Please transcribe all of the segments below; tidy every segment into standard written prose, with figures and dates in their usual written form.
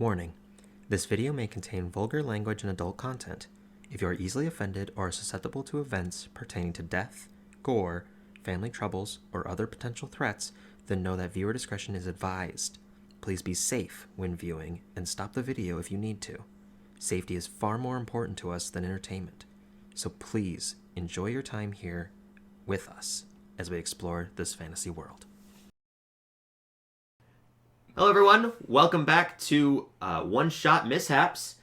Warning: this video may contain vulgar language and adult content. If you are easily offended or are susceptible to events pertaining to death, gore, family troubles, or other potential threats, then know that viewer discretion is advised. Please be safe when viewing and stop the video if you need to. Safety is far more important to us than entertainment, so please enjoy your time here with us as we explore this fantasy world. Hello everyone, welcome back to One-Shot Mishaps.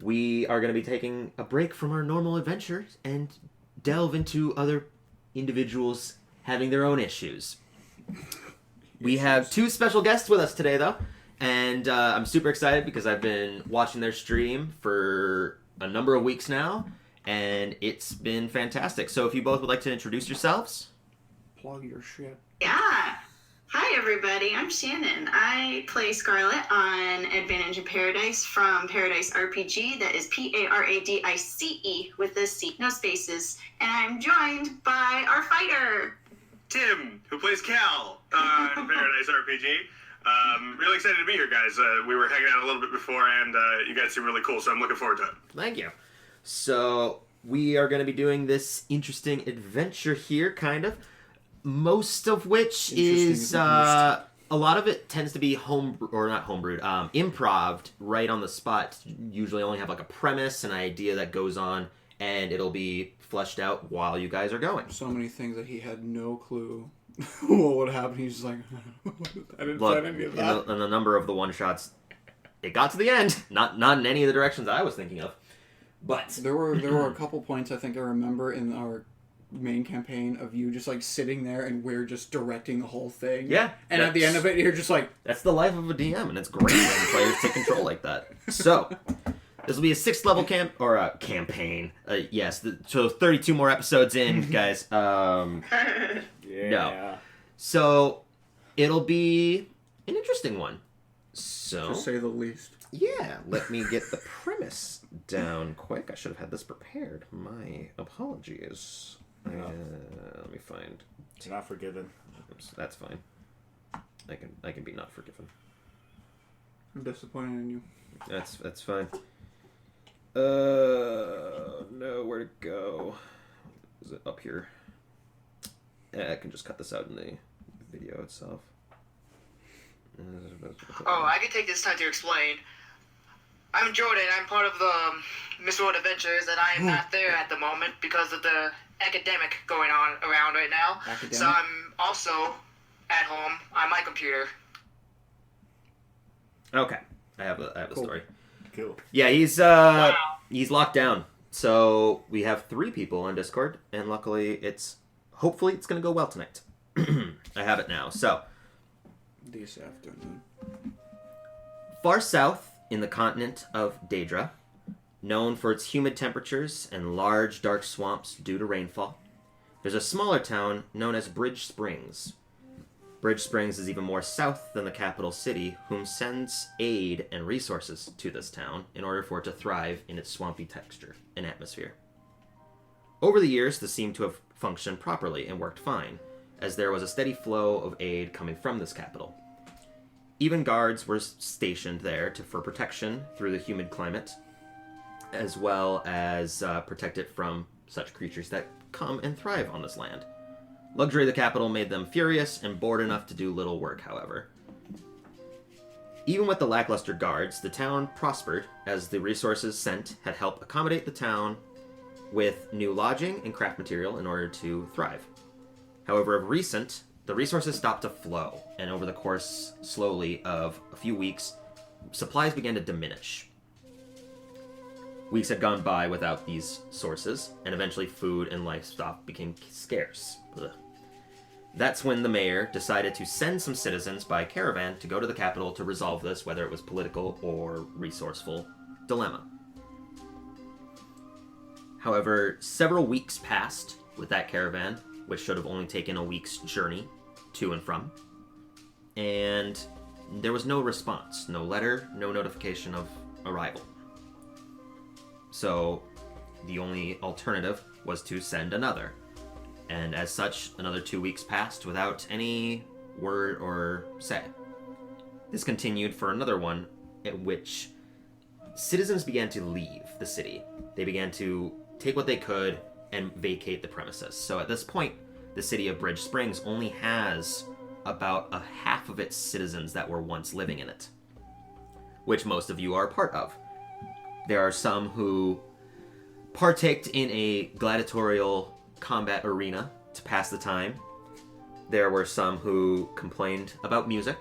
We are going to be taking a break from our normal adventures and delve into other individuals having their own issues. We have two special guests with us today though, and I'm super excited because I've been watching their stream for a number of weeks now, and it's been fantastic. So if you both would like to introduce yourselves. Plug your shit. Yeah. Hi everybody, I'm Shannon. I play Scarlet on Advantage in Paradise from Paradise RPG. That is Paradice with the C, no spaces. And I'm joined by our fighter, Tim, who plays Cal on Paradise RPG. Really excited to be here, guys. We were hanging out a little bit before, and you guys seem really cool, so I'm looking forward to it. Thank you. So we are going to be doing this interesting adventure here, kind of. Most of which is a lot of it tends to be improv right on the spot. Usually only have like a premise, an idea that goes on, and it'll be fleshed out while you guys are going. So many things that he had no clue what would happen. He's just like, I didn't plan any of that. And the number of the one shots, it got to the end. Not in any of the directions I was thinking of, but there were a couple points I think I remember in our main campaign of you just like sitting there and we're just directing the whole thing. Yeah. And at the end of it, you're just like... That's the life of a DM, and it's great when players take control like that. So, this will be a 6th level campaign. Yes, so 32 more episodes in, guys. Yeah. No. So, it'll be an interesting one. So... To say the least. Yeah, let me get the premise down quick. I should have had this prepared. My apologies. Let me find. You're not forgiven. Oops, that's fine. I can be not forgiven. I'm disappointed in you. That's fine. No, where to go? Is it up here? Yeah, I can just cut this out in the video itself. Oh, I can take this time to explain. I'm Jordan. I'm part of the Miss World Adventures, and I am not there at the moment because of the academic going on around right now. Academic? So I'm also at home on my computer. Okay, I have a Cool. story. Cool. Yeah, he's locked down. So we have 3 people on Discord, and luckily hopefully it's gonna go well tonight. I have it now. So This afternoon. far south in the continent of Daedra, known for its humid temperatures and large dark swamps due to rainfall, there's a smaller town known as Bridge Springs. Bridge Springs is even more south than the capital city, whom sends aid and resources to this town in order for it to thrive in its swampy texture and atmosphere. Over the years, this seemed to have functioned properly and worked fine, as there was a steady flow of aid coming from this capital. Even guards were stationed there for protection through the humid climate, as well as protect it from such creatures that come and thrive on this land. Luxury of the capital made them furious and bored enough to do little work, however. Even with the lackluster guards, the town prospered, as the resources sent had helped accommodate the town with new lodging and craft material in order to thrive. However, of recent, the resources stopped to flow, and over the course, slowly, of a few weeks, supplies began to diminish. Weeks had gone by without these sources, and eventually food and livestock became scarce. Ugh. That's when the mayor decided to send some citizens by caravan to go to the capital to resolve this, whether it was political or resourceful dilemma. However, several weeks passed with that caravan, which should have only taken a week's journey to and from, and there was no response, no letter, no notification of arrival. So the only alternative was to send another, and as such, another 2 weeks passed without any word or say. This continued for another one at which citizens began to leave the city. They began to take what they could and vacate the premises. So at this point, the city of Bridge Springs only has about a half of its citizens that were once living in it, which most of you are a part of. There are some who partaked in a gladiatorial combat arena to pass the time. There were some who complained about music,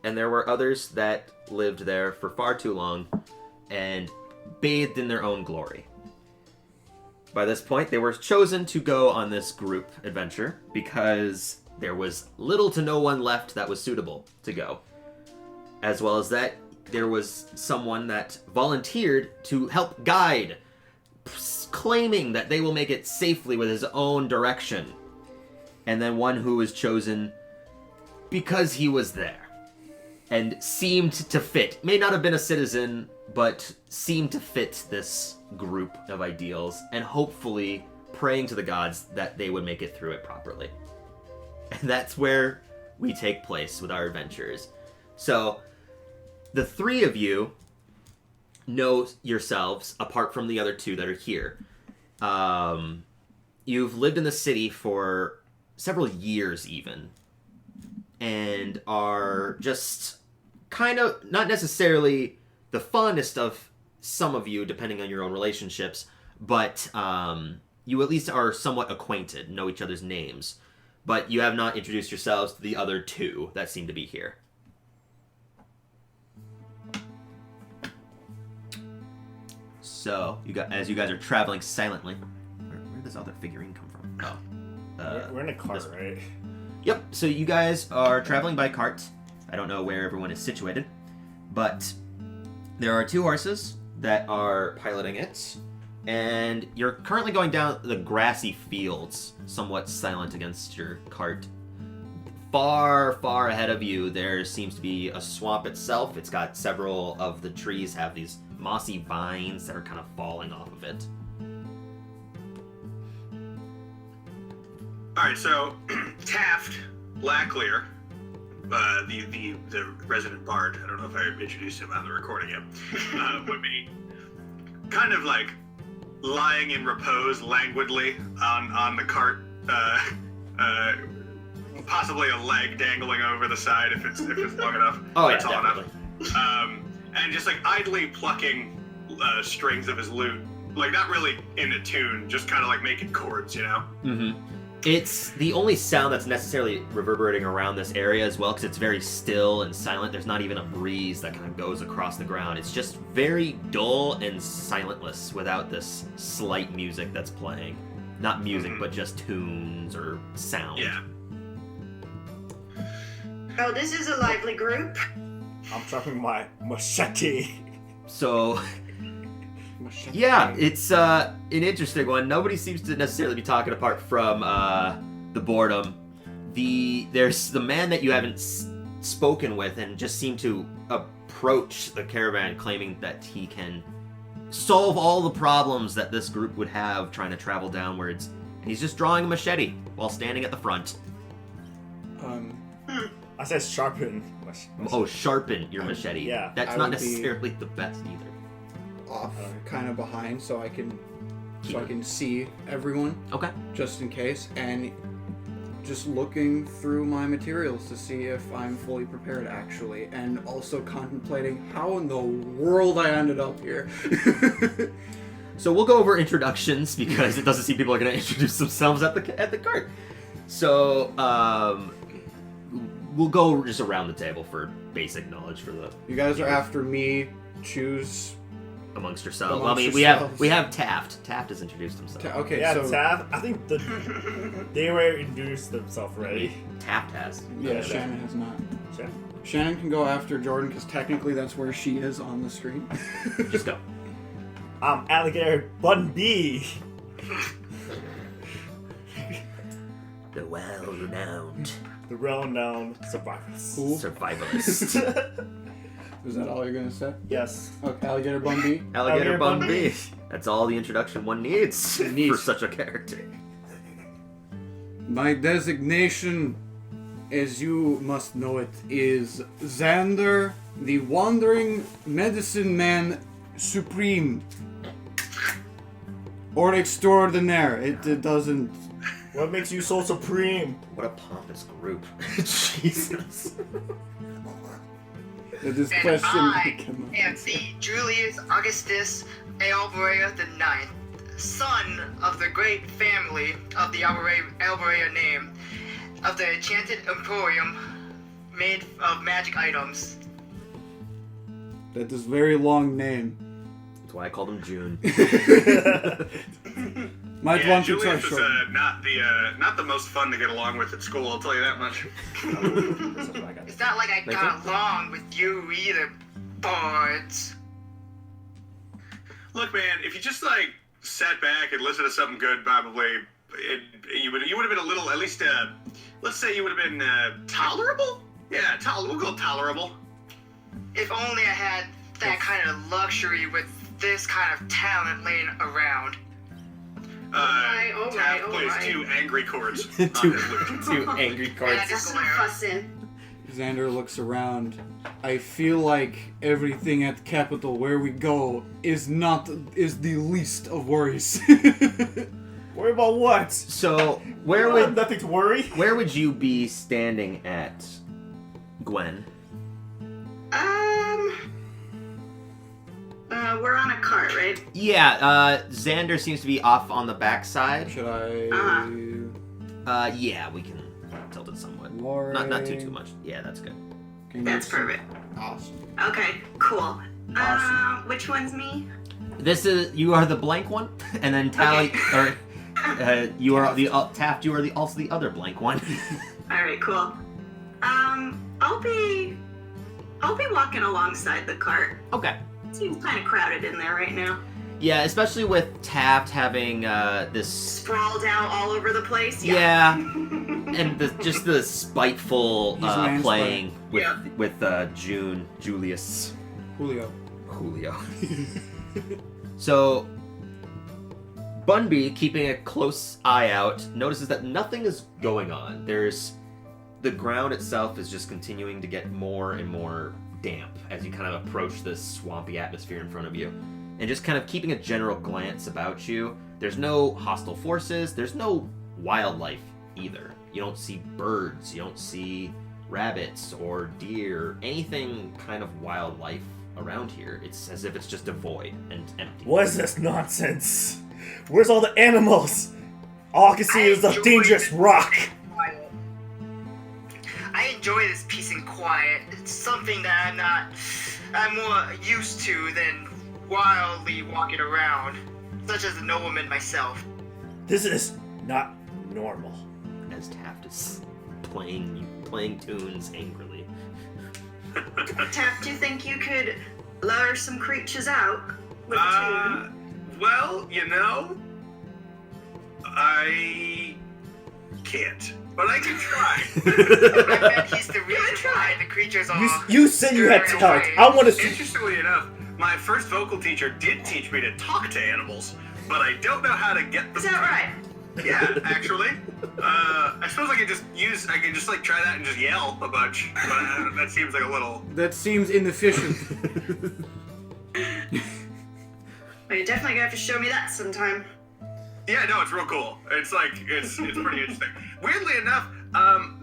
and there were others that lived there for far too long and bathed in their own glory. By this point, they were chosen to go on this group adventure because there was little to no one left that was suitable to go. As well as that, there was someone that volunteered to help guide, claiming that they will make it safely with his own direction. And then one who was chosen because he was there and seemed to fit. May not have been a citizen, but seemed to fit this group of ideals, and hopefully praying to the gods that they would make it through it properly. And that's where we take place with our adventures. So, the three of you know yourselves, apart from the other two that are here. You've lived in the city for several years even, and are just kind of, not necessarily the fondest of some of you, depending on your own relationships, but you at least are somewhat acquainted, know each other's names, but you have not introduced yourselves to the other two that seem to be here. So, as you guys are traveling silently, where did this other figurine come from? Oh. We're in a cart, right? Yep, so you guys are traveling by cart. I don't know where everyone is situated, but there are two horses that are piloting it, and you're currently going down the grassy fields, somewhat silent against your cart. Far, far ahead of you, there seems to be a swamp itself. It's got several of the trees have these mossy vines that are kind of falling off of it. Alright, so Taft Blacklear, the resident bard, I don't know if I introduced him on the recording yet, would be kind of like lying in repose languidly on the cart, possibly a leg dangling over the side if it's long enough. Oh yeah, tall definitely. enough. And just like idly plucking strings of his lute, like not really in a tune, just kind of like making chords, you know? Mm-hmm. It's the only sound that's necessarily reverberating around this area as well, because it's very still and silent. There's not even a breeze that kind of goes across the ground. It's just very dull and silentless without this slight music that's playing. Not music, but just tunes or sound. Yeah. Oh, this is a lively group. I'm dropping my machete. So, yeah, it's an interesting one. Nobody seems to necessarily be talking apart from the boredom. There's the man that you haven't spoken with and just seem to approach the caravan claiming that he can solve all the problems that this group would have trying to travel downwards. And he's just drawing a machete while standing at the front. I said sharpen. Oh, sharpen your machete. Yeah. That's I not would be- necessarily the best either. Off, kind of behind, so I can see everyone, Okay. just in case, and just looking through my materials to see if I'm fully prepared, actually, and also contemplating how in the world I ended up here. So we'll go over introductions because it doesn't seem people are going to introduce themselves at the cart. So we'll go just around the table for basic knowledge for the You guys are after me. Choose. amongst yourselves. Amongst Well, I mean, yourselves. we have Taft. Taft has introduced himself. Okay, Yeah, so Taff. I think they were introduced themselves already. Taft has. yeah, Okay. Shannon has not. Sure. Shannon can go after Jordan because technically that's where she is on the screen. Just go. Alligator Bun B. The well-renowned The well-known survivors. Cool. survivalist. Is that all you're gonna say? Yes. Okay, Alligator Bumby. Alligator Bun Bun B. B. That's all the introduction one needs Neat. for such a character. My designation as you must know it, is Xander, the Wandering Medicine Man Supreme. Or Extraordinaire. It doesn't... What makes you so supreme? What a pompous group. Jesus. This And question... I am the Julius Augustus Alberea IX, son of the great family of the Alberea name, of the enchanted emporium made of magic items. That is very long name. That's why I called him June. Might Yeah, want to try Julius is short. not the most fun to get along with at school. I'll tell you that much. It's not like I got along with you either, bards. Look, man, if you just like sat back and listened to something good, probably you would have been a little, at least. Let's say you would have been tolerable. Yeah, we'll go tolerable. If only I had that kind of luxury with this kind of talent laying around. Taft plays two angry chords. two angry cards. That's some fussing. Xander looks around. I feel like everything at Capital where we go is the least of worries. Worry about what? So Where would nothing to worry? where would you be standing at, Gwen? We're on a cart, right? Yeah, Xander seems to be off on the backside. Should I... Yeah, we can tilt it somewhat. Lorraine. Not too much. Yeah, that's good. Can you That's see- perfect. Awesome. Okay, cool. Awesome. Which one's me? You are the blank one, and then Tally, or you are the Taft. You are also the other blank one. All right, cool. I'll be walking alongside the cart. Okay. Seems kind of crowded in there right now. Yeah, especially with Taft having this. Sprawled out all over the place. Yeah, and just the spiteful He's mansplaining. playing Yeah. with Julius. Julio. So, Bunby, keeping a close eye out, notices that nothing is going on. The ground itself is just continuing to get more and more damp as you kind of approach this swampy atmosphere in front of you. And just kind of keeping a general glance about you, there's no hostile forces, there's no wildlife either. You don't see birds, you don't see rabbits or deer, anything kind of wildlife around here. It's as if it's just a void and empty. What is this nonsense? Where's all the animals? All I can see is a enjoy dangerous this rock. quiet. I enjoy this peace and quiet. It's something that I'm more used to than wildly walking around, such as a nobleman myself. This is not normal. As Taft is playing tunes angrily. Taft, do you think you could lure some creatures out with a tune? Well, I can't, but I can try. I bet he's the reason why the creatures are. You said you had scared talent. away. I want to see. Interestingly enough, my first vocal teacher did teach me to talk to animals, but I don't know how to get them. Is that right? Yeah, actually. I suppose I could just like try that and just yell a bunch, but that seems like a little. That seems inefficient. Well, you're definitely gonna have to show me that sometime. Yeah, no, it's real cool. It's pretty interesting. Weirdly enough,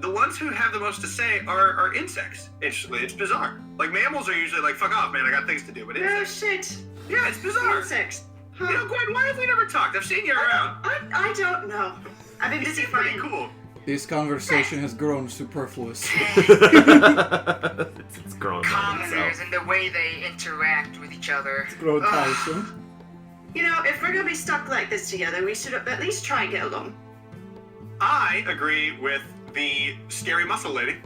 the ones who have the most to say are insects. It's bizarre. Like mammals are usually like, fuck off, man, I got things to do. But Oh insects, shit! yeah, it's bizarre. Insects. Huh. Gwen, why have we never talked? I've seen you around. I don't know. I've been busy It's pretty fighting. cool. This conversation has grown superfluous. It's growing on itself. Commoners and the way they interact with each other. Grown Ugh. tiresome. You know, if we're gonna be stuck like this together, we should at least try and get along. I agree with the scary muscle lady.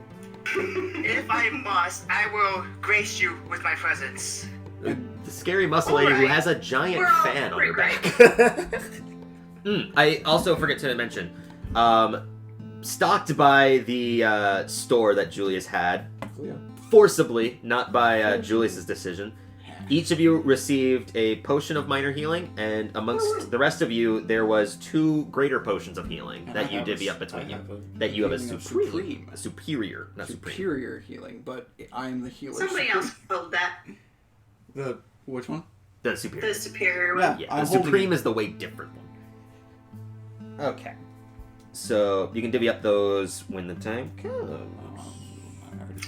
If I must, I will grace you with my presence. The scary muscle lady who Alright. has a giant We're all fan on her great, back. I also forget to mention, stocked by the store that Julius had, Yeah. forcibly, not by Julius's decision. Each of you received a potion of minor healing, and amongst the rest of you, there was 2 greater potions of healing that you divvy up between you. That you have a supreme. A superior, not supreme. Superior healing, but I'm the healer. Somebody else pulled that. The which one? The superior. The superior one. Yeah, the supreme is the way different one. Okay. So, you can divvy up those when the time comes.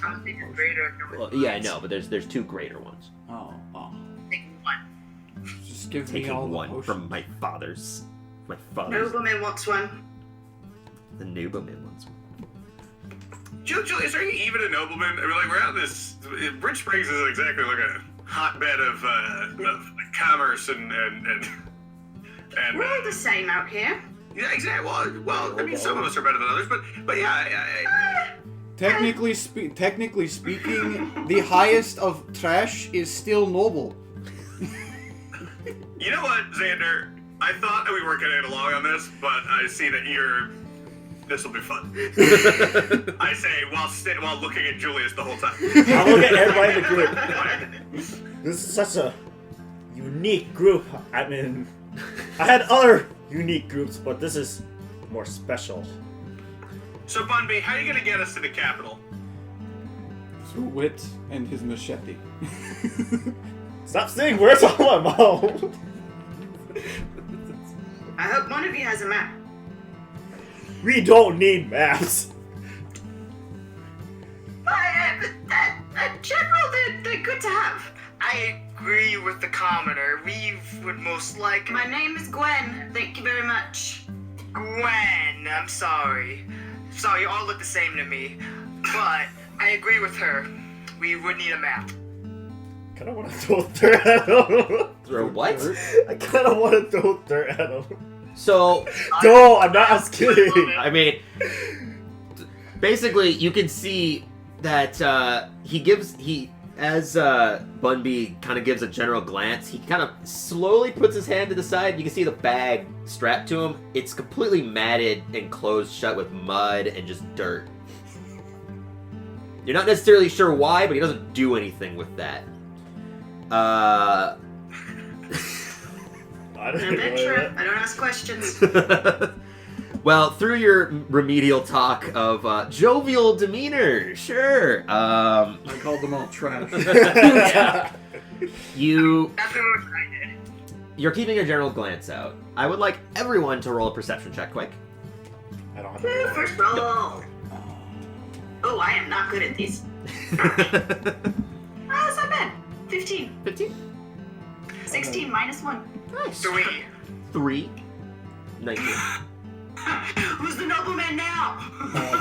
I was thinking greater. Well, yeah, I know, but there's 2 greater ones. Oh. Take one. Just give Taking me all one the potions. from my father's. Nobleman wants one. The nobleman ones. Julius, are you even a nobleman? I mean, like, we're out in this. Bridge Springs isn't exactly like a hotbed of commerce and We're all the same out here. yeah, exactly. Well, I mean, some of us are better than others, but yeah. Technically speaking, the highest of trash is still noble. You know what, Xander? I thought that we weren't going to get along on this, but I see that this will be fun. I say while looking at Julius the whole time. I look at everybody in the group. This is such a unique group. I mean, I had other unique groups, but this is more special. So, Bunby, how are you going to get us to the capital? Through wit and his machete. Stop saying words on my mouth. I hope one of you has a map. We don't need maps. General, they're good to have. I agree with the commoner. We would most like... My name is Gwen. Thank you very much. Gwen, I'm sorry. Sorry, you all look the same to me. But I agree with her. We would need a map. I kind of want to throw dirt at him. Throw what? I kind of want to throw dirt at him. So, No, I'm not. I was kidding. I mean, basically, you can see that as Bunby kind of gives a general glance, he kind of slowly puts his hand to the side. You can see the bag strapped to him. It's completely matted and closed shut with mud and just dirt. You're not necessarily sure why, but he doesn't do anything with that. I I'm adventurer. I don't ask questions. Well, through your remedial talk of jovial demeanor, sure. I called them all trash. Yeah. You're That's what I did. keeping a general glance out. I would like everyone to roll a perception check, quick. I don't have Woo, to. first roll. Oh, I am not good at these. That's not bad. 15. 15? 16 minus 1. Nice. 3. 19. Who's the nobleman now?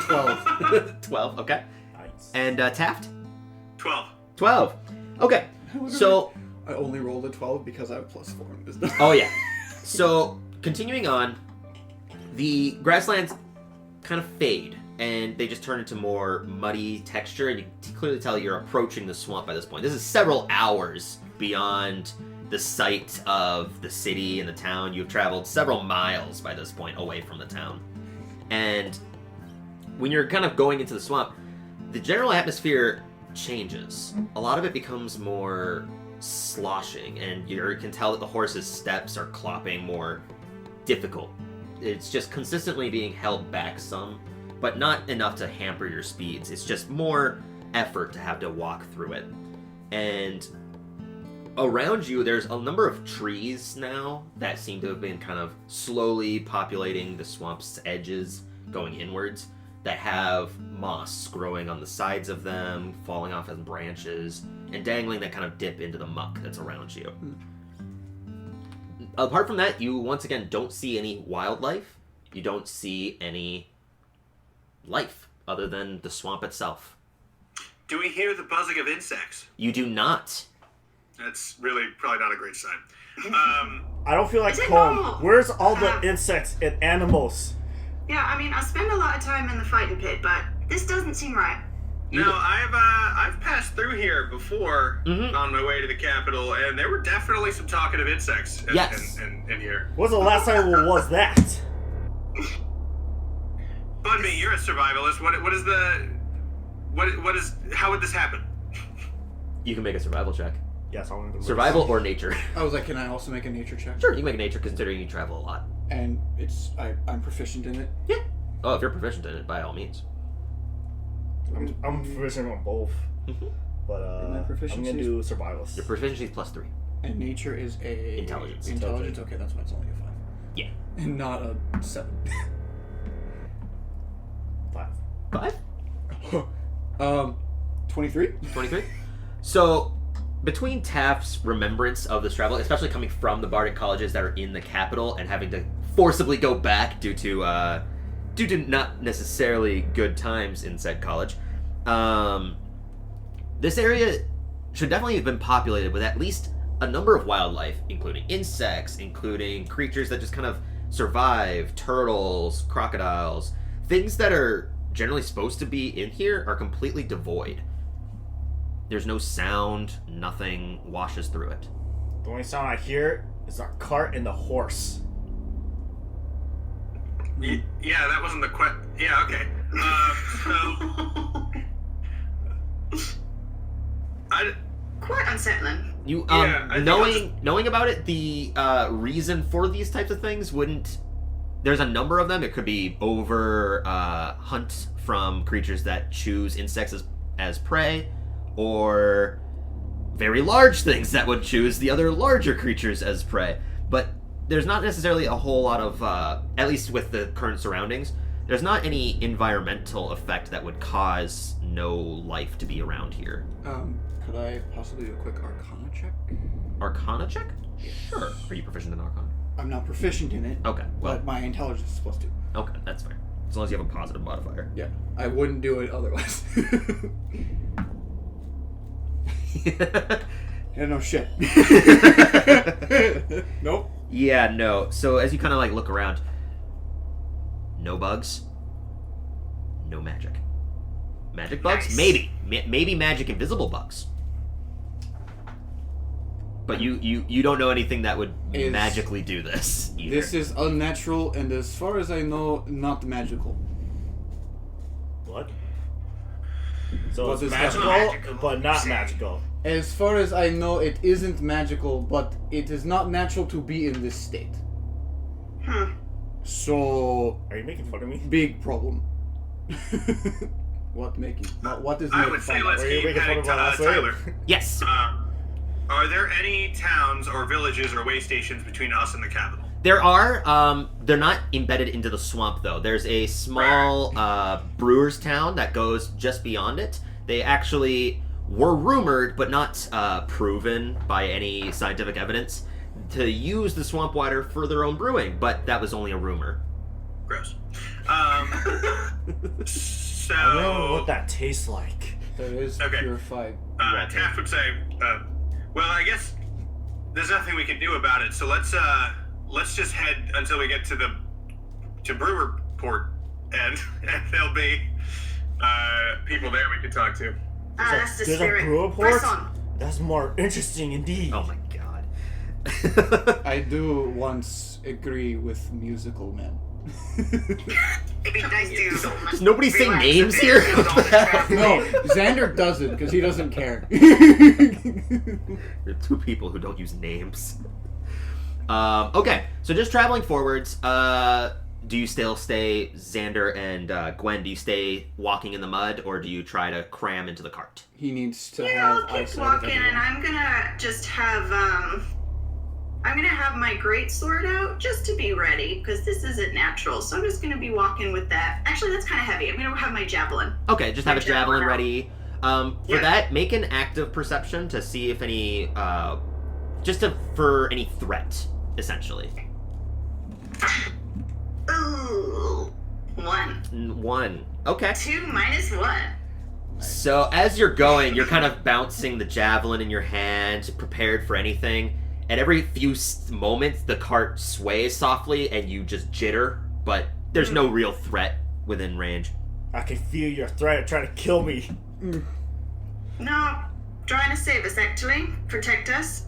12. 12, okay. Nice. And Taft? 12. 12. Okay. So, I only rolled a 12 because I have +4 in wisdom. oh yeah. So, continuing on, the grasslands kind of fade, and they just turn into more muddy texture, and you can clearly tell you're approaching the swamp by this point. This is several hours beyond the site of the city and the town. You've traveled several miles by this point away from the town. And when you're kind of going into the swamp, the general atmosphere changes. A lot of it becomes more sloshing, and you can tell that the horse's steps are clopping more difficult. It's just consistently being held back some, but not enough to hamper your speeds. It's just more effort to have to walk through it. And around you, there's a number of trees now that seem to have been kind of slowly populating the swamp's edges, going inwards, that have moss growing on the sides of them, falling off as branches, and dangling that kind of dip into the muck that's around you. Apart from that, you once again don't see any wildlife. You don't see any life other than the swamp itself. Do we hear the buzzing of insects? You do not. That's really probably not a great sign. I don't feel like Is it home. normal? Where's all the insects and animals? Yeah, I mean, I spend a lot of time in the fighting pit, but this doesn't seem right. No, I've passed through here before on my way to the capital, and there were definitely some talkative insects in here. When's the last time was that? Bunby, you're a survivalist. How would this happen? You can make a survival check. Yes, I want to go. Survival or nature? I was like, can I also make a nature check? Sure, you can make a nature considering you travel a lot. And I'm proficient in it. Yeah. Oh, if you're proficient in it, by all means. I'm proficient on both. But And my I'm proficiency gonna do survival. Your proficiency is +3. And nature is a Intelligence. Intelligence. Okay, that's why it's only a 5. Yeah. And not a 7. 5. 5? 23. 23? So, between Taft's remembrance of this travel, especially coming from the Bardic colleges that are in the capital and having to forcibly go back due to not necessarily good times in said college, this area should definitely have been populated with at least a number of wildlife, including insects, including creatures that just kind of survive, turtles, crocodiles, things that are generally supposed to be in here are completely devoid. There's no sound, nothing washes through it. The only sound I hear is our cart and the horse. Yeah, that wasn't the Yeah, okay. Quite unsettling. You Yeah, I think knowing about it, the reason for these types of things wouldn't. There's a number of them. It could be over hunt from creatures that choose insects as prey, or very large things that would choose the other larger creatures as prey. But there's not necessarily a whole lot of, at least with the current surroundings, there's not any environmental effect that would cause no life to be around here. Could I possibly do a quick Arcana check? Arcana check? Sure. Are you proficient in Arcana? I'm not proficient in it. Okay, well, But my intelligence is +2. okay, that's fine. As long as you have a positive modifier. Yeah, I wouldn't do it otherwise. Yeah, no shit. Nope. Yeah, no. So as you kind of like look around, no bugs, no magic. Magic bugs? Nice. Maybe. Maybe magic invisible bugs. But you don't know anything that would Is- magically do this either. This is unnatural, and as far as I know, not magical. What? So What it's is magical, magical? but not Say. magical. As far as I know, it isn't magical, but it is not natural to be in this state. So, Are you making fun of me? big problem. What is I making would say fun of? let's Were you keep making fun heading of to my last Tyler. name? Yes. Are there any towns or villages or way stations between us and the capital? There are. They're not embedded into the swamp though. There's a small brewer's town that goes just beyond it. They actually were rumored, but not proven by any scientific evidence, to use the swamp water for their own brewing. But that was only a rumor. Gross. So I don't know what that tastes like. There is Okay. purified. Taft would say, well, I guess there's nothing we can do about it. So let's just head until we get to Brewerport, and there'll be people there we can talk to. That's the There's a spirit. brewer Press port? on. That's more interesting indeed. Oh my god. I do once agree with musical men. It'd be nice to. Does nobody say relax a names bit here? and don't travel. No, Xander doesn't, because he doesn't care. There are two people who don't use names. Okay, so just traveling forwards. Do you still stay, Xander and Gwen? Do you stay walking in the mud, or do you try to cram into the cart? He needs to Yeah, I'll have keep eyesight of walking, everyone. and I'm gonna just have I'm gonna have my great sword out just to be ready because this isn't natural. So I'm just gonna be walking with that. Actually, that's kind of heavy. I'm gonna have my javelin. Okay, just have a My javelin javelin out. ready. For Yeah. that, make an active perception to see if any, for any threat, essentially. Ooh, 1, 1. Okay. 2 minus 1. So as you're going, you're kind of bouncing the javelin in your hand, prepared for anything. And every few moments, the cart sways softly, and you just jitter. But there's no real threat within range. I can feel your threat trying to kill me. No, trying to save us actually, protect us.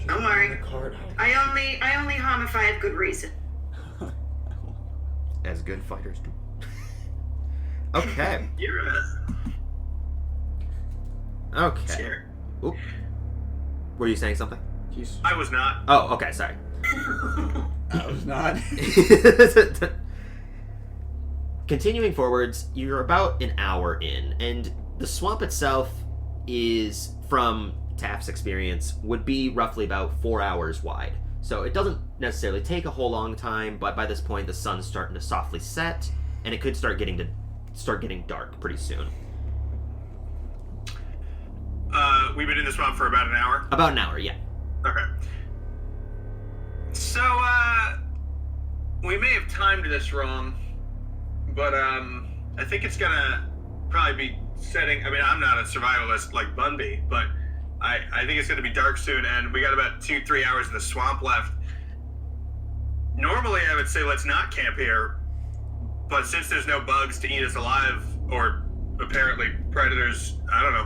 Don't worry. The card. I only harm if I have good reason. As good fighters do. Okay. You're Okay. Sure. Oop. Were you saying something? I was not. Oh, okay, sorry. I was not. Continuing forwards, you're about an hour in, and the swamp itself is, from Taft's experience, would be roughly about 4 hours wide. So it doesn't necessarily take a whole long time, but by this point the sun's starting to softly set, and it could start getting dark pretty soon. We've been in the swamp for about an hour. About an hour, yeah. Okay. So, we may have timed this wrong, but, I think it's gonna probably be setting... I mean, I'm not a survivalist like Bunby, but I think it's gonna be dark soon, and we got about 2-3 hours in the swamp left. Normally, I would say let's not camp here, but since there's no bugs to eat us alive, or apparently predators, I don't know,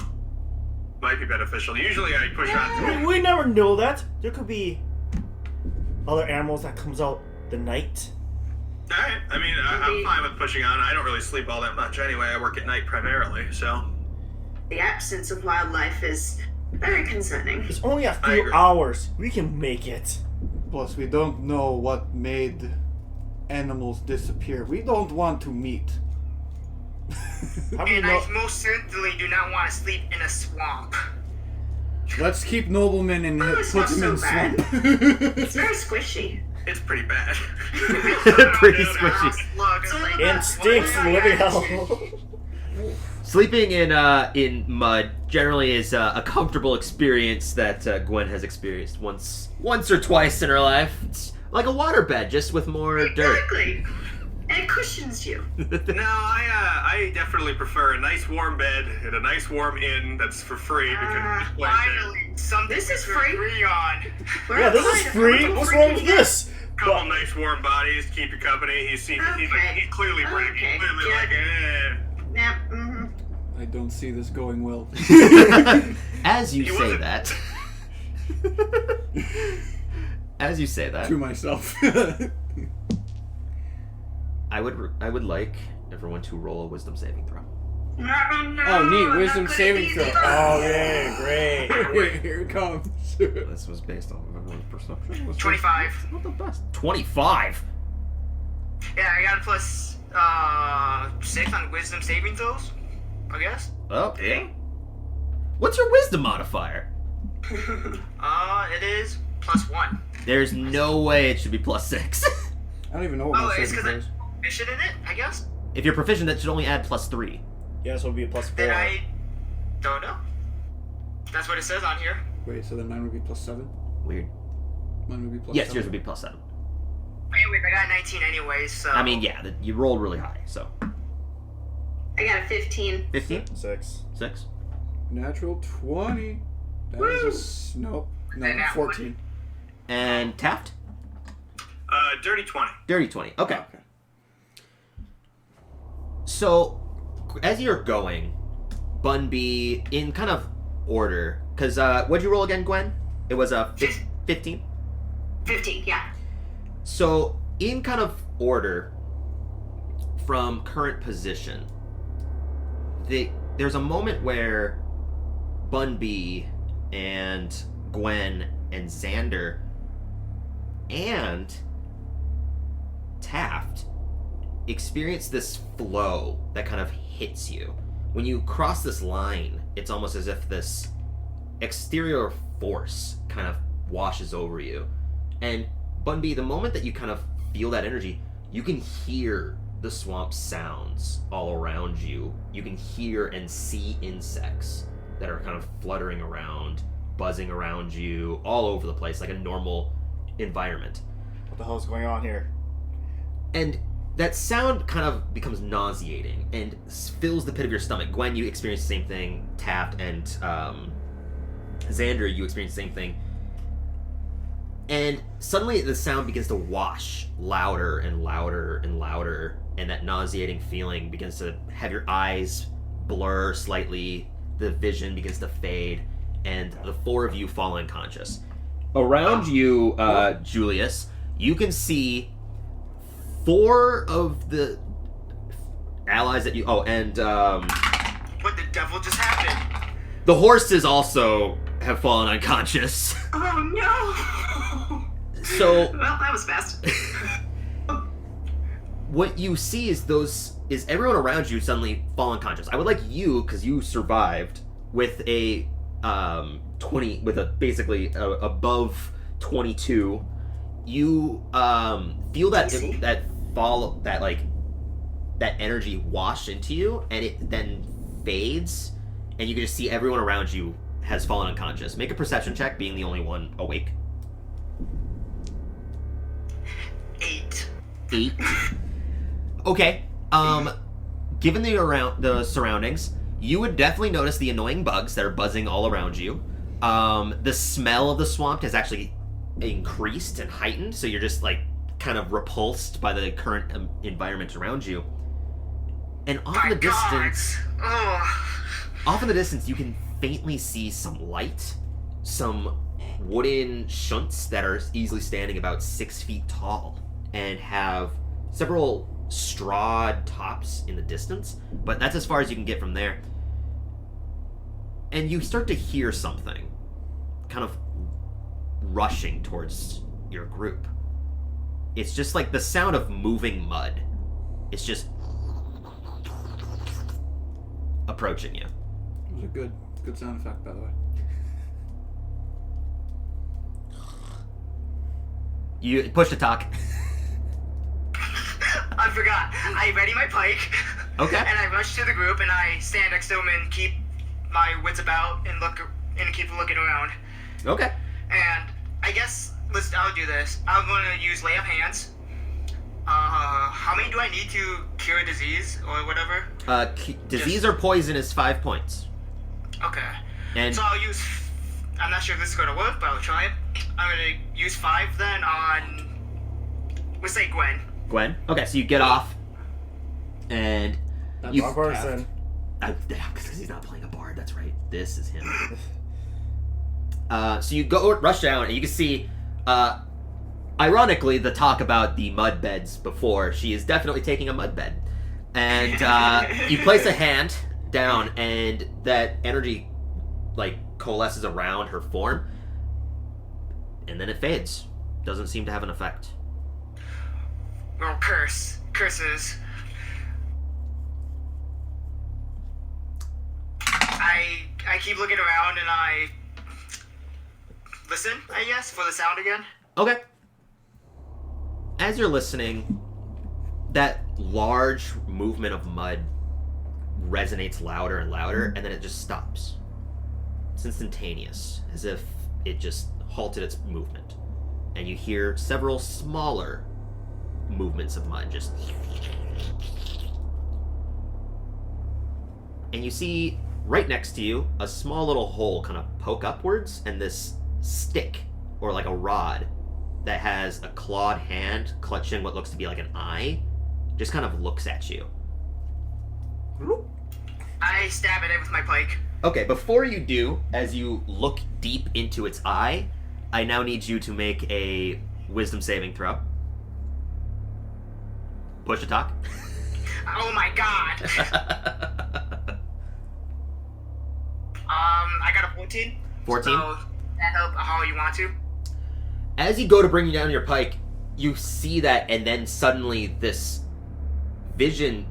might be beneficial. Usually I push on. We never know that. There could be other animals that comes out the night. Alright, I mean, I'm fine with pushing on. I don't really sleep all that much anyway. I work at night primarily, so. The absence of wildlife is very concerning. It's only a I few agree. hours. We can make it. Plus, we don't know what made animals disappear. We don't want to meet. How do you And know? I most certainly do not want to sleep in a swamp. Let's keep noblemen and Oh, it's put not them so in bad. swamp. It's very squishy. It's pretty bad. Pretty squishy. Look, So like, And stinks living hell. Sleeping in mud generally is a comfortable experience that Gwen has experienced once or twice in her life. It's like a waterbed, just with more dirt. Exactly. And it cushions you. No, I definitely prefer a nice warm bed and a nice warm inn that's for free because this place finally, something This is to free? agree on. We're Yeah, this is outside. free. We're What's wrong with freaking this? couple nice warm bodies to keep you company. He's Okay. clearly bragging. Okay, Clearly yeah. like, eh. Yep. Mm-hmm. I don't see this going well. As you He say wasn't- that. As you say that, To myself. I would like everyone to roll a wisdom saving throw. Oh, neat. Wisdom saving throw. Oh, yeah, great. Wait, here it comes. This was based on everyone's perception. 25. Not the best. 25. Yeah, I got a plus 6 on wisdom saving throws, I guess. Oh, yeah. What's your wisdom modifier? It is plus 1. There's no way it should be plus 6. I don't even know what Oh, my it's saving because throw is. I'm proficient in it, I guess. If you're proficient, that should only add plus 3. Yeah, so it'll be a plus 4. Then I don't know. That's what it says on here. Wait, so then mine would be plus 7? Weird. Mine would be plus Yes, 7? yours would be plus 7. Anyways, I got 19 anyways, so. I mean, yeah, you rolled really high, so. I got a 15. 15? 6. 6? Natural 20. That is a nope. No, And that 14. And Taft? Dirty 20. Dirty 20. Okay. Okay. So, as you're going, Bunby, in kind of order, because, what'd you roll again, Gwen? It was a 15? 15, yeah. So, in kind of order, from current position, there's a moment where Bunby and Gwen and Xander and Taft experience this flow that kind of hits you. When you cross this line, it's almost as if this exterior force kind of washes over you. And Bunby, the moment that you kind of feel that energy, you can hear the swamp sounds all around you. You can hear and see insects that are kind of fluttering around, buzzing around you, all over the place, like a normal environment. What the hell is going on here? And that sound kind of becomes nauseating and fills the pit of your stomach. Gwen, you experience the same thing. Taft and Xander, you experience the same thing. And suddenly the sound begins to wash louder and louder and louder, and that nauseating feeling begins to have your eyes blur slightly, the vision begins to fade, and the four of you fall unconscious. Around you, Julius, you can see 4 of the allies that you... Oh, and What the devil just happened? the horse is also have fallen unconscious. Oh no! So Well, that was fast. what you see is everyone around you suddenly fall unconscious. I would like you, because you survived with a 20, with a basically above 22. You feel that that energy wash into you, and it then fades, and you can just see everyone around you has fallen unconscious. Make a perception check, being the only one awake. 8. 8. Okay. Given the surroundings, you would definitely notice the annoying bugs that are buzzing all around you. The smell of the swamp has actually increased and heightened, so you're just like kind of repulsed by the current environment around you. And off in the distance, you can faintly see some light, some wooden shunts that are easily standing about 6 feet tall and have several strawed tops in the distance, but that's as far as you can get from there. And you start to hear something kind of rushing towards your group. It's just like the sound of moving mud. It's just approaching you. It was a good sound effect, by the way. You push to talk. I forgot. I ready my pike. Okay. And I rush to the group and I stand next to them and keep my wits about and keep looking around. Okay. And I guess I'll do this. I'm gonna use lay of hands. How many do I need to cure a disease or whatever? Disease or poison is 5 points. Okay. And So I'll use. I'm not sure if this is gonna work, but I'll try it. I'm gonna use 5 then on. We'll say Gwen. Gwen. Okay, so you get off, and That's you. One person. Because he's not playing a bard. That's right. This is him. So you rush down, and you can see. Ironically, the talk about the mud beds before, she is definitely taking a mud bed. And you place a hand down, and that energy, like, coalesces around her form, and then it fades. Doesn't seem to have an effect. Well, curses. I keep looking around and I listen, I guess, for the sound again. Okay. As you're listening, that large movement of mud resonates louder and louder, and then it just stops. It's instantaneous, as if it just halted its movement. And you hear several smaller movements of mud just... And you see, right next to you, a small little hole kind of poke upwards, and this stick, or like a rod, that has a clawed hand clutching what looks to be like an eye, just kind of looks at you. I stab at it with my pike. Okay, before you do, as you look deep into its eye, I now need you to make a wisdom saving throw. Push to talk. Oh my god. I got a 14. 14? So that help how you want to. As you go to bring down your pike, you see that, and then suddenly this vision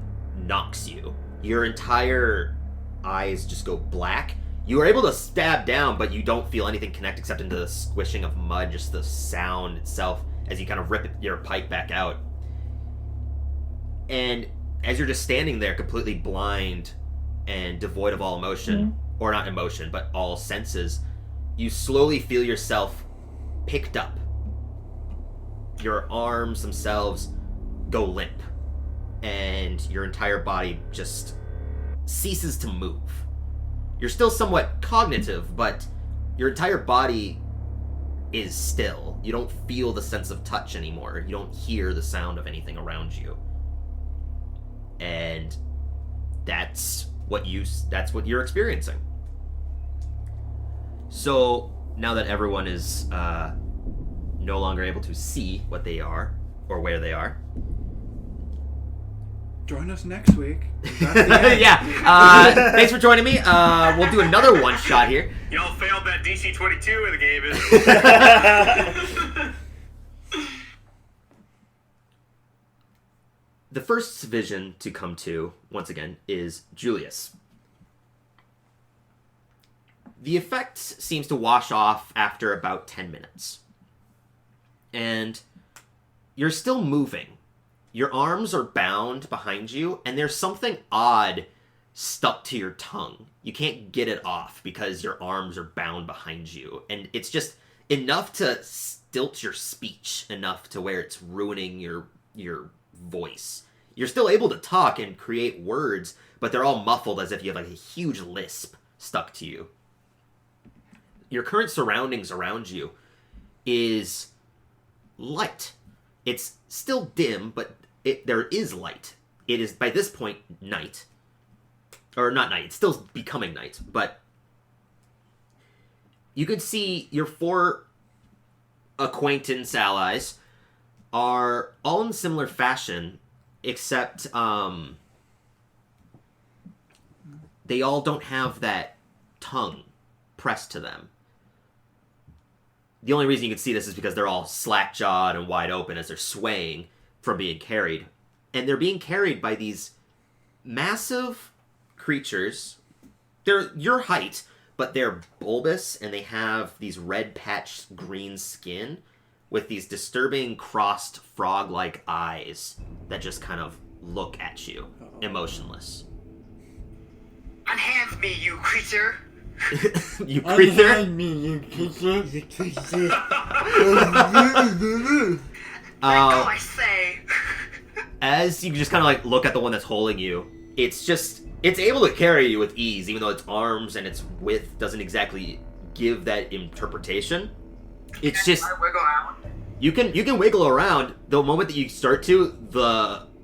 knocks you. Your entire eyes just go black. You are able to stab down, but you don't feel anything connect except into the squishing of mud, just the sound itself as you kind of rip your pike back out. And as you're just standing there completely blind and devoid of all emotion, or not emotion, but all senses, you slowly feel yourself picked up. Your arms themselves go limp, and your entire body just ceases to move. You're still somewhat cognitive, but your entire body is still. You don't feel the sense of touch anymore. You don't hear the sound of anything around you. And that's what you're experiencing. So now that everyone is no longer able to see what they are or where they are, Join us next week. That's the end. Yeah. Thanks for joining me. We'll do another one shot here. Y'all failed that DC 22 in the game. The first vision to come to, once again, is Julius. The effect seems to wash off after about 10 minutes. And you're still moving. Your arms are bound behind you, and there's something odd stuck to your tongue. You can't get it off because your arms are bound behind you. And it's just enough to stilt your speech, enough to where it's ruining your voice. You're still able to talk and create words, but they're all muffled as if you have like a huge lisp stuck to you. Your current surroundings around you is light. It's still dim, but there is light. It is, by this point, night. Or not night, it's still becoming night, but you could see your 4 acquaintance allies are all in similar fashion, except they all don't have that tongue pressed to them. The only reason you can see this is because they're all slack-jawed and wide open as they're swaying from being carried. And they're being carried by these massive creatures. They're your height, but they're bulbous, and they have these red patched green skin with these disturbing crossed frog-like eyes that just kind of look at you, emotionless. Unhand me, you creature! You creature? Let go, I say! As you just kind of like look at the one that's holding you, it's able to carry you with ease, even though its arms and its width doesn't exactly give that interpretation. It's just I wiggle out. you can wiggle around. The moment that you start to,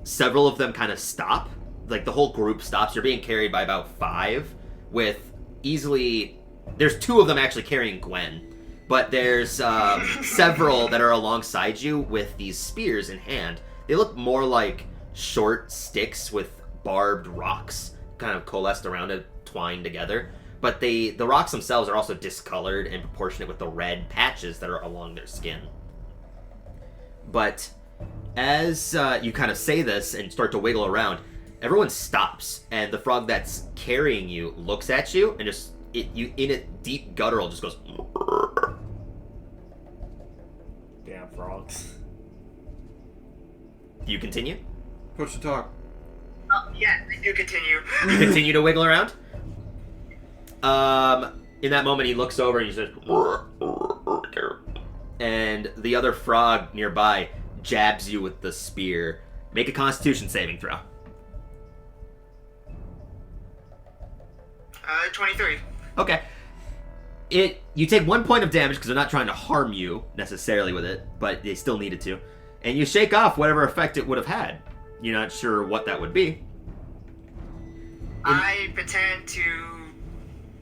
several of them kind of stop. Like the whole group stops. You're being carried by about 5, with easily. There's 2 of them actually carrying Gwen, but there's several that are alongside you with these spears in hand. They look more like short sticks with barbed rocks kind of coalesced around it, twined together. But the rocks themselves are also discolored and proportionate with the red patches that are along their skin. But as you kind of say this and start to wiggle around, everyone stops, and the frog that's carrying you looks at you and just in a deep guttural just goes. Damn frogs. Do you continue? Push to talk. Yeah, I do continue. You continue to wiggle around? In that moment, he looks over and he says, and the other frog nearby jabs you with the spear. Make a Constitution saving throw. 23. Okay. You take 1 point of damage because they're not trying to harm you necessarily with it, but they still needed to. And you shake off whatever effect it would have had. You're not sure what that would be. I pretend to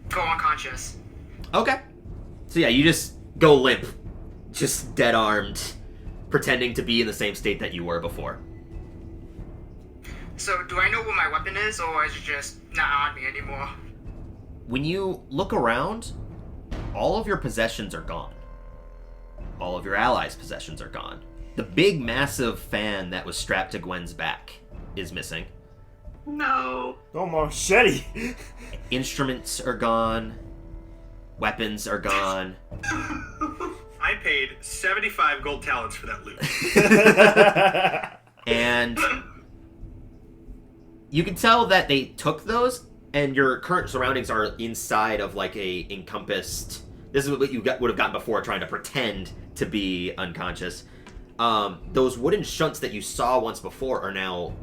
go unconscious. Okay. So yeah, you just go limp. Just dead-armed, pretending to be in the same state that you were before. So, do I know what my weapon is, or is it just not on me anymore? When you look around, all of your possessions are gone. All of your allies' possessions are gone. The big, massive fan that was strapped to Gwen's back is missing. No. Oh, machete! Instruments are gone. Weapons are gone. I paid 75 gold talents for that loot. And you can tell that they took those, and your current surroundings are inside of like a encompassed. This is what you would have gotten before trying to pretend to be unconscious. Those wooden shunts that you saw once before are now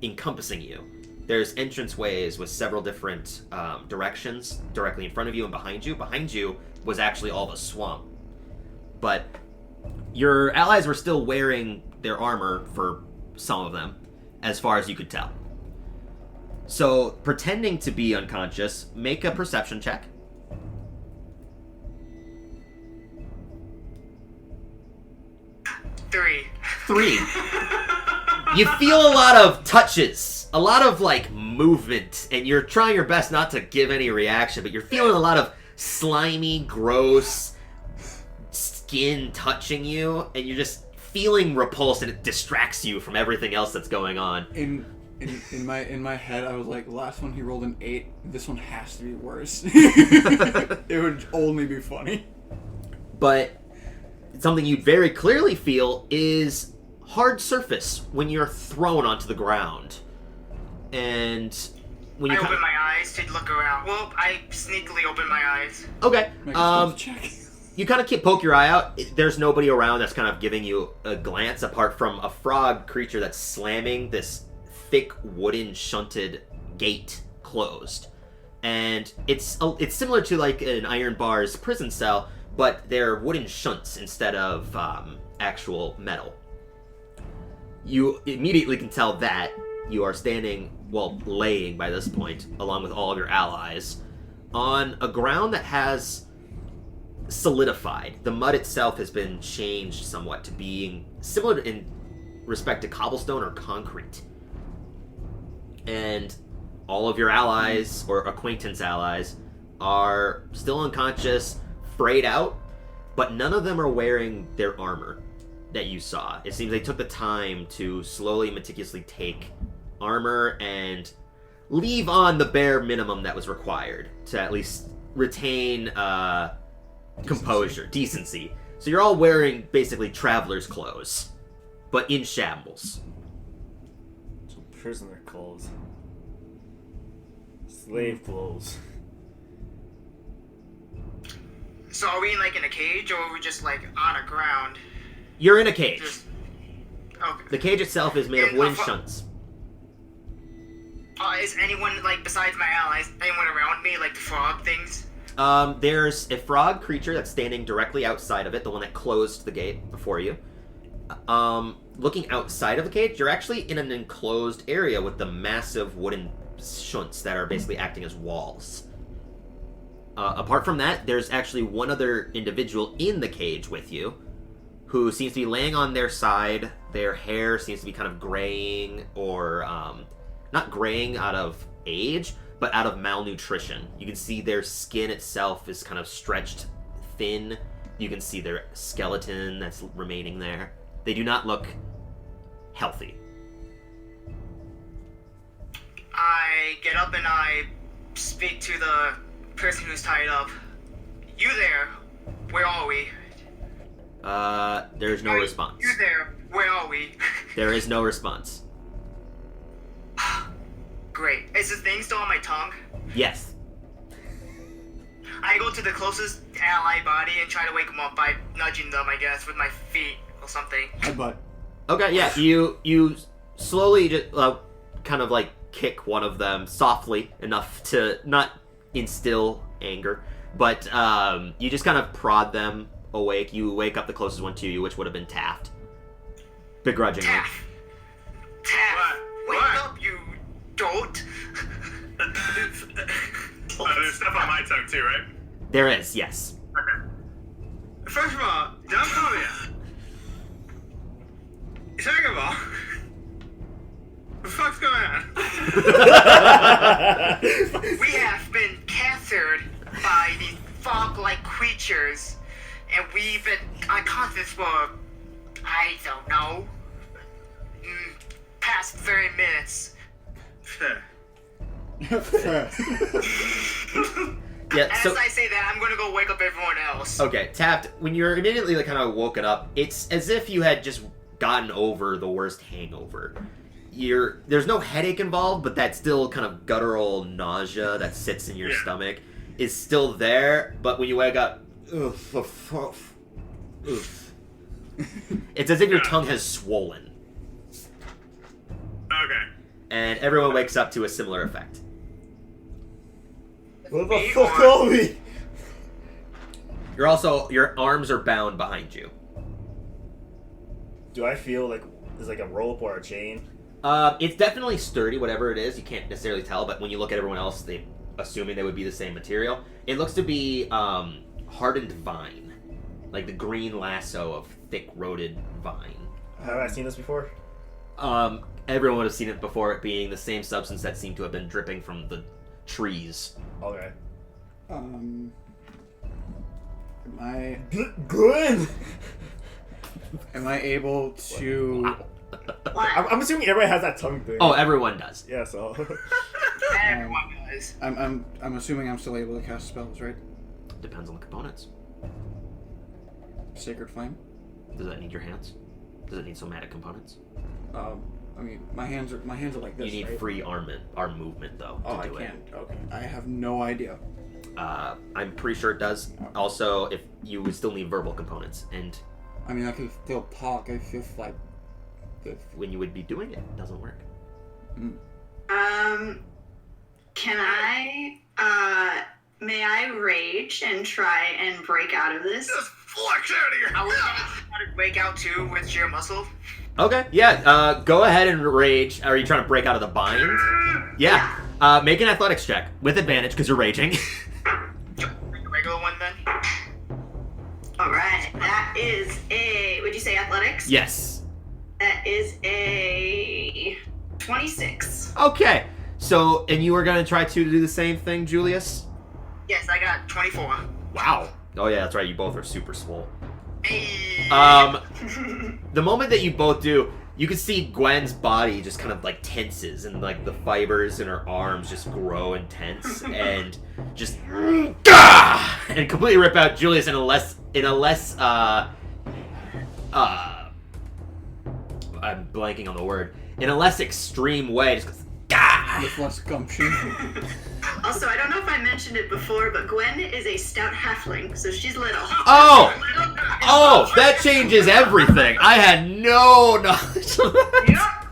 encompassing you. There's entranceways with several different directions directly in front of you and behind you. Behind you was actually all the swamp. But your allies were still wearing their armor for some of them, as far as you could tell. So, pretending to be unconscious, make a perception check. 3. You feel a lot of touches, a lot of like movement, and you're trying your best not to give any reaction, but you're feeling a lot of slimy, gross skin touching you, and you're just feeling repulsed, and it distracts you from everything else that's going on. In my head, I was like, last one he rolled an 8. This one has to be worse. It would only be funny. But something you'd very clearly feel is hard surface when you're thrown onto the ground. And when you I open my eyes to look around. Well, I sneakily open my eyes. Okay. Make a stealth check. You kind of poke your eye out. There's nobody around that's kind of giving you a glance apart from a frog creature that's slamming this thick wooden shunted gate closed. And it's similar to like an iron bar's prison cell, but they're wooden shunts instead of actual metal. You immediately can tell that you are standing, well, laying by this point, along with all of your allies, on a ground that has solidified. The mud itself has been changed somewhat to being similar in respect to cobblestone or concrete. And all of your allies, or acquaintance allies, are still unconscious, frayed out, but none of them are wearing their armor that you saw. It seems they took the time to slowly, meticulously take armor and leave on the bare minimum that was required to at least retain composure, decency. So you're all wearing basically traveler's clothes, but in shambles. So prisoner clothes. Slave clothes. So are we like in a cage, or are we just like on a ground? You're in a cage. Okay. The cage itself is made of wooden shunts. Is anyone, like, besides my allies, anyone around me, like the frog things? There's a frog creature that's standing directly outside of it, the one that closed the gate before you. Looking outside of the cage, you're actually in an enclosed area with the massive wooden shunts that are basically acting as walls. Apart from that, there's actually one other individual in the cage with you, who seems to be laying on their side. Their hair seems to be kind of graying, or not graying out of age, but out of malnutrition. You can see their skin itself is kind of stretched thin. You can see their skeleton that's remaining there. They do not look healthy. I get up and I speak to the person who's tied up. You there? Where are we? There's no response. You there? Where are we? There is no response. Great. Is this thing still on my tongue? Yes. I go to the closest ally body and try to wake them up by nudging them, I guess, with my feet or something. Headbutt. Okay, yeah, you slowly just kind of like kick one of them softly enough to not instill anger, but you just kind of prod them awake. You wake up the closest one to you, which would have been Taft. Begrudgingly. Taff! Wake up, you dolt! There's stuff on my tongue too, right? There is, yes. Okay. First of all, don't call me out. Second of all, what the fuck's going on? We have been captured by these fog-like creatures, and we've been unconscious for, I don't know, past 30 minutes. Yeah, As so I say that, I'm gonna go wake up everyone else. okay, Taft, when you're immediately like, kind of woken up, it's as if you had just gotten over the worst hangover. There's no headache involved, but that still kind of guttural nausea that sits in your stomach is still there. But when you wake up, it's as if your tongue has swollen. Okay. And everyone wakes up to a similar effect. What the fuck are we? Your arms are bound behind you. Do I feel like there's like a rope or a chain? It's definitely sturdy, whatever it is. You can't necessarily tell, but when you look at everyone else, assuming they would be the same material. It looks to be hardened vine, like the green lasso of thick rooted vine. Have I seen this before? Everyone would have seen it before, it being the same substance that seemed to have been dripping from the trees. Okay. Am I Good. am I able to? I'm assuming everybody has that tongue thing. Oh, everyone does. Yeah. So. Everyone does. I'm assuming I'm still able to cast spells, right? Depends on the components. Sacred Flame. Does that need your hands? Does it need somatic components? I mean, my hands are like this. You need right? free arm movement though Oh, to do I it. can't. Okay, I have no idea. I'm pretty sure it does. Also, if you would still need verbal components, and I mean, I can still talk. I feel like. when you would be doing it, it doesn't work. Can I, may I rage and try and break out of this? Just flex out of here. I was gonna try to break out too with sheer muscle. Okay, yeah. Go ahead and rage. Are you trying to break out of the bind? Yeah. Make an athletics check with advantage because you're raging. Make a regular one then. Alright, that is a, would you say athletics? Yes. That is a 26. Okay. So, and you were gonna try to do the same thing, Julius? Yes, I got 24. Wow. Oh yeah, that's right. You both are super swole. Hey. The moment that you both do, you can see Gwen's body just kind of like tenses, and like the fibers in her arms just grow and tense, and just and completely rip out Julius in a less I'm blanking on the word, in a less extreme way. Just goes, Gah! With less gumption. Also, I don't know if I mentioned it before, but Gwen is a stout halfling, so she's little. Oh! Oh, that changes everything. I had no knowledge of that.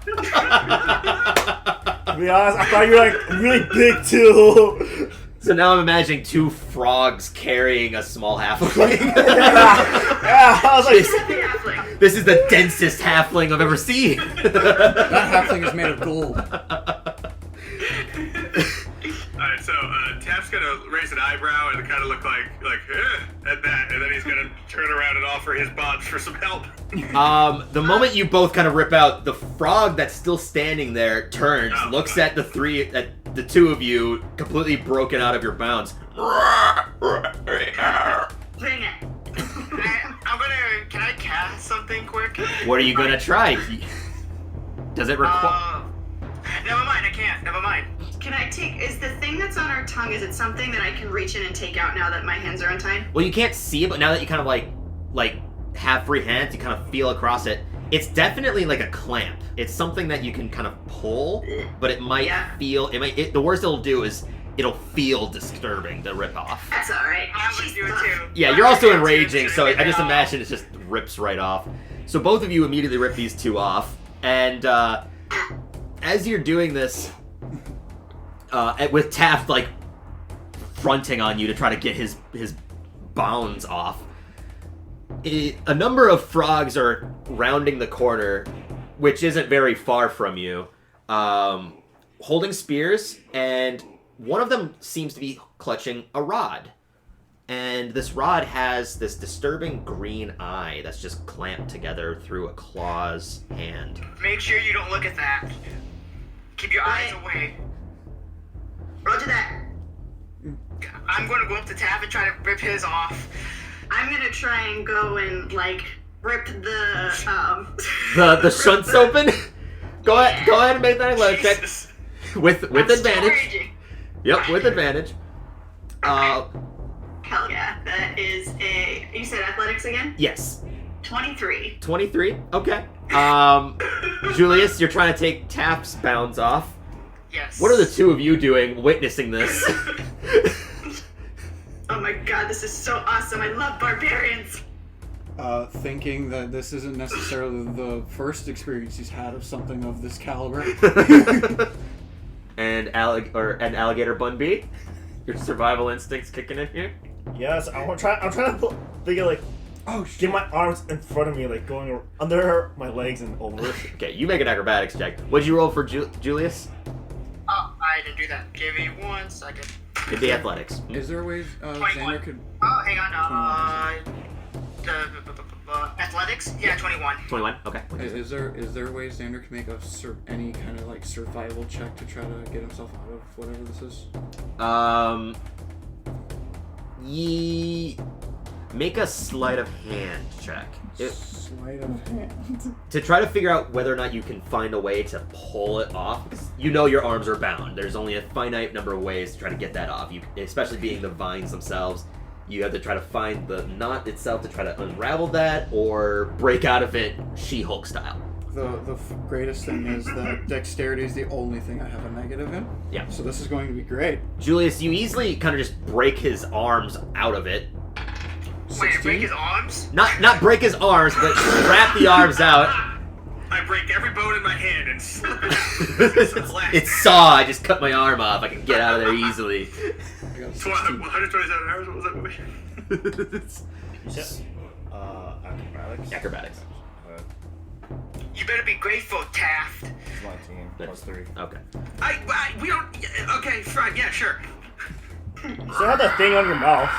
To be honest, I thought you were like really big too. So now I'm imagining two frogs carrying a small halfling. Yeah, I was like, She's a halfling. This is the densest halfling I've ever seen. That halfling is made of gold. Alright, so Tap's gonna raise an eyebrow and kind of look like at that, and then he's gonna turn around and offer his bonds for some help. The moment you both kind of rip out, the frog that's still standing there turns, Oh, looks at the two of you, completely broken out of your bounds. Bring it. Can I cast something quick? What are you gonna try? Does it require? Never mind, I can't. Never mind. Can I take, is the thing that's on our tongue, is it something that I can reach in and take out now that my hands are untied? Well, you can't see it, but now that you kind of like have free hands, you kind of feel across it. It's definitely like a clamp. It's something that you can kind of pull, but it might feel. The worst it'll do is it'll feel disturbing to rip off. That's alright. I would do it too. Yeah, you're also enraging, so I just imagine it just rips right off. So both of you immediately rip these two off, and as you're doing this, with Taft like fronting on you to try to get his bounds off, a number of frogs are rounding the corner, which isn't very far from you, holding spears, and one of them seems to be clutching a rod. And this rod has this disturbing green eye that's just clamped together through a claw's hand. Make sure you don't look at that. Keep your eyes away. Roger that. I'm gonna go up to Taff and try to rip his off. I'm gonna try and go and, like, rip the shunts open? Go ahead and make that athletic check. Jesus. With I'm advantage. still raging. Yep, with advantage. Hell yeah. That is you said athletics again? Yes. 23. 23? Okay. Julius, you're trying to take Taft's bounds off. Yes. What are the two of you doing witnessing this? Oh my god, this is so awesome. I love barbarians. Thinking that this isn't necessarily the first experience he's had of something of this caliber. and alligator bun B? Your survival instincts kicking in here? yes, I'm trying to think of like, get my arms in front of me, like going under my legs and over. Okay, you make an acrobatics check. What'd you roll for Julius? Oh, I didn't do that. Give me 1 second. Did the athletics. Is there a way 21. Xander could... Oh, hang on. Athletics. athletics? Yeah, 21. 21. Okay. Is there ways Xander can make any kind of like survival check to try to get himself out of whatever this is? Make a sleight of hand check. Sleight of hand. To try to figure out whether or not you can find a way to pull it off, because you know your arms are bound. There's only a finite number of ways to try to get that off. Especially being the vines themselves, you have to try to find the knot itself to try to unravel that or break out of it She-Hulk style. The greatest thing is that dexterity is the only thing I have a negative in. Yeah. So this is going to be great. Julius, you easily kind of just break his arms out of it. Wait, break his arms? Not break his arms, but wrap the arms out. I break every bone in my hand and slip it. It's Saw. I just cut my arm off. I can get out of there easily. I got 127 hours. What was that movie? You said, acrobatics? Acrobatics. You better be grateful, Taft. 19 plus 3. Okay. We don't. Okay, fine. Yeah, sure. So have that thing on your mouth.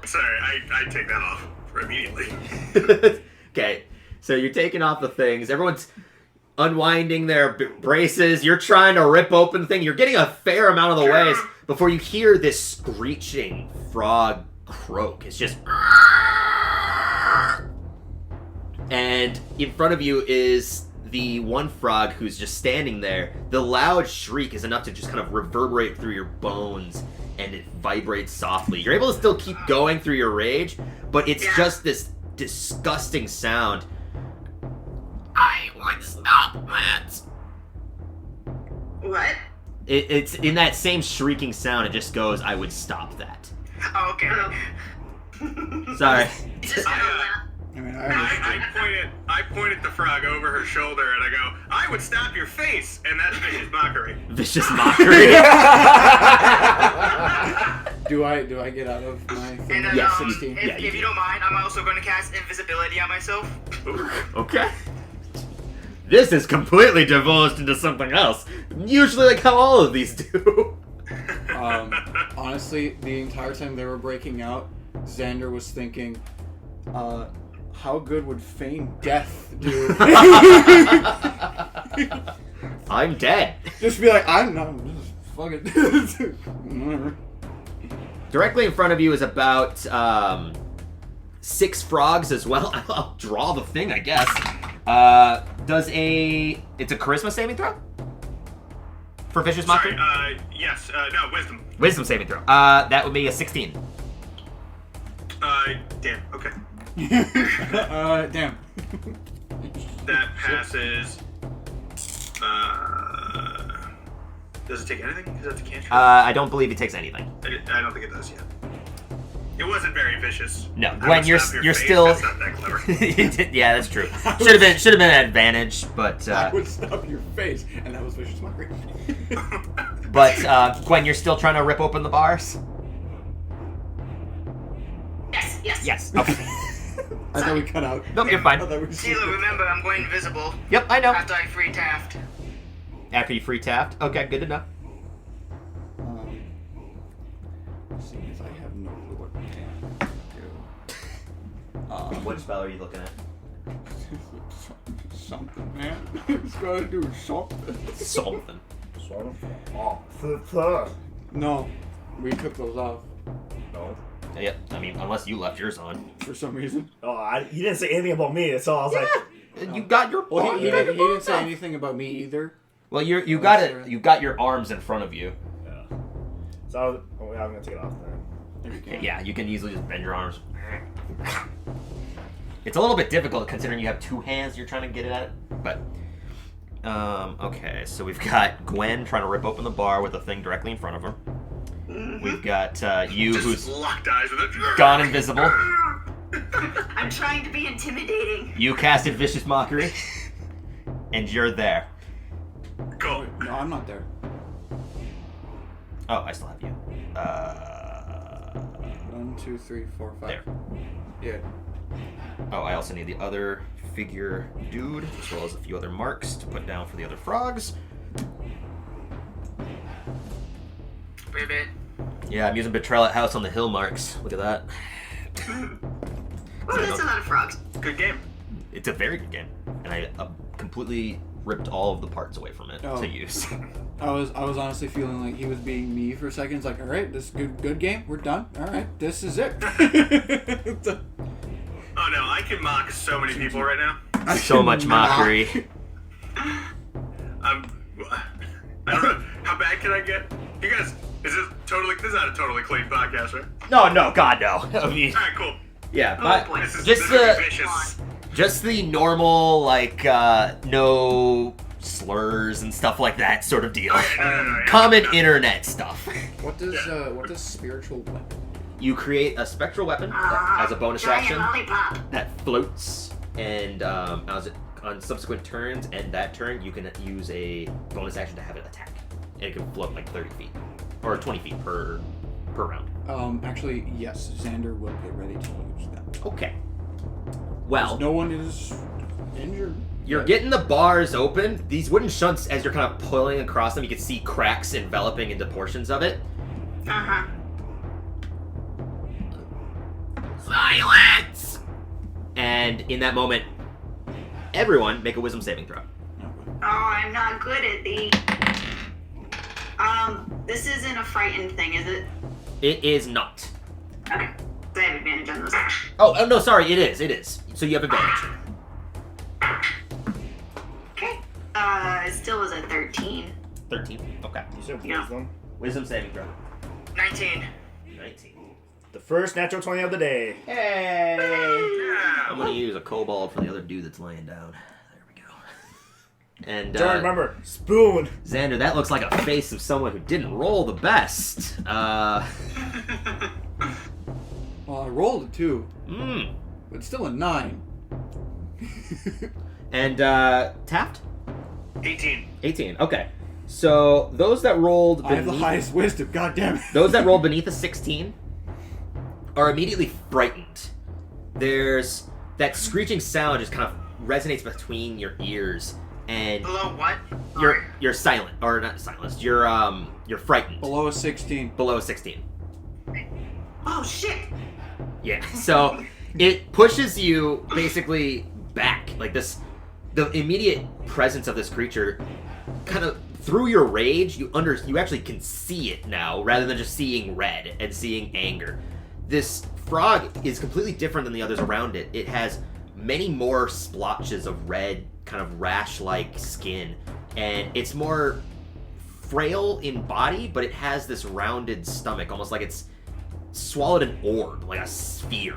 Sorry, I take that off immediately. Okay, so you're taking off the things. Everyone's unwinding their braces. You're trying to rip open the thing. You're getting a fair amount of the ways before you hear this screeching frog croak. It's just... And in front of you is the one frog who's just standing there. The loud shriek is enough to just kind of reverberate through your bones, and it vibrates softly. You're able to still keep going through your rage, but it's just this disgusting sound. I would stop that. What? It's in that same shrieking sound. It just goes, I would stop that. Oh, okay. Sorry. Just gonna laugh. I mean, I point at the frog over her shoulder and I go, I would stop your face, and that's vicious mockery. Vicious mockery. Do I get out of my thing? And then, Yeah, 16. if you don't mind, I'm also going to cast invisibility on myself. Okay. This is completely divulged into something else. Usually like how all of these do. Honestly, the entire time they were breaking out, Xander was thinking, how good would feign death do? I'm dead. Just be like, I'm not. Fuck it. Directly in front of you is about 6 frogs as well. I'll draw the thing, I guess. It's a charisma saving throw? For vicious mockery? Yes. No, wisdom. Wisdom saving throw. That would be a 16. Damn. Okay. Damn. That passes. Does it take anything? Because that's a cantrip. I don't believe it takes anything. I don't think it does yet. It wasn't very vicious. No, I Gwen, would you're stop your face. still. That's not that clever. Yeah, that's true. Should have been an advantage, but I would stop your face, and that was vicious mockery. Gwen, you're still trying to rip open the bars. Yes. Yes. Okay. I thought we cut out. Nope, you're fine. Sheila, remember, I'm going invisible. Yep, I know. After I free Taft. After you free Taft. Okay, good to know. Seeing as I have no clue what I can do. What spell are you looking at? Something, man. It's gotta do something. Something. No, we took those off No. Yep. I mean, unless you left yours on. for some reason. Oh, you didn't say anything about me, so I was like, You got your. Well, he didn't say anything about me either. Well, you got it. You got your arms in front of you. yeah. So I'm gonna take it off then. If you can. Yeah, you can easily just bend your arms. It's a little bit difficult considering you have 2 hands you're trying to get it at. But, okay, so we've got Gwen trying to rip open the bar with the thing directly in front of her. We've got you, Just who's locked eyes with it. gone invisible. I'm trying to be intimidating. You casted Vicious Mockery. And you're there. Cool. No, I'm not there. Oh, I still have you. 1, 2, 3, 4, 5. There. Yeah. Oh, I also need the other figure dude, as well as a few other marks to put down for the other frogs. Ribbit. Yeah, I'm using Betrayal at House on the Hill marks. Look at that. Oh, that's a lot of frogs. Good game. It's a very good game, and I completely ripped all of the parts away from it to use. I was honestly feeling like he was being me for a second. It's like, all right, this is good game. We're done. All right, this is it. Oh no, I can mock so many people right now. So much mockery. I don't know. How bad can I get? You guys, this is not a totally clean podcast, right? No, God, no. I mean, Alright, cool. yeah, Oh, but boy. This is just vicious. just the normal, like, no slurs and stuff like that sort of deal. No, yeah. Common internet stuff. What does spiritual weapon? You create a spectral weapon as a bonus giant action lollipop. that floats, and on subsequent turns, and that turn you can use a bonus action to have it attack, and it can float like 30 feet or 20 feet per round. Actually, yes, Xander will get ready to use that. Okay. Well, No one is injured. you're getting the bars open. These wooden shunts, as you're kind of pulling across them, you can see cracks enveloping into portions of it. Uh-huh. Silence! And in that moment, everyone make a wisdom saving throw. Oh, I'm not good at the... This isn't a frightened thing, is it? It is not. Okay. I have advantage on those. Oh, no, sorry, it is. So you have advantage. Okay. It still was a 13. 13. Okay. You said Yeah. wisdom. Wisdom saving throw. 19. 19. The first natural 20 of the day. Hey! Yeah. I'm gonna use a kobold for the other dude that's laying down. There we go. And Don't remember, spoon. Xander, that looks like a face of someone who didn't roll the best. Well, I rolled a 2, Mm. but still a 9. And Taft? 18. 18. Okay. So those that rolled I have the highest wisdom. God damn it. those that rolled beneath a 16 are immediately frightened. There's that screeching sound just kind of resonates between your ears, and Below what? you're silent, or not silenced. You're frightened. Below a 16. Below 16. Oh, shit! Yeah. So it pushes you basically back, like this. The immediate presence of this creature, kind of through your rage, you actually can see it now, rather than just seeing red and seeing anger. This frog is completely different than the others around it. It has many more splotches of red, kind of rash-like skin, and it's more frail in body, but it has this rounded stomach, almost like it's swallowed an orb, like a sphere.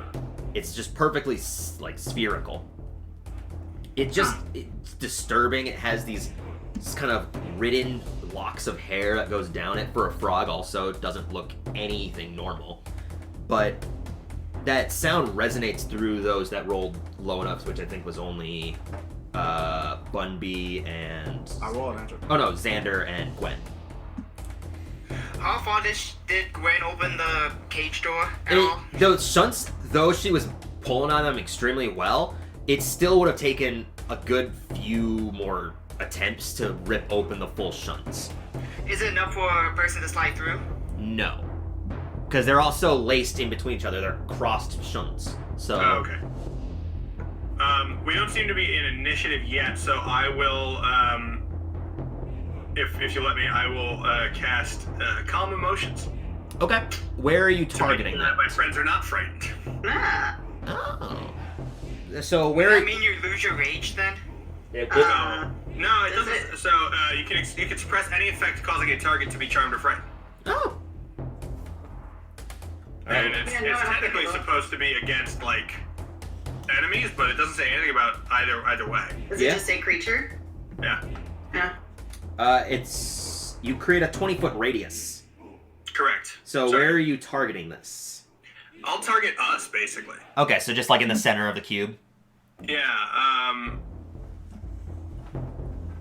It's just perfectly like spherical. It's disturbing. It has these kind of ridden locks of hair that goes down it. For a frog, also, it doesn't look anything normal. But that sound resonates through those that rolled low enough, which I think was only Bunby and... I roll a natural. Oh no, Xander and Gwen. How far did Gwen open the cage door at all? Those shunts, though she was pulling on them extremely well, it still would have taken a good few more attempts to rip open the full shunts. Is it enough for a person to slide through? No. Because they're also laced in between each other. They're crossed shunts. So. Oh, okay. We don't seem to be in initiative yet, so I will, if you let me, I will cast Calm Emotions. Okay. Where are you targeting that? that? My friends are not frightened. Ah. Oh. So Does where? that mean you lose your rage then? No, it doesn't. So you can suppress any effect causing a target to be charmed or frightened. Oh. And it's Yeah, no, I don't technically think it will. supposed to be against like enemies, but it doesn't say anything about either way. Does Yeah. it just say creature? Yeah, Yeah. It's you create a 20-foot radius. correct. So Sorry. where are you targeting this? I'll target us basically. Okay, so just like in the center of the cube. Yeah.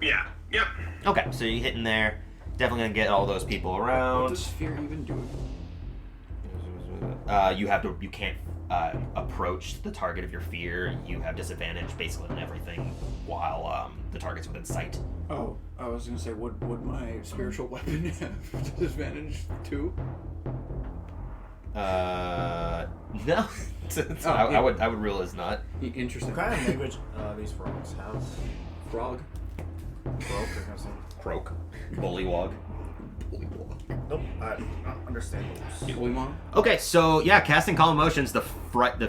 Yeah. Yep. Okay, so you're hitting there. Definitely gonna get all those people What around. does fear even do? You can't approach the target of your fear. You have disadvantage basically on everything while the target's within sight. Oh, I was gonna say, would my spiritual weapon have disadvantage too? No, I would rule as not. Interesting. What kind of language these frogs have? Frog. Croak or something? Croak. Bullywog. Nope, I don't understand those. Bullymong? Okay, so yeah, casting calm emotions, the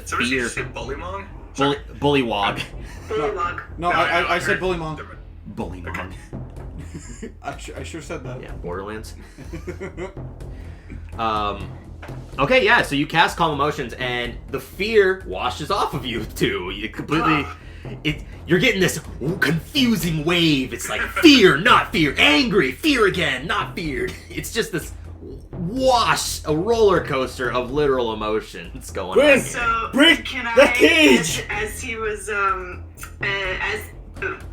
So did you fear. say Bullymong? Bullywog. Bullywog. No, I said Bullymong. Bullymog. I sure said that. Yeah, Borderlands. Okay, yeah, so you cast calm emotions, and the fear washes off of you too. You completely. You're getting this confusing wave. It's like fear, not fear, angry, fear again, not feared. It's just this wash, a roller coaster of literal emotions going on. So Break can the I, cage! as he was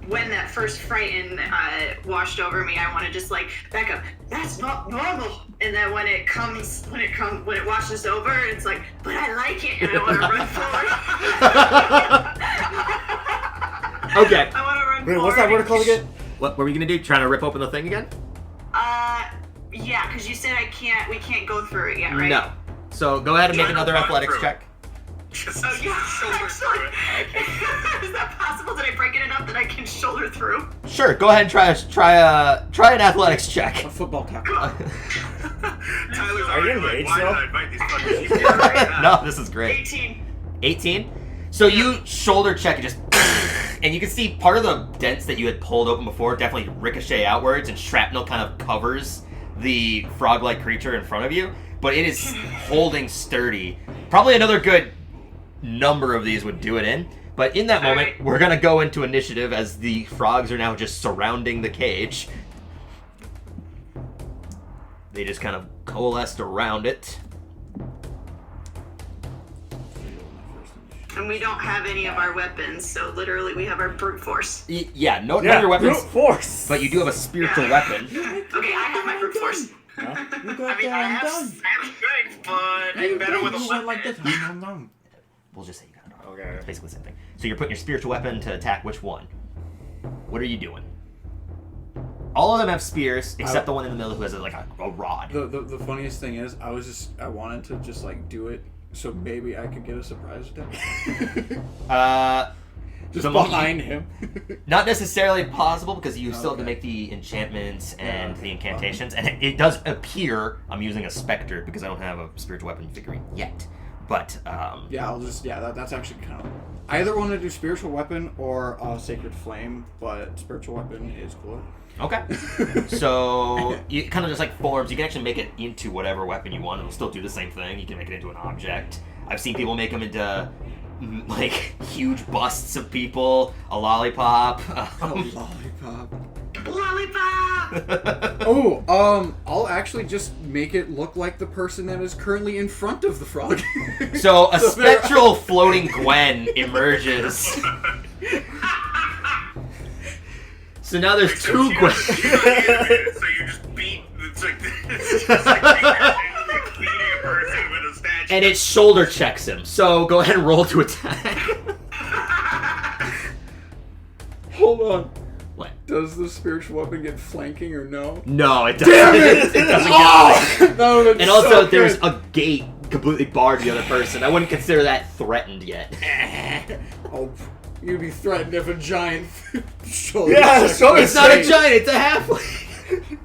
when that first frighten washed over me, I want to just like back up. That's not normal. And then when it washes over, it's like, but I like it, and I want to run forward. Okay. I want to run Wait, forward. what's that word called again? What were we gonna do? Trying to rip open the thing again? Yeah, because you said we can't go through it yet, right? No. So go ahead and make Try to another run athletics through check. Just Oh yeah, shoulder through it. actually. Is that possible? Did I break it enough that I can shoulder through? Sure. Go ahead and try an athletics check. A football tackle. Tyler's Are you already like, engaged why did still? I invite these fuckers? He's here right now. No, this is great. 18. 18. So you shoulder check and just, and you can see part of the dents that you had pulled open before definitely ricochet outwards, and shrapnel kind of covers the frog-like creature in front of you, but it is holding sturdy. Probably another good number of these would do it in, but in that moment, Alright. we're gonna go into initiative as the frogs are now just surrounding the cage. They just kind of coalesced around it. And we don't have any of our weapons, so literally we have our brute force. Yeah, no, none Yeah, of your weapons, brute force! but you do have a spiritual weapon. Okay, I have my brute force. You got I mean, that I have done. strength, but I'm better with a You went weapon. like this. We'll just say you got it. Okay. It's basically the same thing. So you're putting your spiritual weapon to attack which one? What are you doing? All of them have spears, except the one in the middle who has a rod. The funniest thing is, I wanted to just like do it so maybe I could get a surprise attack. Just the moment behind him. Not necessarily possible because you still have to make the enchantments and the incantations, and it does appear I'm using a specter because I don't have a spiritual weapon figurine yet. But Yeah, that's actually kind of. I either want to do spiritual weapon or sacred flame, but spiritual weapon is cooler. okay. So it kind of just like forms. You can actually make it into whatever weapon you want. It'll still do the same thing. You can make it into an object. I've seen people make them into like huge busts of people, a lollipop. Lollipop. Lollipop! I'll actually just make it look like the person that is currently in front of the frog. So a So there- spectral floating Gwen emerges. So now there's So two you Gwen. so you just beat. It's just like beating a person with a statue. And it shoulder checks him. So go ahead and roll to attack. Hold on. What? Does the spiritual weapon get flanking or no? No, it doesn't. Damn it! It doesn't Oh! No, that's And also, so there's good. a gate completely barred the other person. I wouldn't consider that threatened yet. Oh, you'd be threatened if a giant shoulder. Yeah, check shoulder was It's not a made. giant, it's a halfling.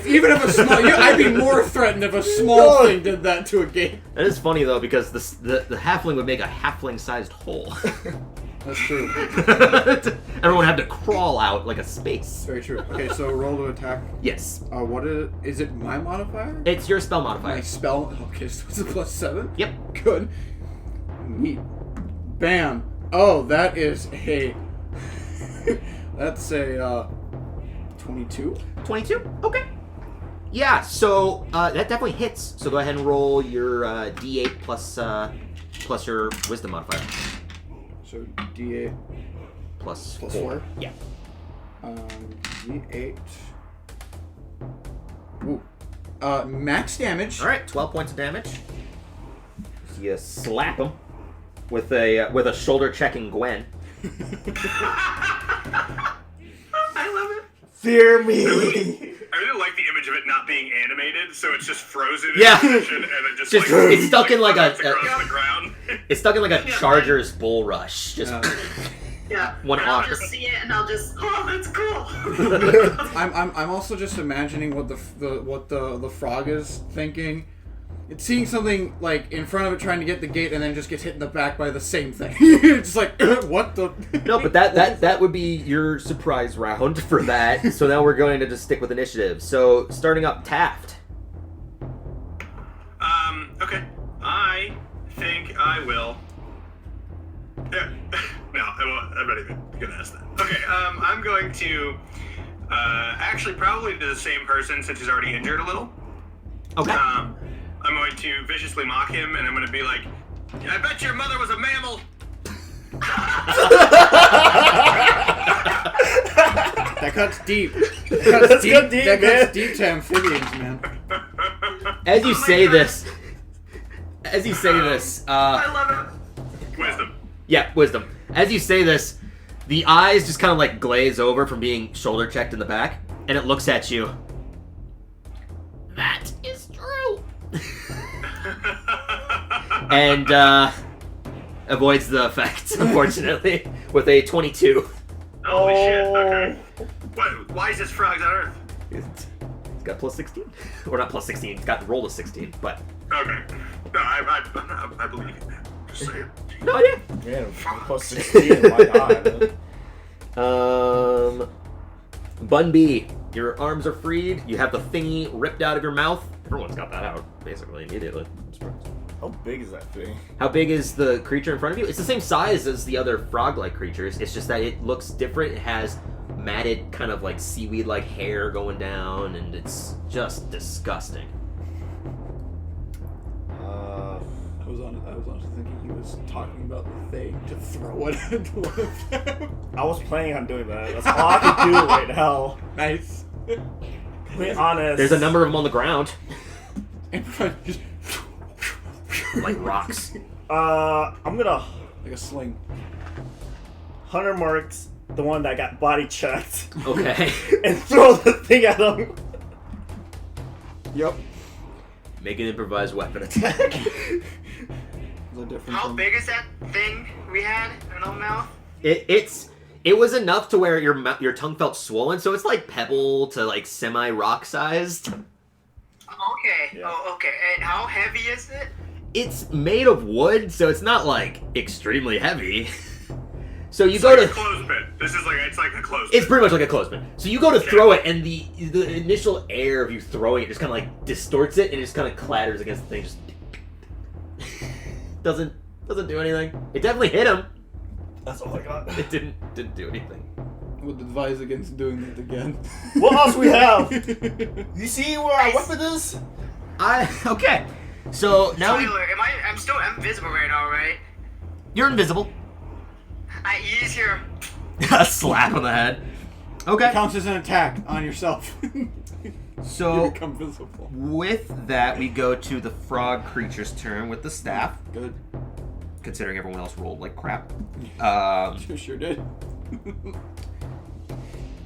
Even if a small, I'd be more threatened if a small thing did that to a gate. That is funny though, because the halfling would make a halfling-sized hole. That's true. Everyone would have to crawl out like a space. Very true. Okay, so roll to attack. Yes. What is it? My modifier? It's your spell modifier. My spell. Okay, so it's a +7. Yep. Good. Neat. Bam. Oh, that is a. That's a 22. 22? Okay. Yeah, so that definitely hits. So go ahead and roll your D8 plus your wisdom modifier. So D8 Plus plus 4. 4. Yeah. D8. Ooh. Max damage. All right, 12 points of damage. So you slap him with a shoulder checking Gwen. I love it. Fear me! I really like the image of it not being animated, so it's just frozen Yeah. in position and then just Just- like it's stuck in like a- across the ground. It's stuck in like a Yeah. charger's bull rush. Just Yeah. one and I'll arm. just see it and I'll just, oh, that's cool. I'm also just imagining what the frog is thinking. It's seeing something like in front of it trying to get the gate and then just gets hit in the back by the same thing. It's like what the No, but that would be your surprise round for that. So now we're going to just stick with initiative. So starting up Taft. Okay. I think I will. Yeah. No, I won't. I'm not even gonna ask that. Okay. I'm going to actually probably to the same person since he's already injured a little. Okay. I'm going to viciously mock him, and I'm going to be like, I bet your mother was a mammal. that cuts deep. That's good deep, That man. cuts deep to amphibians, man. As you say this, I love it. Wisdom. yeah, wisdom. As you say this, the eyes just kind of like glaze over from being shoulder checked in the back, and it looks at you. That is true. And avoids the effect, unfortunately, with a 22. Holy shit, okay. Why is this frogs on Earth? It's got plus 16. Or not plus 16, it's got roll a 16, but... Okay. No, I believe you, man. Just saying. No idea. Man, plus 16, why not? Bun B, your arms are freed, you have the thingy ripped out of your mouth. Everyone's got that out, basically, immediately. I'm surprised. How big is that thing? How big is the creature in front of you? It's the same size as the other frog-like creatures. It's just that it looks different. It has matted kind of like seaweed-like hair going down, and it's just disgusting. I was honestly thinking he was talking about the thing to throw it at one of them. I was planning on doing that. That's all I can do right now. Nice. To be honest. There's a number of them on the ground, And just like rocks. I'm gonna like a sling. Hunter marks the one that got body checked Okay. and throw the thing at him. Yep. Make an improvised weapon attack. The difference. How big is that thing we had in our mouth? It was enough to where your tongue felt swollen, so it's like pebble to like semi rock sized. Okay. Yeah. Oh, okay. And how heavy is it? It's made of wood, so it's not like extremely heavy. So you It's go like to a clothespin. It's like a clothespin. It's pretty much like a clothespin. So you go to throw it, and the initial air of you throwing it just kind of like distorts it, and it just kind of clatters against the thing. Just doesn't do anything. It definitely hit him. That's all I got. It didn't do anything. Would advise against doing that again. What else we have? You see where our weapon is? Okay. So now Tyler, I'm still invisible right now, right? you're invisible. I ease here. A slap on the head. Okay. Counts as an attack on yourself. So You become visible. with that, we go to the frog creature's turn with the staff. Good. Considering everyone else rolled like crap. Sure did.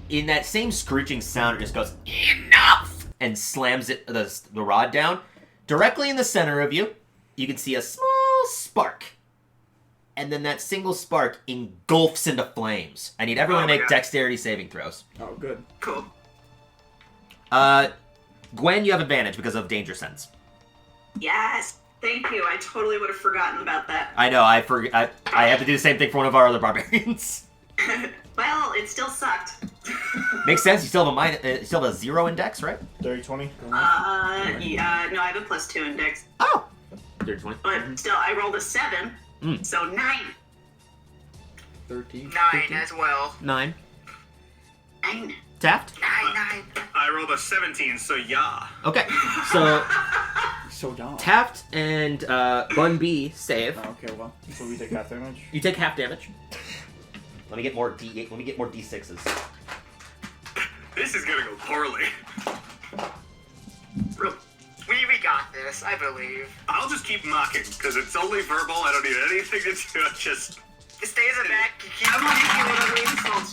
In that same screeching sound, it just goes, enough! And slams the rod down. Directly in the center of you, you can see a small spark. And then that single spark engulfs into flames. I need everyone to make dexterity saving throws. Oh, good. Cool. Gwen, you have advantage because of danger sense. Yes. Thank you. I totally would have forgotten about that. I know, I have to do the same thing for one of our other barbarians. Well, it still sucked. Makes sense, you still have you still have a 0 in dex, right? 30-20. Yeah, no, I have a +2 index. Oh! 20. But still, I rolled a 7, so 9. 13. 9 as well. 9. 9. Taft? 9. I rolled a 17, so yeah. Okay, so So dumb. Taft and Bun B save. Oh, okay, well. So we take half damage. You take half damage. Let me get more D8. Let me get more D6s. This is gonna go poorly. We got this, I believe. I'll just keep mocking, because it's only verbal. I don't need anything to do. Just... Stay in the back. Keep I want to hear whatever insults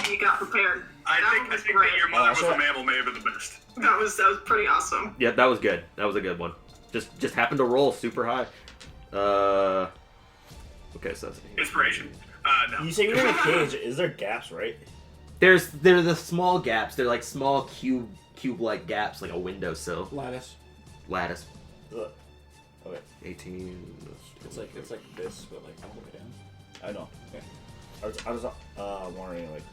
you got prepared. I think that your mother was a mammal may have been the best. That was pretty awesome. Yeah, that was good. That was a good one. Just happened to roll super high. Okay, so that's Inspiration. No. You say you're in a cage. Is there gaps, right? They're the small gaps. They're like small cube-like gaps, like a windowsill. Lattice. Lattice. Ugh. Okay. 18. It's like this, but like all the way down. I know. Okay. I was wondering like.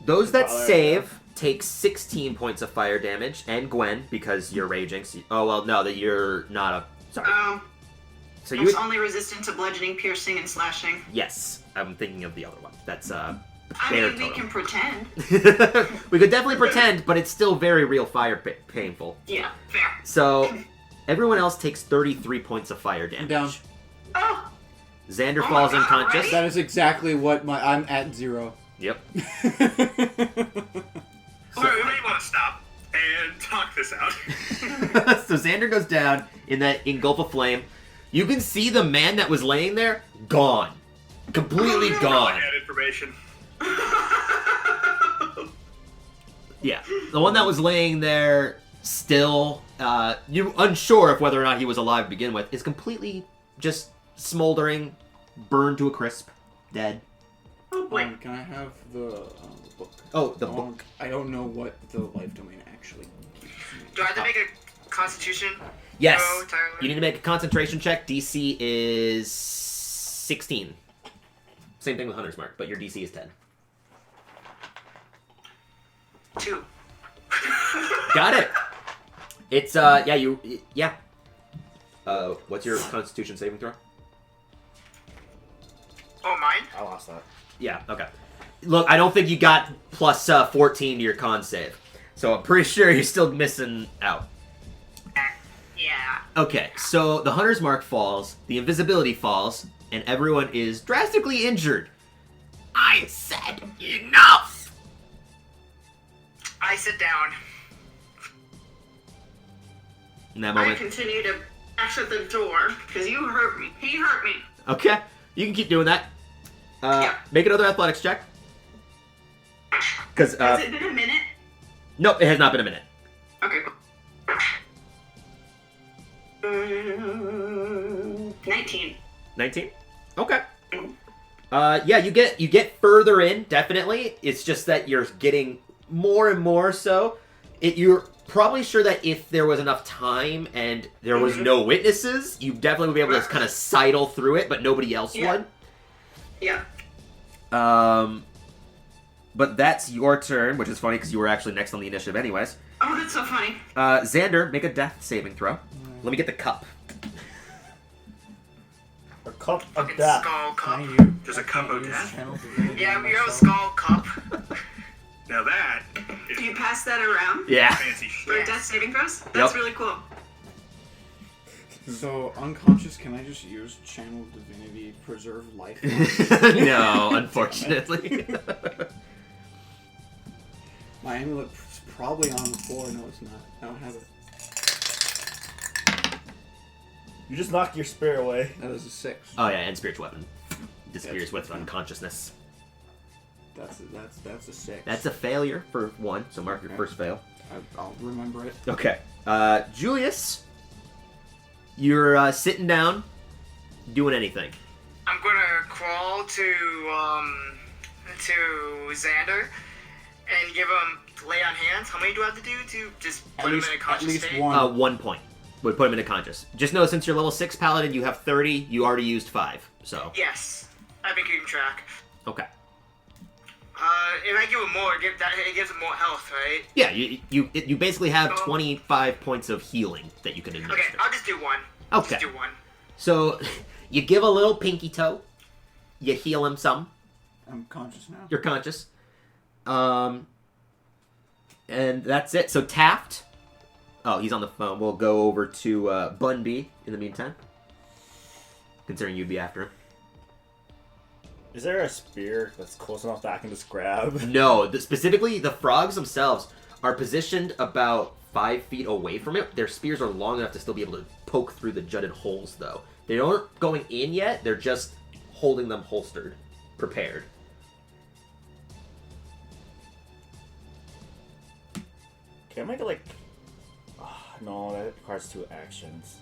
Those that Fire, save take 16 points of fire damage, and Gwen, because you're raging. So oh, well, no, that you're not a... Sorry. Oh, So it's you... only resistant to bludgeoning, piercing, and slashing. Yes, I'm thinking of the other one. That's, I bear mean, we can pretend. we could definitely pretend, but it's still very real fire painful. Yeah, fair. So, everyone else takes 33 points of fire damage. Down. Oh, Xander Oh my falls God, unconscious. already? That is exactly what I'm at 0. Yep. We may want to stop and talk this out. So Xander goes down in that engulf of flame. You can see the man that was laying there, gone. Completely gone. Add information. Yeah. The one that was laying there still, you're unsure of whether or not he was alive to begin with, is completely just smoldering, burned to a crisp, dead. oh boy. Can I have the book? Oh, the book. I don't know what the life domain actually gives me. Do I have to make a Constitution? Yes. No, Tyler. You need to make a concentration check. DC is 16. Same thing with Hunter's Mark, but your DC is 10. 2. Got it. It's yeah. What's your Constitution saving throw? Oh, mine? I lost that. Yeah. Okay. Look, I don't think you got plus 14 to your con save, so I'm pretty sure you're still missing out. Yeah. Okay, so the Hunter's Mark falls, the invisibility falls, and everyone is drastically injured. I said enough. I sit down. In that I moment. continue to bash at the door because you hurt me. He hurt me. Okay, you can keep doing that. Yeah. Make another athletics check. Because Has it been a minute? nope, it has not been a minute. Okay, cool. 19. 19. Okay. Yeah, you get further in, definitely. It's just that you're getting more and more so. You're probably sure that if there was enough time and there was no witnesses, you definitely would be able to kind of sidle through it, but nobody else would. Yeah. But that's your turn, which is funny because you were actually next on the initiative anyways. Oh, that's so funny. Xander, make a death saving throw. Let me get the cup. A cup of Fucking death. skull cup. Can I use, There's a cup of death? Yeah, we have a skull cup. Now that Do you is pass that around Yeah. fancy for shit. death saving throws? That's Yep. really cool. So, unconscious, can I just use Channel Divinity, Preserve Life? No, unfortunately. My amulet's probably on the floor. No, it's not. I don't have it. You just knocked your spirit away. That is a 6. Oh yeah, and spiritual weapon disappears That's with fine. unconsciousness. That's a 6. That's a failure for one, so mark your Okay. first fail. I'll remember it. Okay. Julius, you're sitting down, doing anything. I'm gonna crawl to Xander and give him lay on hands. How many do I have to do to just put him in a conscious state? 1. 1 point would put him into conscious. Just know since you're level 6 paladin, you have 30. You already used 5. So Yes, I've been keeping track. okay. If I give him more, it gives him more health, right? Yeah, you basically have Oh. 25 points of healing that you can administer. Okay, I'll just do one. Okay. Just do one. So you give a little pinky toe. You heal him some. I'm conscious now. You're conscious. And that's it. So Taft. Oh, he's on the phone. We'll go over to Bunby in the meantime. Considering you'd be after him. Is there a spear that's close enough that I can just grab? No, specifically the frogs themselves are positioned about 5 feet away from it. Their spears are long enough to still be able to poke through the jutted holes, though. They aren't going in yet. They're just holding them holstered, prepared. Can I make it like... no, that requires 2 actions.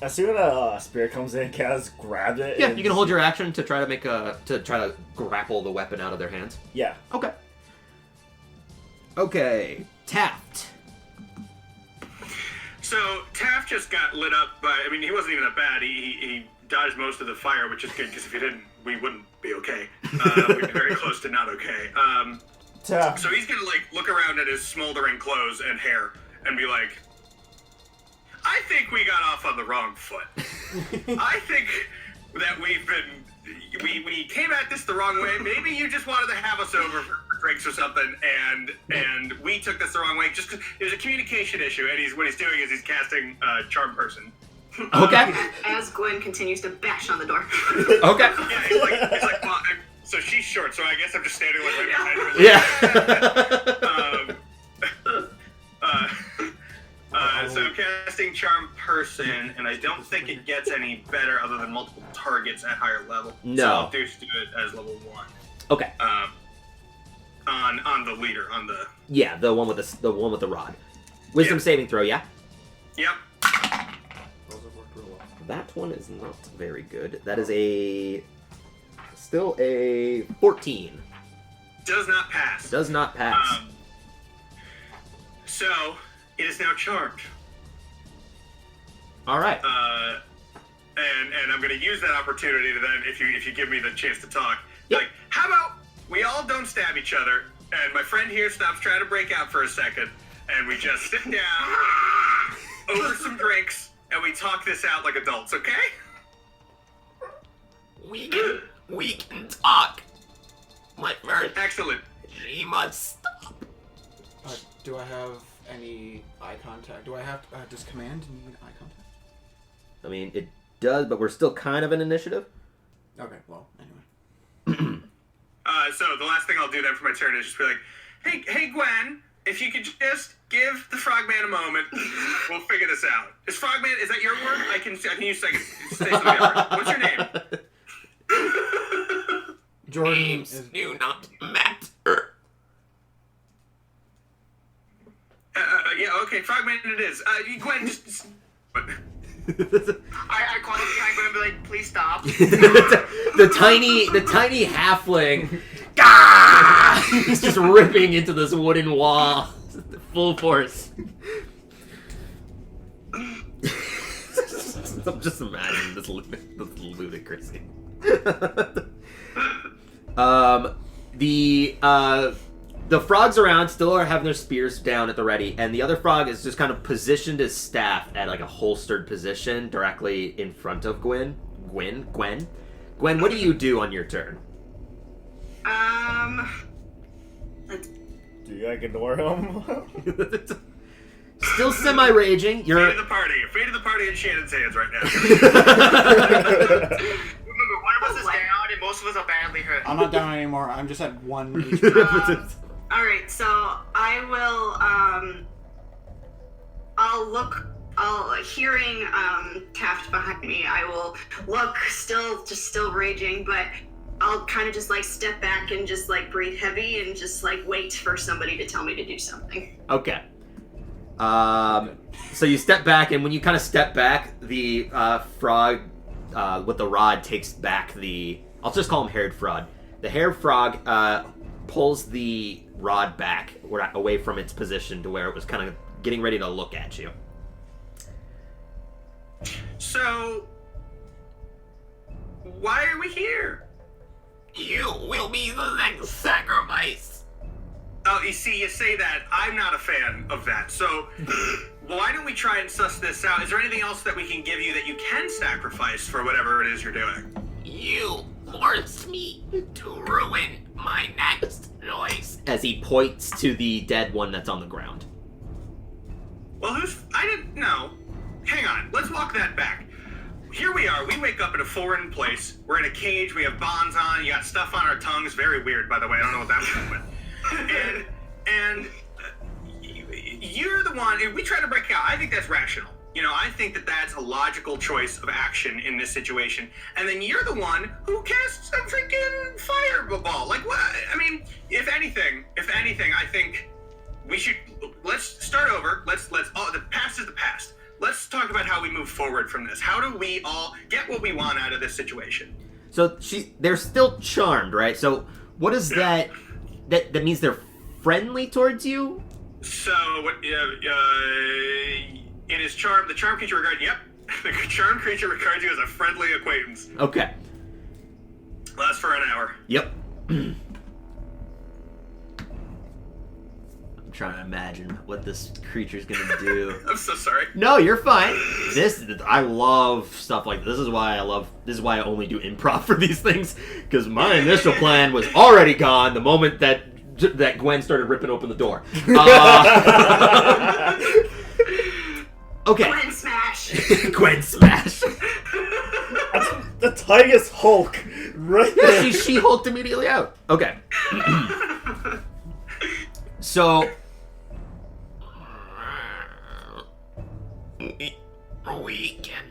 As soon as a spirit comes in, Kaz grabs it. Yeah, and- you can hold your action to try to grapple the weapon out of their hands. Yeah. Okay. Okay, Taft. So Taft just got lit up by. I mean, he wasn't even that bad. He dodged most of the fire, which is good because if he didn't, we wouldn't be okay. We'd be very close to not okay. Taft. So he's gonna like look around at his smoldering clothes and hair and be like, I think we got off on the wrong foot. I think that we came at this the wrong way. Maybe you just wanted to have us over for drinks or something, and we took this the wrong way just because there's a communication issue. And what he's doing is he's casting Charm Person. Okay. As Gwen continues to bash on the door. Okay. Yeah, he's like, well, so she's short, so I guess I'm just standing like right behind her. So I'm casting Charm Person, and I don't think it gets any better other than multiple targets at higher level. No. So I'll just do it as level 1. Okay. On the leader, on the... Yeah, the one with the rod. Wisdom saving throw, yeah? Yep. That one is not very good. That is still a 14. Does not pass. Does not pass. So, it is now charmed. All right. And I'm going to use that opportunity to then, if you give me the chance to talk, Yep. like, how about we all don't stab each other, and my friend here stops trying to break out for a second, and we just sit down over some drinks, and we talk this out like adults, okay? We can talk. My friend, Excellent. she must stop. Do I have any eye contact? Do I have, does command need eye contact? I mean, it does, but we're still kind of in initiative. Okay, well, anyway. So the last thing I'll do then for my turn is just be like, hey Gwen, if you could just give the Frogman a moment, we'll figure this out. Is Frogman, is that your word? I can use say something else. What's your name? Jordan Names is... do not matter. Yeah, okay, Frogman it is. Gwen, just I call up behind Gwen and be like, please stop. the tiny halfling. Gah! He's just ripping into this wooden wall, full force. I'm just imagining this ludicrousy. The frogs around still are having their spears down at the ready, and the other frog is just kind of positioned his staff at like a holstered position directly in front of Gwen, what do you do on your turn? Do you ignore him? Still semi-raging. fate You're of the party in Shannon's hands right now. Remember, one of us is down and most of us are badly hurt. I'm not down anymore. I'm just at 1 HP. All right, so I will. Hearing Taft behind me, I will look, still raging, but I'll kind of just like step back and just like breathe heavy and just like wait for somebody to tell me to do something. Okay. So you step back, and when you kind of step back, the frog with the rod takes back the... I'll just call him haired frog. The haired frog pulls the rod back away from its position to where it was kind of getting ready to look at you. So, why are we here? You will be the next sacrifice. Oh, you see, you say that. I'm not a fan of that. So, why don't we try and suss this out? Is there anything else that we can give you that you can sacrifice for whatever it is you're doing? You forced me to ruin my next choice. As he points to the dead one that's on the ground. Well, I didn't know. Hang on, let's walk that back. Here we are, we wake up in a foreign place. We're in a cage, we have bonds on, you got stuff on our tongues. Very weird, by the way, I don't know what that was with. And you're the one, if we try to break out, I think that's rational. You know, I think that that's a logical choice of action in this situation. And then you're the one who casts a freaking fireball. Like, what? I mean, if anything, I think we should, let's start over. Let's, the past is the past. let's talk about how we move forward from this. How do we all get what we want out of this situation? So they're still charmed, right? So what is that? That means they're friendly towards you? So it is charmed. The charmed creature regards. Yep, the charmed creature regards you as a friendly acquaintance. Okay. Lasts for an hour. Yep. I'm trying to imagine what this creature's gonna do. I'm so sorry. No, you're fine. I love stuff like this. This is why I only do improv for these things, because my initial plan was already gone the moment that Gwen started ripping open the door. Okay. Gwen smash. Gwen smash. The Tiger's Hulk, right there. She hulked immediately out. Okay. So we can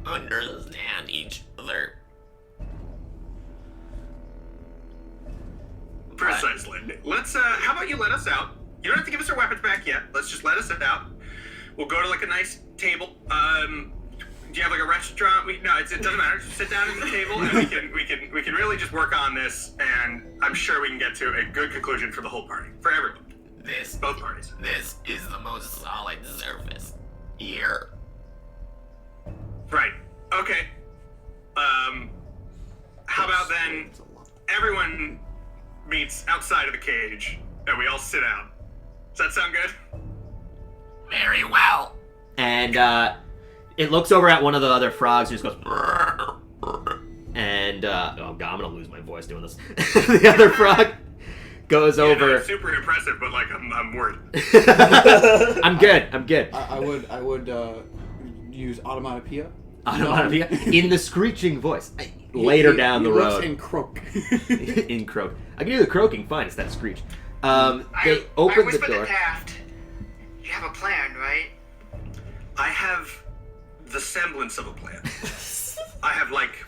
understand each other. Precisely. Let's. How about you let us out? You don't have to give us our weapons back yet. Let's just let us out. We'll go to like a nice table. Do you have like a restaurant? It doesn't matter. Just sit down at the table, and we can really just work on this, and I'm sure we can get to a good conclusion for the whole party, for everyone, both parties. This is the most solid surface here. Right. Okay. How about then everyone meets outside of the cage, and we all sit down. Does that sound good? Very well. And it looks over at one of the other frogs and just goes, and oh god, I'm gonna lose my voice doing this. The other frog goes over. No, it's super impressive, but like I'm worried. I'm good. I would use onomatopoeia. Onomatopoeia in the screeching voice. Later down the road. In croak. In croak. I can do the croaking fine. It's that screech. They I open the whispered door. to Taft. You have a plan, right? I have the semblance of a plan. I have like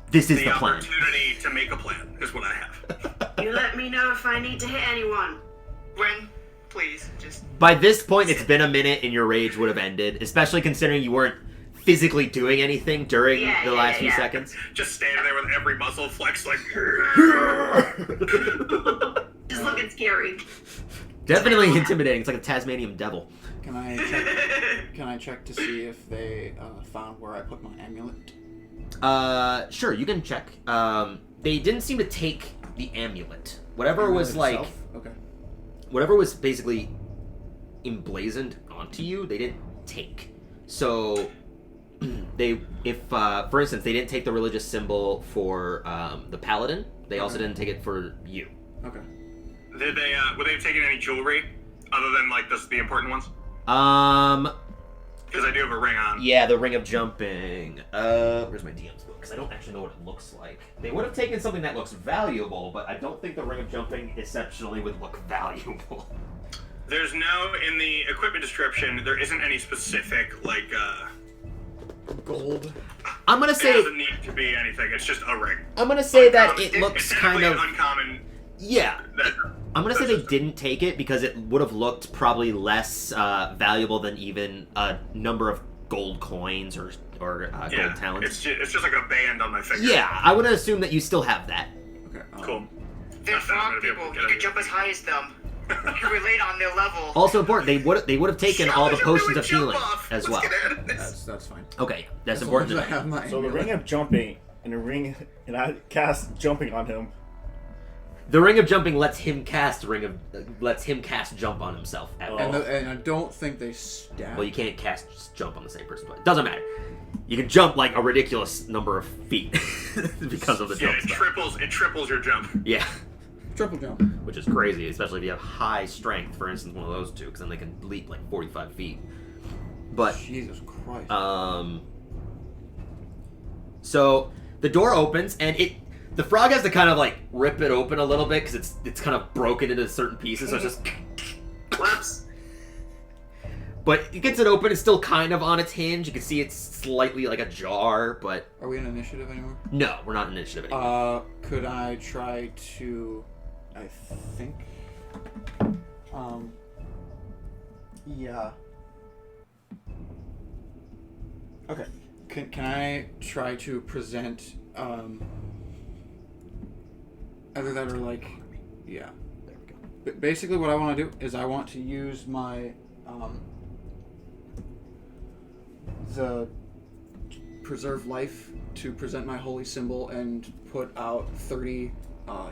This is the the plan. opportunity to make a plan is what I have. You let me know if I need to hit anyone. Gwen, please, just... By this point, it's been a minute and your rage would have ended, especially considering you weren't physically doing anything during the last few seconds. Just standing there with every muscle flexed like... Just looking scary. Definitely intimidating. It's like a Tasmanian devil. Can I check to see if they found where I put my amulet? Sure, you can check. They didn't seem to take the amulet. Whatever was like... Itself? Okay. Whatever was basically emblazoned onto you, they didn't take. So... for instance, they didn't take the religious symbol for the paladin. They also didn't take it for you. Okay. Did they? Would they have taken any jewelry other than like the important ones? Because I do have a ring on. Yeah, the ring of jumping. Where's my DM's book? Because I don't actually know what it looks like. They would have taken something that looks valuable, but I don't think the ring of jumping exceptionally would look valuable. There's no in the equipment description. There isn't any specific like. Gold. I'm gonna say it doesn't need to be anything. It's just a ring. I'm gonna say that Uncommon. it looks It's kind of uncommon. yeah. I'm gonna say they just- didn't take it because it would have looked probably less valuable than even a number of gold coins or gold talents. It's just like a band on my finger. Yeah, I would assume that you still have that. Okay. Cool. They're That's not frog gonna be able people. to You get can it. jump as high as them. You can relate on their level. Also important, they would have taken all the potions of healing as well. That's fine. Okay, that's As important. long To as I have know. my So the amulet. ring of jumping and I cast jumping on him. The ring of jumping lets him cast jump on himself. And I don't think they stab. Well, you can't cast jump on the same person twice. Doesn't matter. You can jump like a ridiculous number of feet because of the Yeah, jump it stuff. triples your jump. Yeah, Triple jump. which is crazy, especially if you have high strength. For instance, one of those two, because then they can leap like 45 feet. But Jesus Christ. so the door opens and the frog has to kind of like rip it open a little bit because it's kind of broken into certain pieces. So it's just. Whoops. But it gets it open. It's still kind of on its hinge. You can see it's slightly like ajar, but Are we in initiative anymore? no, we're not in initiative anymore. Could I try to... I think... Yeah. Okay. Can I try to present either that or like, yeah. There we go. But basically, what I want to do is I want to use my the preserve life to present my holy symbol and put out 30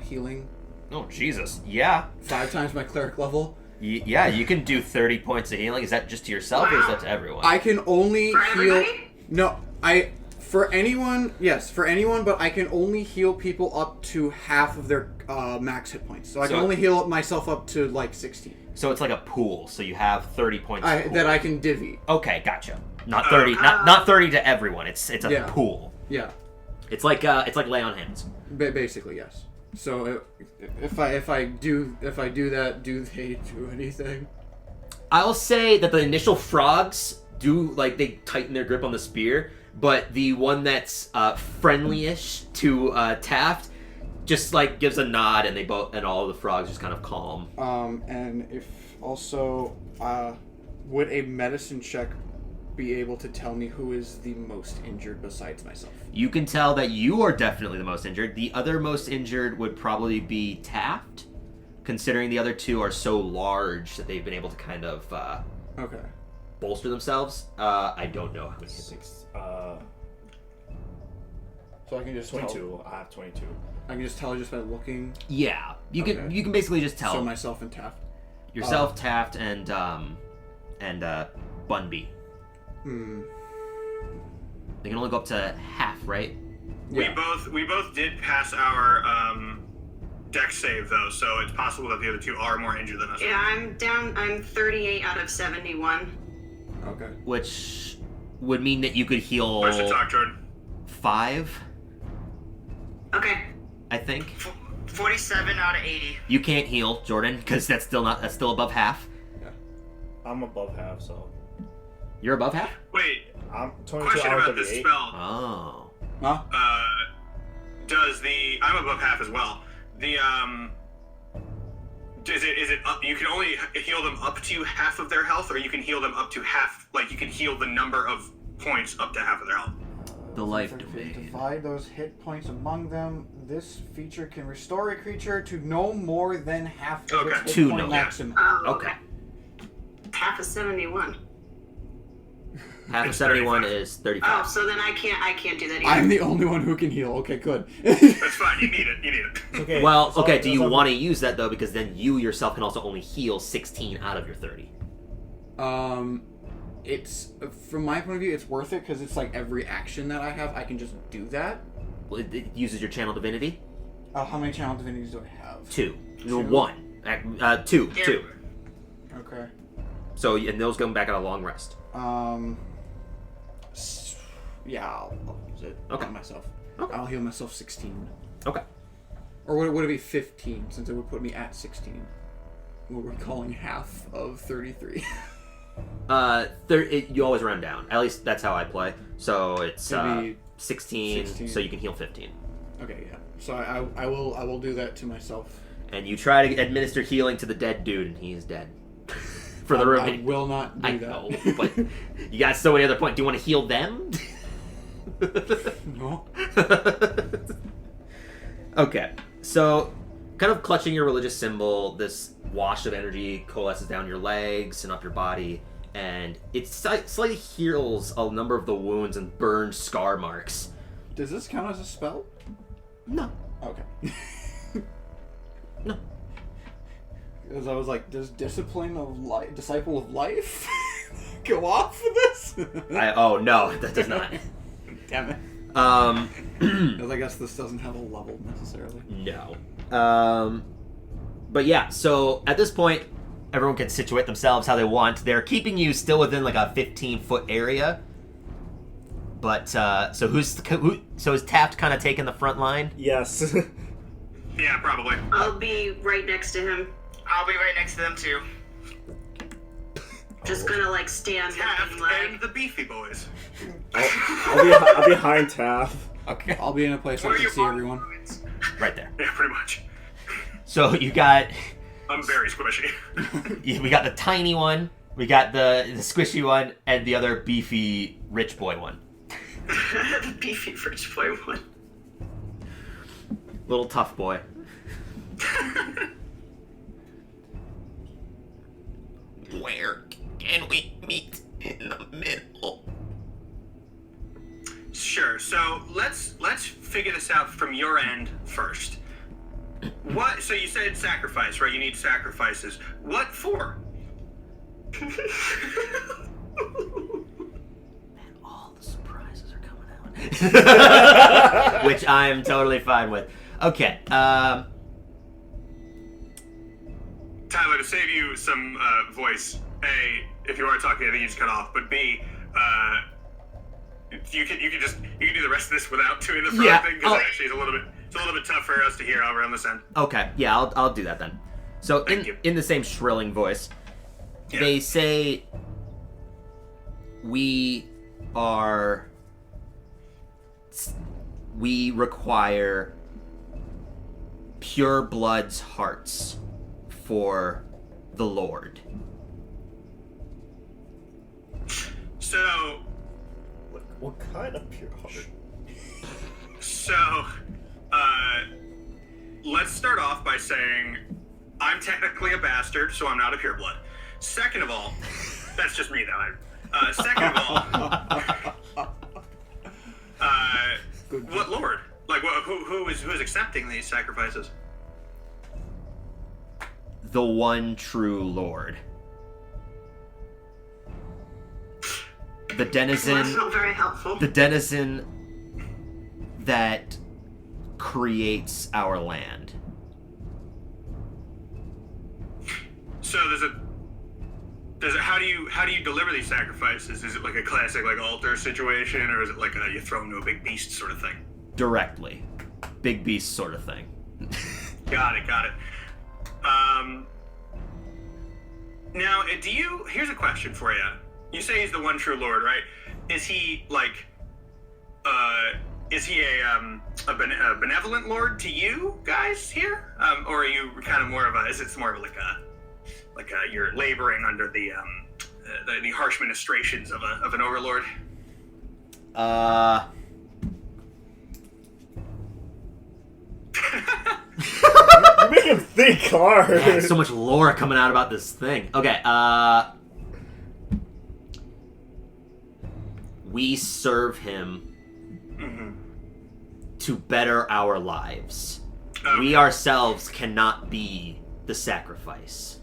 healing. Oh Jesus! Yeah. 5 times my cleric level. Yeah, you can do 30 points of healing. Is that just to yourself, or is that to everyone? I can only For heal. everybody? No, for anyone. Yes, for anyone, but I can only heal people up to half of their max hit points. So I can only heal myself up to like 16. So it's like a pool. So you have 30 points. That I can divvy. Okay, gotcha. Not 30. Not 30 to everyone. It's a pool. Yeah. It's like lay on hands. Basically, yes. So if I do that, do they do anything? I'll say that the initial frogs do, like, they tighten their grip on the spear, but the one that's friendly-ish to Taft just like gives a nod, and and all of the frogs just kind of calm. And if also would a medicine check be able to tell me who is the most injured besides myself? You can tell that you are definitely the most injured. The other most injured would probably be Taft, considering the other two are so large that they've been able to kind of bolster themselves. I don't know how many. So I can just 22. I have 22. I can just tell just by looking. Yeah, you can basically just tell. So myself and Taft. Yourself, Taft, and Bunby. They can only go up to half, right? We both did pass our dex save though, so it's possible that the other two are more injured than us. Yeah, I'm 38 out of 71. Okay. Which would mean that you could heal Where's the talk, Jordan? 5. Okay. I think. 47 out of 80. You can't heal, Jordan, because that's still above half. Yeah. I'm above half, so. You're above half? Wait, I'm 22 question out about of this 38. spell. Oh. Huh? I'm above half as well. Is it up? You can only heal them up to half of their health, or you can heal them up to half, like you can heal the number of points up to half of their health. The life If you domain. divide those hit points among them, this feature can restore a creature to no more than half of its hit To point no- maximum. Oh, Okay. Half of 71. Half of It's 71 35. is 35. Oh, so then I can't do that either. I'm the only one who can heal. Okay, good. That's fine. You need it. Okay. Well, so okay, do you that's want to use that, though? Because then you yourself can also only heal 16 out of your 30. It's from my point of view, it's worth it because it's like every action that I have, I can just do that. Well, it uses your channel divinity? How many channel divinities do I have? 2. No, 1. 2. Yeah. 2. Okay. So, and those come back at a long rest. Yeah, I'll use it on myself. Okay. I'll heal myself 16. Okay. Or would it be 15, since it would put me at 16? What we're calling half of 33. You always round down. At least that's how I play. So it's Maybe 16, 16. so you can heal 15. Okay, yeah. So I will do that to myself. And you try to administer healing to the dead dude, and he is dead. For the I remaining. will not do I that. know, but you got so many other points. Do you want to heal them? No. Okay, so kind of clutching your religious symbol, this wash of energy coalesces down your legs and up your body, and it slightly heals a number of the wounds and burned scar marks. Does this count as a spell? No. Okay. No. Because I was like, does Disciple of Life go off for this? Oh, no, that does not. Damn it. Because I guess this doesn't have a level necessarily. No. But yeah, so at this point, everyone can situate themselves how they want. They're keeping you still within like a 15-foot area. But, so is Taft kind of taking the front line? Yes. Yeah, probably. I'll be right next to him. I'll be right next to them too. Just gonna like stand Taft looking like. and the beefy boys. I'll be behind Taft. Okay. I'll be in a place where I can see everyone. Right there. Yeah, pretty much. So you got, I'm very squishy. we got the tiny one, we got the squishy one, and the other beefy rich boy one. The beefy rich boy one. Little tough boy. Where can we meet in the middle? Sure. So let's figure this out from your end first. What? So you said sacrifice, right? You need sacrifices. What for? All the surprises are coming out. Which I am totally fine with. Okay. Tyler, to save you some voice, A, if you are talking, I think you just cut off. But B, you can do the rest of this without doing the frog thing because actually it's a little bit tough for us to hear over on this end. Okay. Yeah, I'll do that then. So Thank you. in the same shrilling voice, they say we require pure blood's hearts for the Lord. So, What kind of pure heart? so, let's start off by saying I'm technically a bastard, so I'm not a pureblood. Second of all, that's just me though. Second of all, what Lord? Like, who is accepting these sacrifices? The one true Lord. The denizen. That's not very helpful. The denizen that creates our land. So how do you deliver these sacrifices? Is it like a classic like altar situation, or is it like you throw them to a big beast sort of thing? Directly. Big beast sort of thing. Got it. Now, here's a question for you. You say he's the one true Lord, right? Is he like, is he a benevolent Lord to you guys here? Or are you kind of more of is it more of like you're laboring under the harsh ministrations of an overlord? You make him think hard. Man, there's so much lore coming out about this thing. Okay, we serve him to better our lives. Okay. We ourselves cannot be the sacrifice.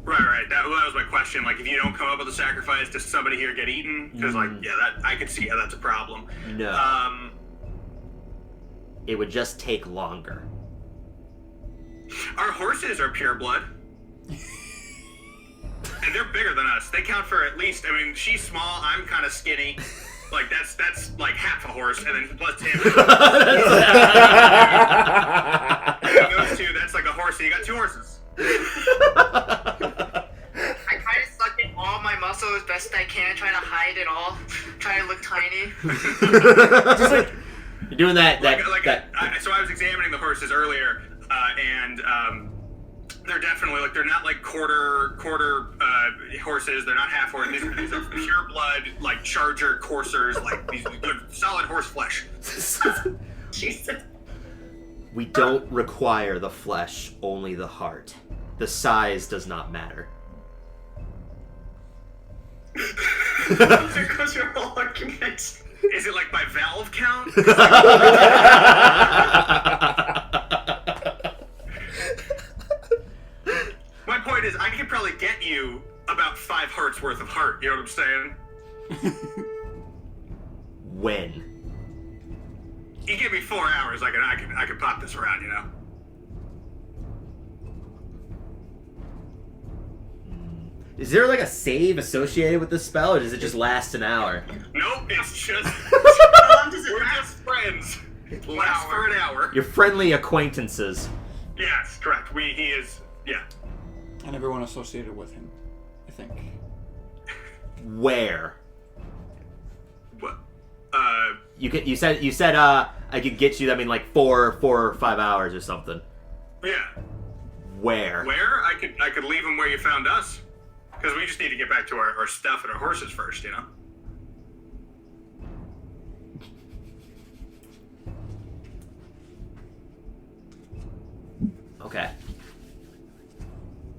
Right. That was my question. Like, if you don't come up with a sacrifice, does somebody here get eaten? Because, that I could see how that's a problem. No. It would just take longer. Our horses are pure blood. And they're bigger than us. They count for at least, she's small, I'm kind of skinny. Like, that's like half a horse, and then plus him. Those two, that's like a horse, and you got two horses. I try to suck in all my muscle as best I can, trying to hide it all, trying to look tiny. You're doing that. So I was examining the horses earlier, and they're definitely they're not like quarter horses. They're not half horses. These are pure blood, like charger coursers, like these solid horse flesh. Jesus. We don't require the flesh, only the heart. The size does not matter. There goes your whole argument. Is it like by valve count? My point is, I could probably get you about 5 hearts worth of heart. You know what I'm saying? When? You give me 4 hours, I could pop this around. You know. Is there like a save associated with this spell, or does it just last an hour? Nope, it's just How long does it we're last? just friends. Lasts for an hour. Your friendly acquaintances. Yes, correct. He is. Yeah. And everyone associated with him, I think. Where? What? You said I could get you. I mean, like 4 or 5 hours or something. Yeah. Where? Where? I could leave him where you found us. Because we just need to get back to our stuff and our horses first, you know?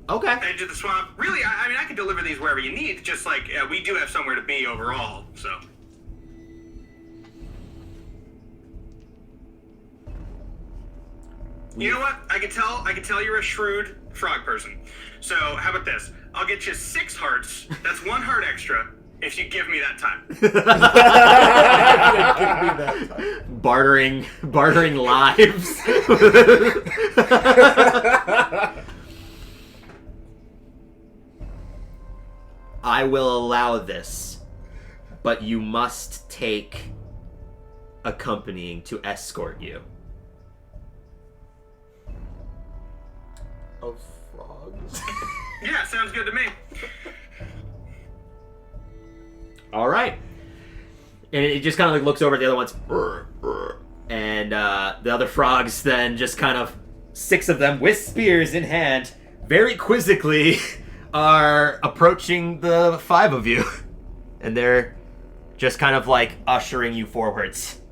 Okay. edge of the swamp. Really, I mean, I can deliver these wherever you need. Just like we do have somewhere to be overall. So. You know what? I can tell you're a shrewd frog person. So how about this? I'll get you 6 hearts. That's 1 heart extra if you give me that time. Bartering lives. I will allow this, but you must take accompanying to escort you. Of frogs. Yeah, sounds good to me. All right. And it just kind of like looks over at the other ones. And the other frogs then just kind of, 6 of them with spears in hand, very quizzically are approaching the 5 of you. And they're just kind of like ushering you forwards.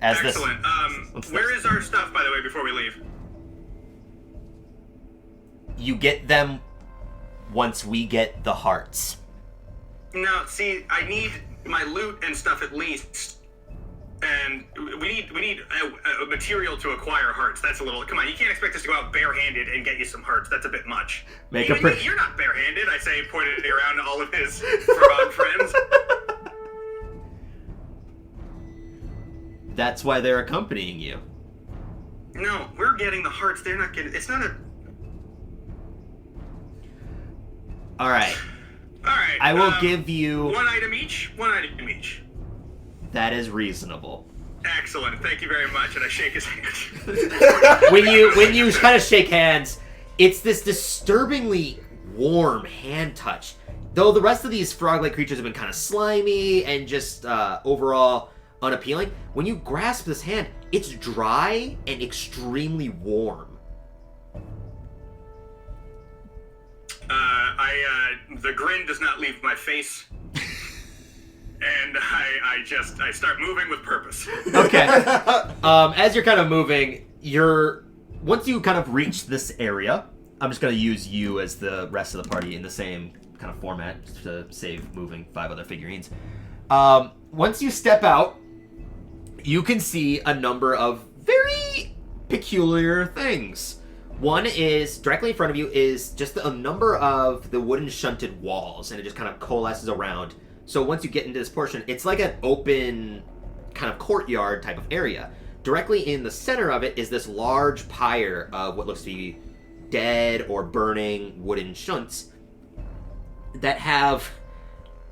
As Excellent. Where is our stuff, by the way, before we leave? You get them once we get the hearts. No, see, I need my loot and stuff at least, and we need a material to acquire hearts. That's a little. Come on, you can't expect us to go out barehanded and get you some hearts. That's a bit much. You're not barehanded, I say, pointing around to all of his frog friends. That's why they're accompanying you. No, we're getting the hearts. They're not getting. It's not a. All right. All right. I will give you 1 item each. 1 item each. That is reasonable. Excellent. Thank you very much. And I shake his hand. when you kind of shake hands, it's this disturbingly warm hand touch. Though the rest of these frog-like creatures have been kind of slimy and just overall unappealing, when you grasp this hand, it's dry and extremely warm. The grin does not leave my face, and I start moving with purpose. Okay. As you're kind of moving, once you kind of reach this area, I'm just going to use you as the rest of the party in the same kind of format to save moving 5 other figurines. Once you step out, you can see a number of very peculiar things. One is, directly in front of you, is just a number of the wooden shunted walls, and it just kind of coalesces around. So once you get into this portion, it's like an open kind of courtyard type of area. Directly in the center of it is this large pyre of what looks to be dead or burning wooden shunts that have...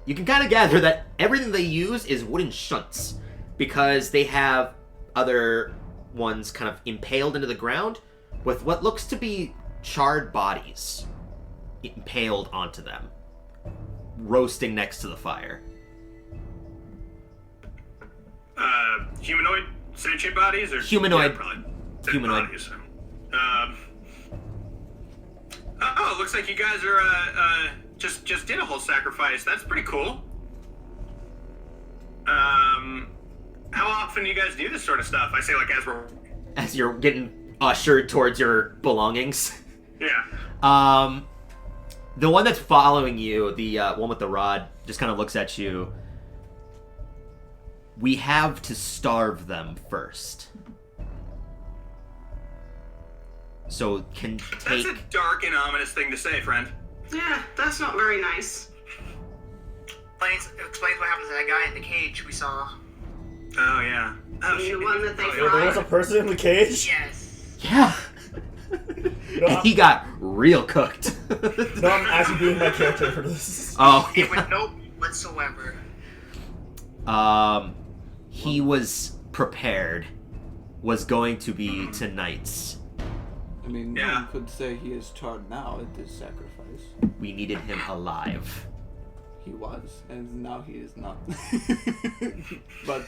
You can kind of gather that everything they use is wooden shunts, because they have other ones kind of impaled into the ground with what looks to be charred bodies impaled onto them, roasting next to the fire. Humanoid sentient bodies? Or Humanoid. Yeah, probably Humanoid. Bodies. Oh, it looks like you guys are just did a whole sacrifice. That's pretty cool. How often do you guys do this sort of stuff? I say, like, As you're getting ushered towards your belongings. Yeah. The one that's following you, the one with the rod, just kind of looks at you. We have to starve them first. So can take... That's a dark and ominous thing to say, friend. Yeah, that's not very nice. Explains what happened to that guy in the cage we saw. Oh, yeah. Oh, The one that they There was a fried. person in the cage? Yes. Yeah. No, And he got real cooked. No, I'm actually doing my character for this. Oh, It with no whatsoever. he was prepared. Was going to be tonight's. I mean, Yeah. one could say he is charred now at this sacrifice. We needed him alive. He was, and now he is not. But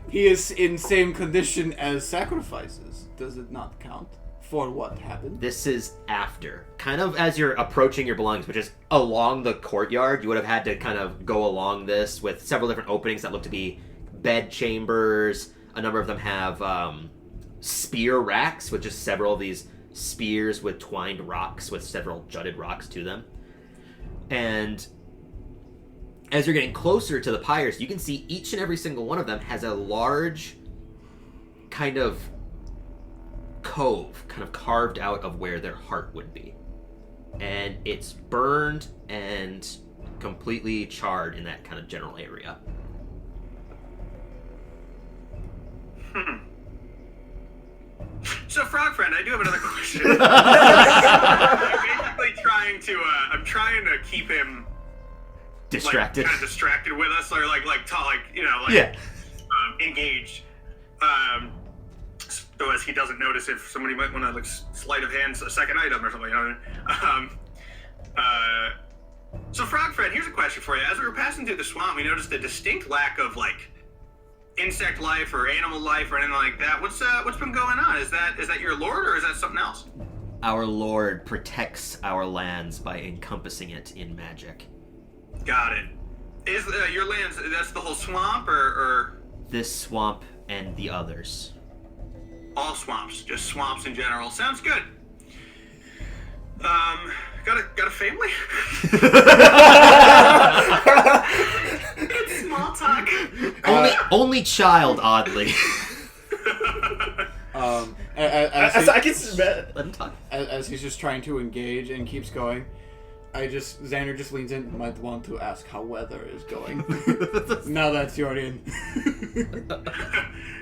he is in same condition as sacrifices. Does it not count for what happened? This is after. Kind of as you're approaching your belongings, which is along the courtyard, you would have had to kind of go along this with several different openings that look to be bed chambers. A number of them have spear racks with just several of these spears with twined rocks with several jutted rocks to them. And as you're getting closer to the pyres, you can see each and every single one of them has a large kind of cove kind of carved out of where their heart would be. And it's burned and completely charred in that kind of general area. So, Frog Friend, I do have another question. I'm basically trying to, I'm trying to keep him Distracted. like, kind of distracted with us, or engaged. So as he doesn't notice if somebody might want to like sleight of hand a second item or something. You know what I mean? So, Frog Friend, here's a question for you. As we were passing through the swamp, we noticed a distinct lack of like insect life or animal life or anything like that. What's been going on? Is that your lord or is that something else? Our lord protects our lands by encompassing it in magic. Got it. Is your lands, that's the whole swamp or This swamp and the others. all swamps? Just swamps in general. Sounds good. Got a family? It's small talk. Only child, oddly. I can smell. Let him talk. As he's just trying to engage and keeps going, Xander just leans in. Might want to ask how weather is going. Now that's your in.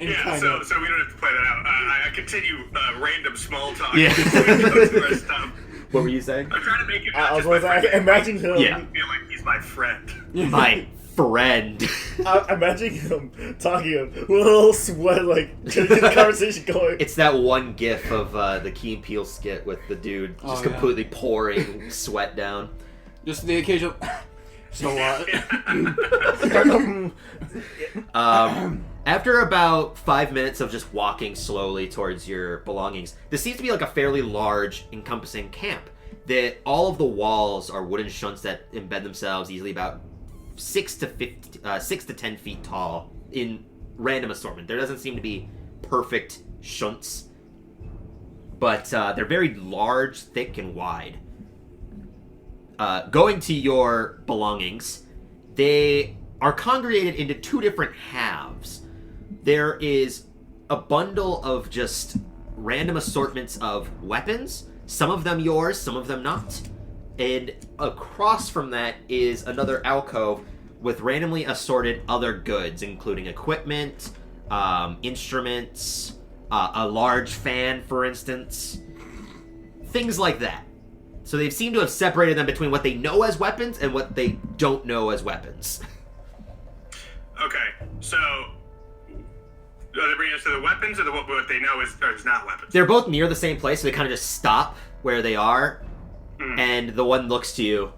Yeah, so we don't have to play that out. I continue random small talk. Yeah. Stuff. What were you saying? I'm trying to make it. I was like, imagine him. Yeah. I feel like he's my friend. My friend. Imagine him talking with a little sweat, like trying to get the conversation going. It's that one gif of the Key and Peele skit with the dude just completely pouring sweat down. Just the occasional. So what? After about 5 minutes of just walking slowly towards your belongings, this seems to be like a fairly large, encompassing camp. All of the walls are wooden shunts that embed themselves easily about 6 to 10 feet tall in random assortment. There doesn't seem to be perfect shunts, but they're very large, thick, and wide. Going to your belongings, they are congregated into two different halves. There is a bundle of just random assortments of weapons, some of them yours, some of them not. And across from that is another alcove with randomly assorted other goods, including equipment, instruments, a large fan, for instance. Things like that. So they seem to have separated them between what they know as weapons and what they don't know as weapons. Okay, so are they bringing us to the weapons or what they know is not weapons? They're both near the same place, so they kind of just stop where they are, and the one looks to you.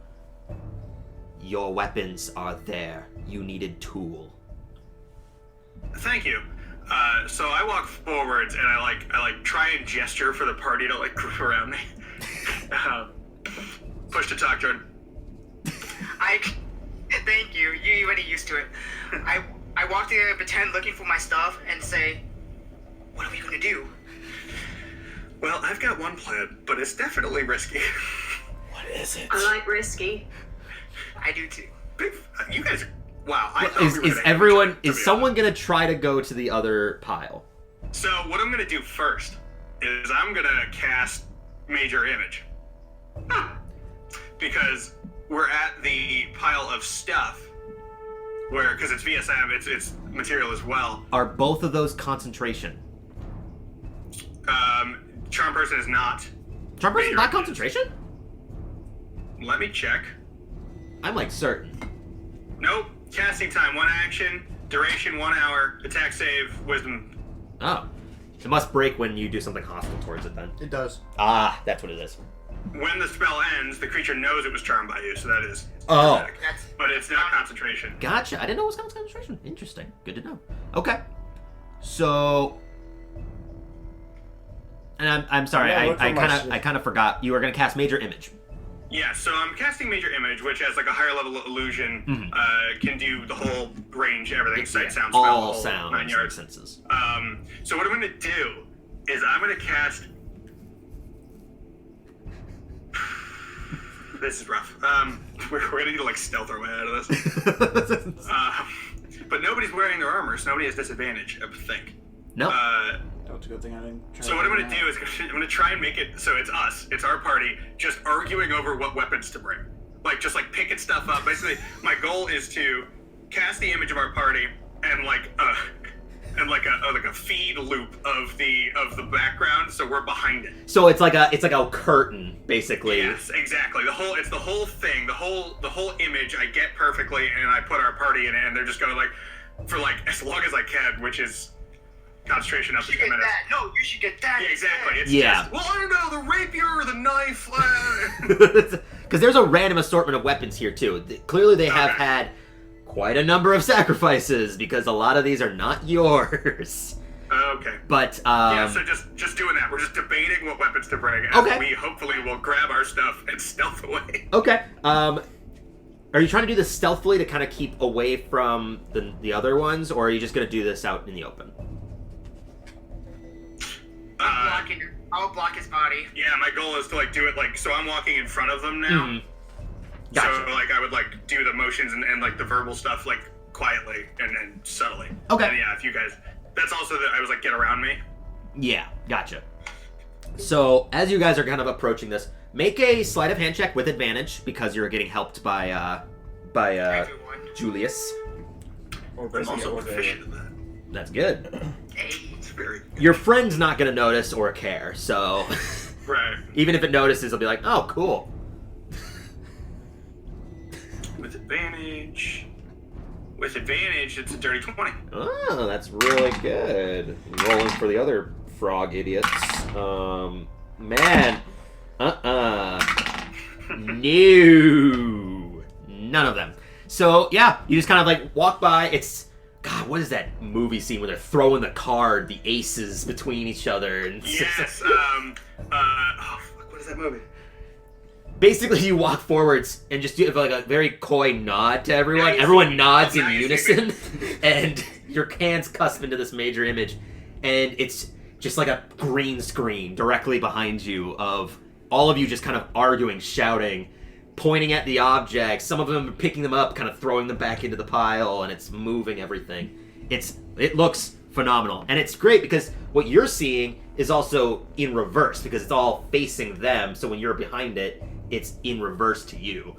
Your weapons are there. You needed tool. Thank you. So I walk forwards and I try and gesture for the party to like group around me. Push to talk, Jordan. Thank you. You're already used to it. I walk there and pretend looking for my stuff and say, what are we gonna do? Well, I've got one plan, but it's definitely risky. What is it? I like risky. I do too. You guys are... Wow, I thought we were Is gonna everyone... have each other, to Is be someone honest. gonna try to go to the other pile? So what I'm gonna do first is I'm gonna cast Major Image. Because we're at the pile of stuff because it's VSM, it's material as well. Are both of those concentration? Charm Person is not. Charm person Major not Image. concentration? Let me check. I'm like certain. Nope. Casting time 1 action, duration 1 hour, attack save, wisdom. Oh. It must break when you do something hostile towards it then. It does. Ah, that's what it is. When the spell ends, the creature knows it was charmed by you, so that is. Oh. automatic. But it's not concentration. Gotcha. I didn't know it was concentration. Interesting. Good to know. Okay. So... And I'm sorry, Yeah, look for my I shit. kind of forgot. You were going to cast Major Image. Yeah, so I'm casting Major Image, which has like a higher level illusion, can do the whole range, everything, sight, sound, smell, All the whole sounds 9 and yards. senses. So what I'm going to do is I'm going to cast this is rough. We're gonna need to like stealth our way out of this. But nobody's wearing their armor, so nobody has disadvantage, I think. No. That's a good thing I didn't try. So what I'm gonna do is I'm gonna try and make it so it's us, it's our party, just arguing over what weapons to bring. Like just like picking stuff up. Basically, my goal is to cast the image of our party and like a feed loop of the background, so we're behind it. So it's like a curtain, basically. Yes, exactly. It's the whole thing, the whole image I get perfectly, and I put our party in it, and they're just going like for like as long as I can, which is concentration up to 10 minutes. No, you should get that. Yeah, exactly. It's Yeah. just, well, I don't know, the rapier or the knife. Because there's a random assortment of weapons here too. Clearly, they have had quite a number of sacrifices because a lot of these are not yours. Okay. But yeah, so just doing that. We're just debating what weapons to bring, and Okay. we hopefully will grab our stuff and stealth away. Okay. Are you trying to do this stealthily to kind of keep away from the other ones, or are you just going to do this out in the open? I'll block his body. Yeah, my goal is to like do it like so. I'm walking in front of them now. Mm-hmm. Gotcha. So like I would like do the motions and like the verbal stuff like quietly and subtly. Okay. And yeah, if you guys, that's also that I was like get around me. Yeah, gotcha. So as you guys are kind of approaching this, make a sleight of hand check with advantage because you're getting helped by Everyone. Julius. Or I'm also or proficient in that. That's good. It's very Your friend's not gonna notice or care, so right. even if it notices, it'll be like, "Oh, cool." With advantage, it's a dirty 20. Oh, that's really good. Rolling for the other frog idiots. Man. No. None of them. So, yeah, you just kind of like walk by. It's, God, what is that movie scene where they're throwing the card, the aces between each other? And Yes. What is that movie? basically, you walk forwards and just do like a very coy nod to everyone. Nice. Everyone nods in Nice. unison, and your hands cusp into this major image, and it's just like a green screen directly behind you of all of you just kind of arguing, shouting, pointing at the objects. Some of them are picking them up, kind of throwing them back into the pile, and it's moving everything. It looks phenomenal, and it's great because what you're seeing is also in reverse because it's all facing them. So when you're behind it, it's in reverse to you.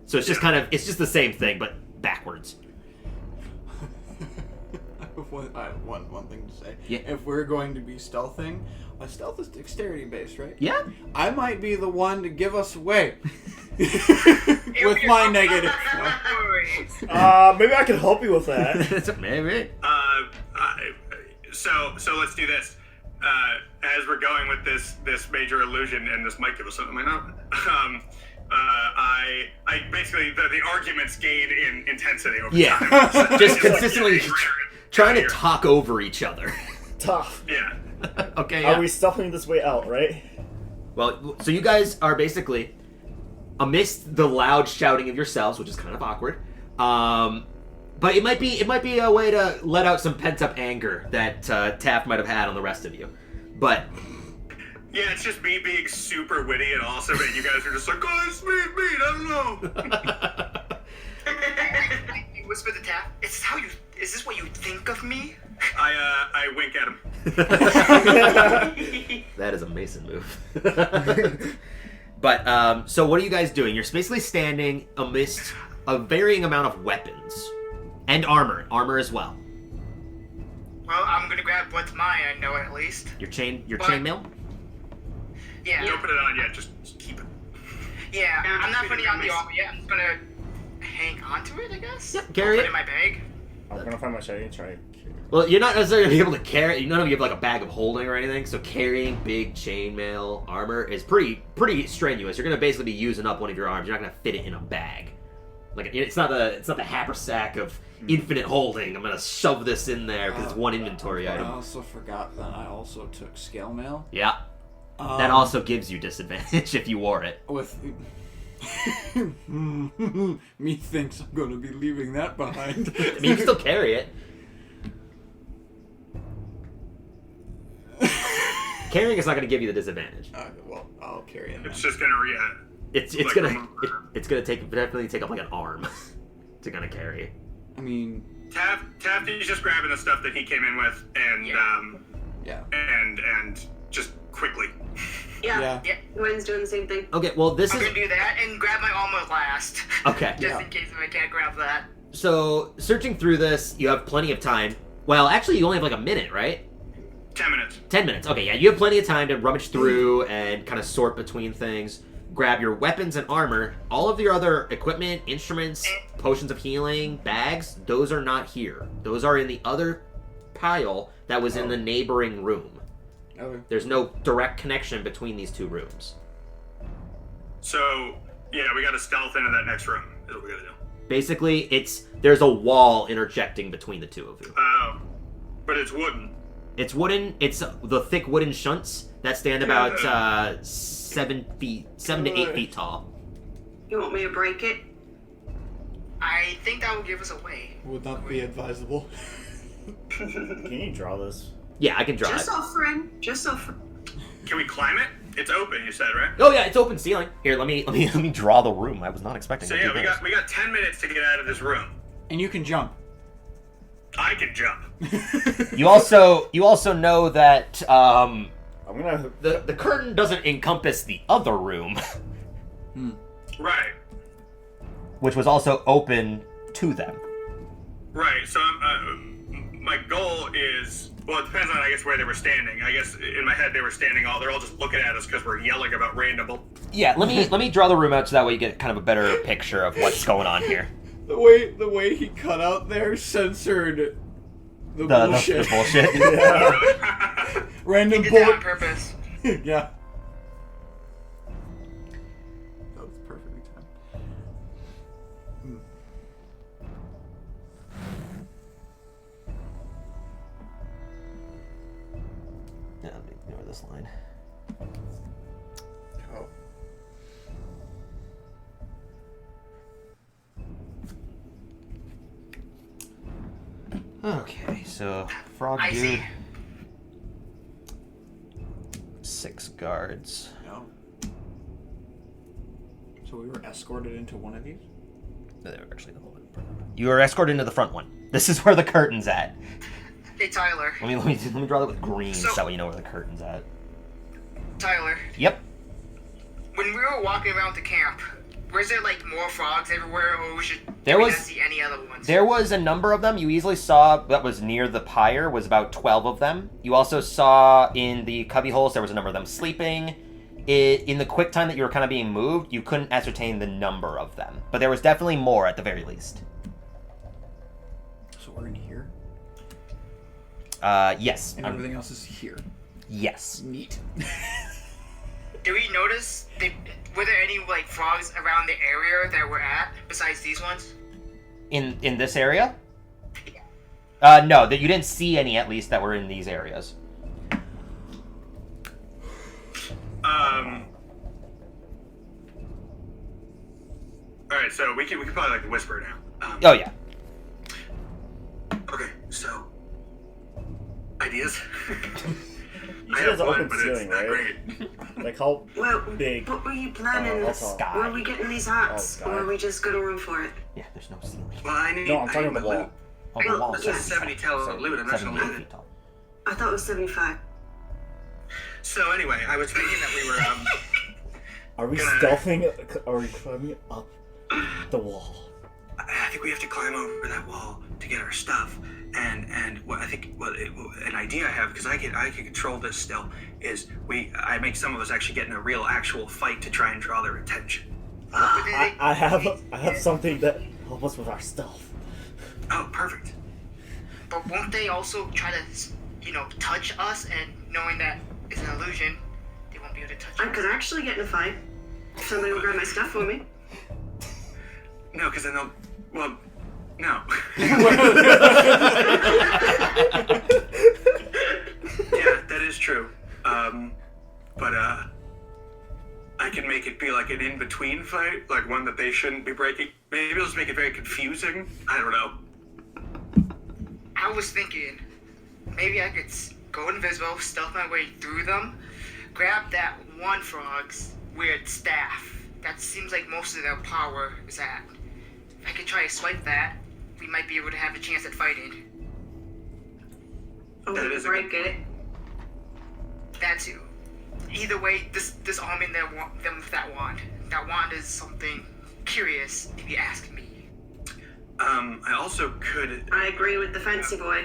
So it's just it's just the same thing but backwards. I have one thing to say. Yeah. If we're going to be stealthing, stealth is dexterity based, right? Yeah. I might be the one to give us away with my negative. Maybe I can help you with that. Maybe. So let's do this. As we're going with this major illusion, and this might give us something, might not. I basically the arguments gain in intensity over time. So Just it's consistently like, trying to talk over each other. Tough. Yeah. Okay. Yeah. Are we stuffing this way out, right? Well, so you guys are basically amidst the loud shouting of yourselves, which is kind of awkward. But it might be a way to let out some pent up anger that Taft might have had on the rest of you. But Yeah, it's just me being super witty and awesome, and you guys are just like, oh, it's mean, I don't know. You whisper to Taff, is this what you think of me? I wink at him. that is a Mason move. But so what are you guys doing? You're basically standing amidst a varying amount of weapons and armor as well. Well, I'm gonna grab what's mine, I know at least. Your But- chainmail? Yeah. Don't put it on yet, just keep it. Yeah, Yeah, I'm not shoot putting it on the nice. armor yet. I'm just gonna hang onto it, I guess. Yep, carry Put it. in my bag. I'm gonna find my shiny and try. Well, you're not necessarily going to be able to carry. None of you have like a bag of holding or anything. So carrying big chainmail armor is pretty strenuous. You're going to basically be using up one of your arms. You're not going to fit it in a bag. Like it's not the haversack of infinite holding. I'm going to shove this in there because it's one inventory I item. also forgot that I also took scale mail. Yeah, that also gives you disadvantage if you wore it. With me thinks I'm going to be leaving that behind. I mean, you can still carry it. Carrying is not going to give you the disadvantage. Well, I'll carry it. It's Then. just gonna It's Like, gonna definitely take up like an arm to kind of carry. I mean, Tafty's just grabbing the stuff that he came in with, and yeah. and just quickly. Yeah. Yeah. Mine's doing the same thing. Okay, well this I'm is gonna do that and grab my armor last. okay. Just in case if I can't grab that. So searching through this, you have plenty of time. Well, actually, you only have like a minute, right? 10 minutes. 10 minutes. Okay, yeah, you have plenty of time to rummage through and kind of sort between things. Grab your weapons and armor. All of your other equipment, instruments, potions of healing, bags, those are not here. Those are in the other pile that was in the neighboring room. Okay. There's no direct connection between these two rooms. So, yeah, we gotta stealth into that next room, is what we gotta do. Basically, there's a wall interjecting between the two of you. Oh. But it's wooden. It's wooden. It's the thick wooden shunts that stand about 7 to 8 feet tall. You want me to break it? I think that will give us away. Would not be advisable. Can you draw this? Yeah, I can draw Just it. offering. Just offering. Can we climb it? It's open, you said, right? Oh yeah, it's open ceiling. Here, let me draw the room. I was not expecting. So to yeah, do we got 10 minutes to get out of this room. And you can jump. I can jump. You also know that I'm gonna. the curtain doesn't encompass the other room, Right. which was also open to them. Right. So my goal is, well, it depends on, I guess, where they were standing. I guess in my head they're all just looking at us because we're yelling about random. Yeah, let me draw the room out so that way you get kind of a better picture of what's going on here. The way he cut out there censored the bullshit. The bullshit. Yeah. Random He did that on bullet. purpose. Yeah. That was perfectly timed. Yeah, let me ignore this line. Oh. Okay, so frog I dude, see. 6 guards. No. So we were escorted into one of these? No, they were actually the whole way in front of it. You were escorted into the front one. This is where the curtain's at. Hey, Tyler. Let me draw that with green So- so you know where the curtain's at. Tyler. Yep. When we were walking around the camp, was there like more frogs everywhere, or did There we was- not see any other ones? There was a number of them. You easily saw that was near the pyre was about 12 of them. You also saw in the cubby holes there was a number of them sleeping. In the quick time that you were kind of being moved, you couldn't ascertain the number of them. But there was definitely more at the very least. So we're in here? Yes. And everything else is here. Yes. Neat. Did we notice, were there any like frogs around the area that we're at, besides these ones? In this area? No, that you didn't see any at least that were in these areas. All right, so we can probably like whisper now. Oh yeah. Okay, so ideas. You I said have it's an one, open but it's ceiling, not right? great. Like how Well, big? what were you planning? I'll talk. Sky. Where are we getting these hats? Oh, or are God. we just gonna room for it? Yeah, there's no ceiling. Well, I need. No, I'm I talking need about the my wall. loot. Oh, the wall. That's a 70 tall loot. I'm not gonna 78 loot it. feet tall. I thought it was 75. So anyway, I was thinking that we were Are we Gonna- stealthing? Are we climbing up the wall? I think we have to climb over that wall to get our stuff. And what I think, an idea I have, because I can control this still, is I make some of us actually get in a real actual fight to try and draw their attention. I have something that help us with our stealth. Oh, perfect. But won't they also try to, touch us, and knowing that it's an illusion, they won't be able to touch I us? could actually get in a fight. If somebody will grab my stuff for me. No, because then they'll. Well, no. Yeah, that is true. But I can make it be like an in-between fight, like one that they shouldn't be breaking. Maybe it'll just make it very confusing. I don't know. I was thinking, maybe I could go invisible, stealth my way through them, grab that one frog's weird staff That seems like most of their power is at. If I could try to swipe that, we might be able to have a chance at fighting. Oh, That is a break good- it. That too. Either way, this arming them with that wand. That wand is something curious, if you ask me. I also could. I agree with the fancy boy.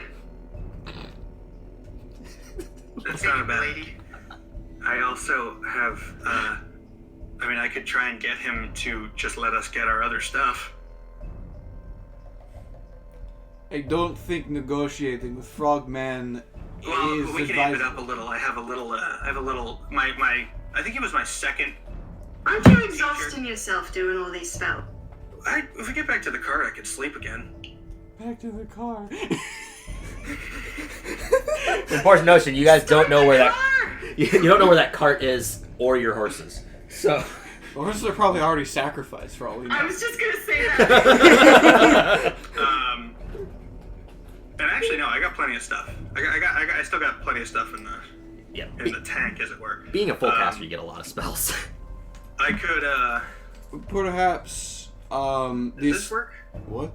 That's Thank not you, a bad. lady. I also have. I mean, I could try and get him to just let us get our other stuff. I don't think negotiating with Frogman Well, is we can amp it advisable. up a little. I have a little. My. I think it was my second. Aren't you exhausting yourself doing all these spells? If we get back to the car, I could sleep again. Back to the car. Important notion: you guys don't know where that you don't know where that cart is or your horses. So The horses are probably already sacrificed for all we know. I was just gonna say that. And actually, no, I got plenty of stuff. I still got plenty of stuff in the yeah, the tank, as it were. being a full caster, you get a lot of spells. I could. Perhaps, Does these... this work? What?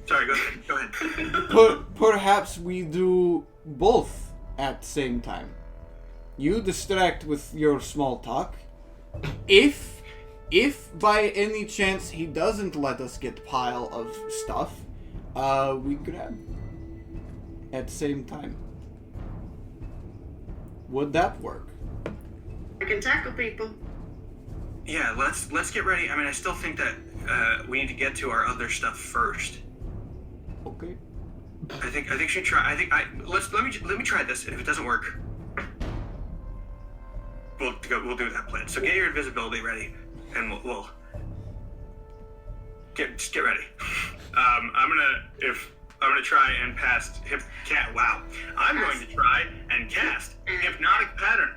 Sorry, go ahead. Go ahead. Perhaps we do both at the same time. You distract with your small talk. If by any chance he doesn't let us get pile of stuff, we grab at the same time. Would that work? I can tackle people. Yeah, let's get ready. I mean, I still think that we need to get to our other stuff first. Okay. I think should try. Let me try this, and if it doesn't work, we'll do that plan. So get your invisibility ready, and we'll get ready. I'm gonna try and cast I'm going to try and cast hypnotic pattern.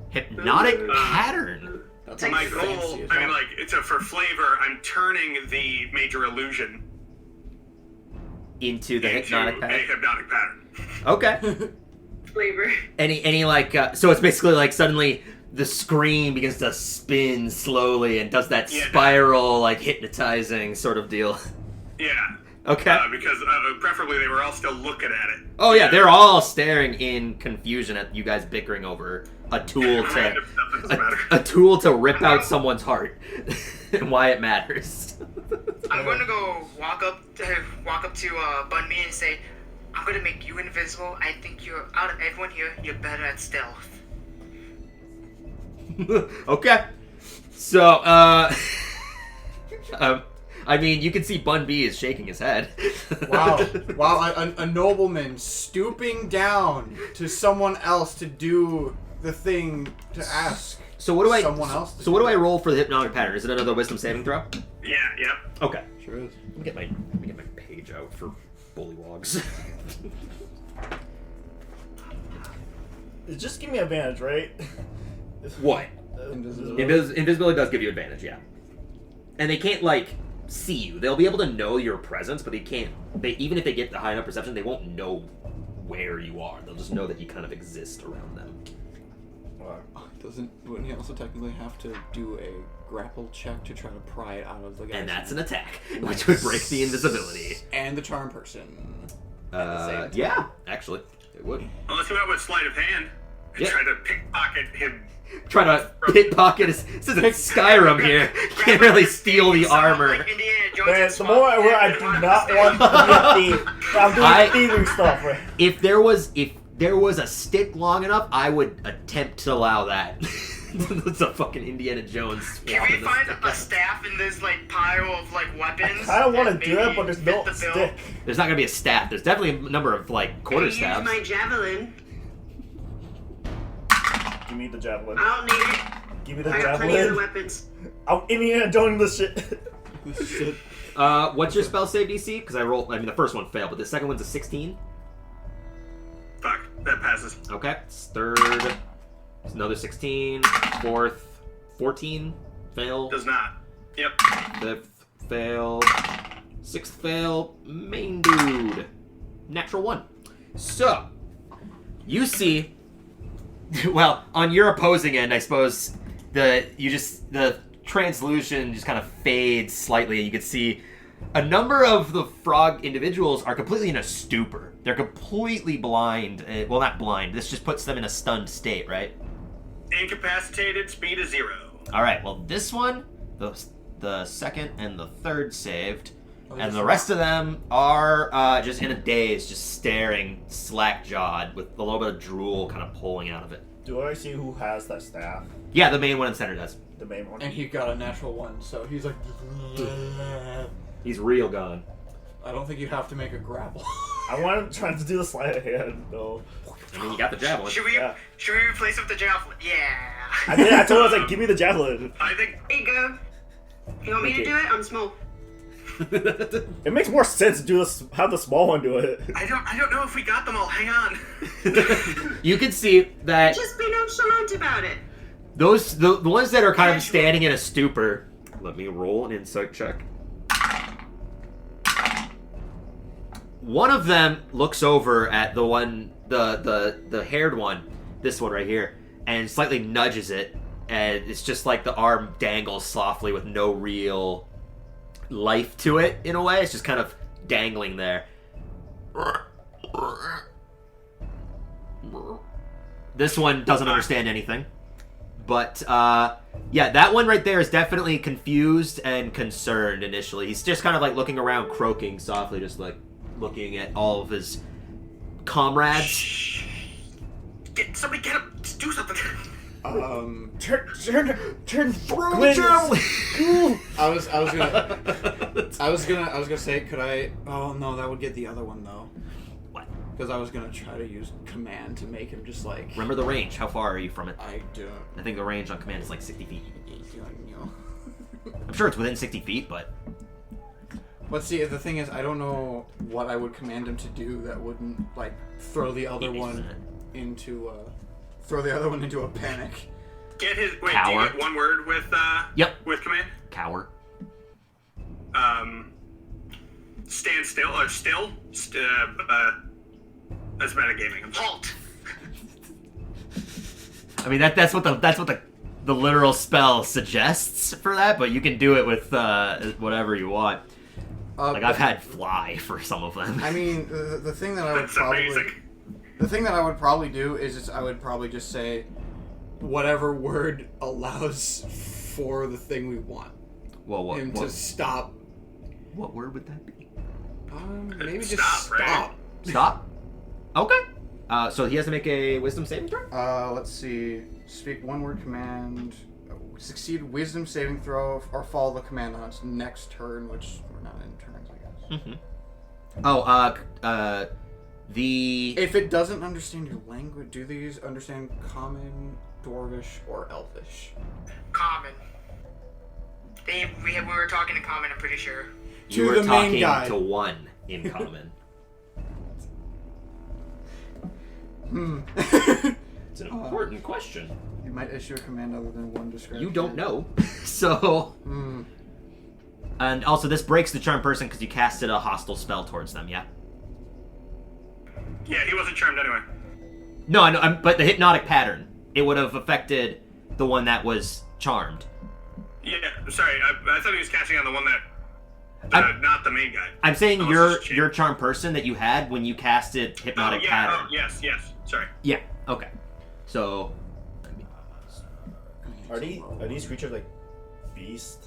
Hypnotic pattern. That's My like goal, fancy as I mean, hell. like, it's for flavor. I'm turning the major illusion Into the into hypnotic a pattern. hypnotic pattern. Okay. Flavor. Any like so it's basically like suddenly the screen begins to spin slowly and does that Yeah. spiral like hypnotizing sort of deal. Yeah. Okay. Because preferably they were all still looking at it. Oh yeah, they're all staring in confusion at you guys bickering over a tool to Random stuff that doesn't matter. a tool to rip out someone's heart and why it matters. I'm gonna go walk up to Bun Me and say, I'm gonna make you invisible. I think you're out of everyone here. You're better at stealth. Okay. So I mean, you can see Bun B is shaking his head. Wow, a nobleman stooping down to someone else to do the thing to ask. So what do I? Someone else to So what do I roll for the hypnotic pattern? Is it another wisdom saving throw? Yeah, yep. Okay. Sure is. Let me get my page out for bullywogs. Just give me advantage, right? What? Invisibility. Invisibility does give you advantage, yeah. And they can't like see you. They'll be able to know your presence, but they can't. Even if they get the high enough perception, they won't know where you are. They'll just know that you kind of exist around them. Wouldn't he also technically have to do a grapple check to try to pry it out of the guy? And that's an attack, which would break the invisibility. And the charm person. Yeah, actually, it would. Well, let's go out with sleight of hand and Yeah. try to pickpocket him. Try to pickpocket his. This isn't Skyrim here. You can't really steal the armor. Like Indiana Jones Man, and the Swamp more where I Thing, do you not understand? want to be a thief. I'm doing thieving stuff, right? If there was a stick long enough, I would attempt to allow that. It's a fucking Indiana Jones. Can we find a staff in this like pile of like weapons? I don't want to that do it, maybe but there's fit no the bill? stick. There's not gonna be a staff. There's definitely a number of like quarter Use staffs. my javelin. Give me the javelin. I don't need it. Give me the I got plenty of the javelin. weapons. I'm Indiana Jones this shit. Shit. What's your spell save DC? Because the first one failed, but the second one's a 16. Fuck, that passes. Okay, it's third. It's another 16. Fourth, 14. Fail. Does not. Yep. Fifth, fail. Sixth, fail. Main dude. Natural 1. So, you see... Well, on your opposing end, I suppose, the translution just kind of fades slightly, and you can see a number of the frog individuals are completely in a stupor. They're completely blind. Well, not blind. This just puts them in a stunned state, right? Incapacitated, speed is 0. All right. Well, this one, the second and the third saved, and the rest of them are just in a daze, just staring, slack-jawed, with a little bit of drool kind of pulling out of it. Do I see who has that staff? Yeah, the main one in the center does. The main one. And he got a natural 1, so he's like... He's real gone. I don't think you have to make a grapple. I want to try to do the sleight of hand, though. I mean, you got the javelin. Should we replace it with the javelin? Yeah. I did. I told him, I was like, give me the javelin. I think There you go. You want me to do it? I'm small. It makes more sense to do this. Have the small one do it. I don't know if we got them all. Hang on. You can see that Just be nonchalant about it. those the ones that are kind of standing in a stupor. Let me roll an insight check. One of them looks over at the one, the haired one, this one right here, and slightly nudges it, and it's just like the arm dangles softly with no real life to it in a way. It's just kind of dangling there. This one doesn't understand anything. But, yeah, that one right there is definitely confused and concerned initially. He's just kind of like looking around, croaking softly, just like looking at all of his comrades. Somebody get him. Just do something. Turn. Throw the javelin! I was gonna say, could I? Oh no, that would get the other one though. What? Because I was gonna try to use command to make him just like. Remember the range. How far are you from it? I don't. I think the range on command is like 60 feet. You know. I'm sure it's within 60 feet, but... But see, the thing is, I don't know what I would command him to do that wouldn't like throw the other one into a panic. Get his. Wait, Cower. do you get one word with Yep. with command? Cower. Stand still or still. That's metagaming. Halt. I mean, that's what the literal spell suggests for that, but you can do it with whatever you want. Like, I've had fly for some of them. I mean, the thing that I would That's probably amazing. the thing that I would probably do is I would probably just say whatever word allows for the thing we want Well, him to stop. what word would that be? Maybe just Stop, right? stop. Stop? Okay. So he has to make a wisdom saving throw? Let's see. Speak one word command. Succeed wisdom saving throw or follow the command on its next turn, which we're not in turns, I guess. Mm-hmm. The... If it doesn't understand your language, do these understand Common, Dwarvish, or Elvish? Common. We were talking in common, I'm pretty sure. You To were the main talking guy. to one in common. It's an important question. You might issue a command other than one description. You don't know. So... And also, this breaks the charm person because you casted a hostile spell towards them, yeah? Yeah, he wasn't charmed anyway. No, I know, but the hypnotic pattern, it would have affected the one that was charmed. Yeah, sorry. I thought he was catching on the one that, not the main guy. I'm saying Unless your charm person that you had when you casted hypnotic pattern. Oh, yes. Sorry. Yeah. Okay. So. Are these creatures like beast?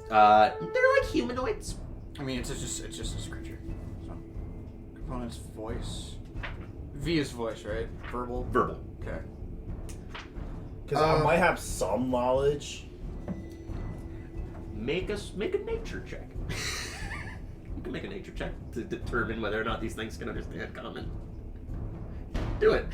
They're like humanoids. I mean, it's just this creature. So, components voice. V is voice, right? Verbal. Verbal. Okay. Because I might have some knowledge. Make a nature check. You can make a nature check to determine whether or not these things can understand common. Do it.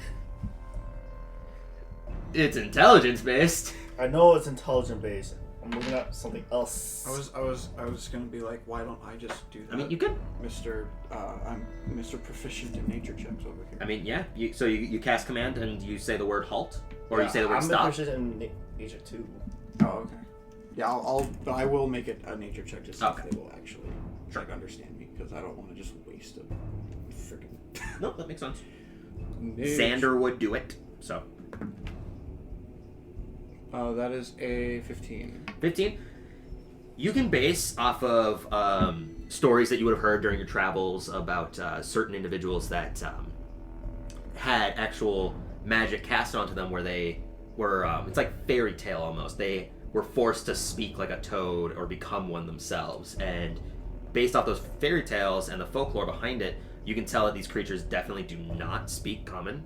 It's intelligence based. I know it's intelligent based. I'm looking at something else. I was gonna be like, why don't I just do that? I mean, you could. I'm Mr. Proficient in nature checks over here. I mean, yeah. So you cast command and you say the word halt, or you say the word I'm stop. I'm proficient in nature too. Oh, okay. Yeah, I will make it a nature check to see Okay. if they will actually understand me, because I don't want to just waste a freaking. No, that makes sense. Nature. Xander would do it. So. That is a 15. 15. You can base off of stories that you would have heard during your travels about certain individuals that had actual magic cast onto them where they were, it's like fairy tale almost. They were forced to speak like a toad or become one themselves. And based off those fairy tales and the folklore behind it, you can tell that these creatures definitely do not speak common.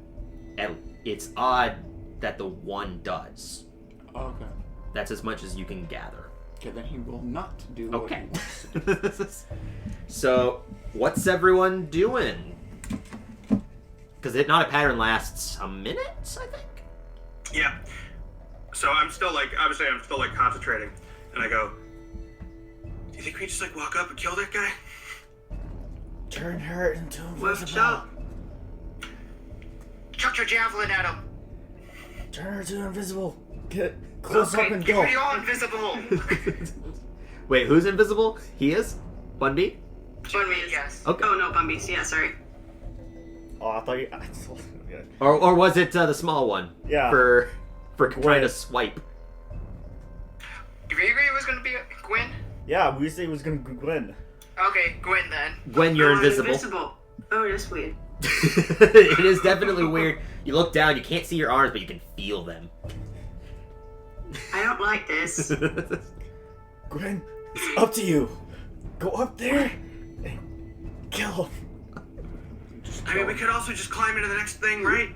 And it's odd that the one does. Okay. That's as much as you can gather. Okay, then he will not do what Okay. he wants to do. So, what's everyone doing? Because the hypnotic pattern lasts a minute, I think? Yeah. So I'm still like, obviously I'm still like concentrating. And I go, do you think we just like walk up and kill that guy? Turn her into What's invisible. up? Chuck your javelin at him. Turn her to invisible. Get close up and Keep go. me all invisible. Wait, who's invisible? He is? Bundy? Bumbies. Yes. Okay. Oh no, Bumbies. Yeah, sorry. Oh, I thought you. Yeah. Or was it the small one? Yeah. For trying Gwen. to swipe. Gregory was gonna be Gwen. Yeah, we said it was gonna be Gwen. Okay, Gwen then. Gwen, you're Oh, I'm invisible. Oh, that's weird. It is definitely weird. You look down, you can't see your arms, but you can feel them. I don't like this. Gwen, it's up to you. Go up there and kill him. I mean, we could also just climb into the next thing, right?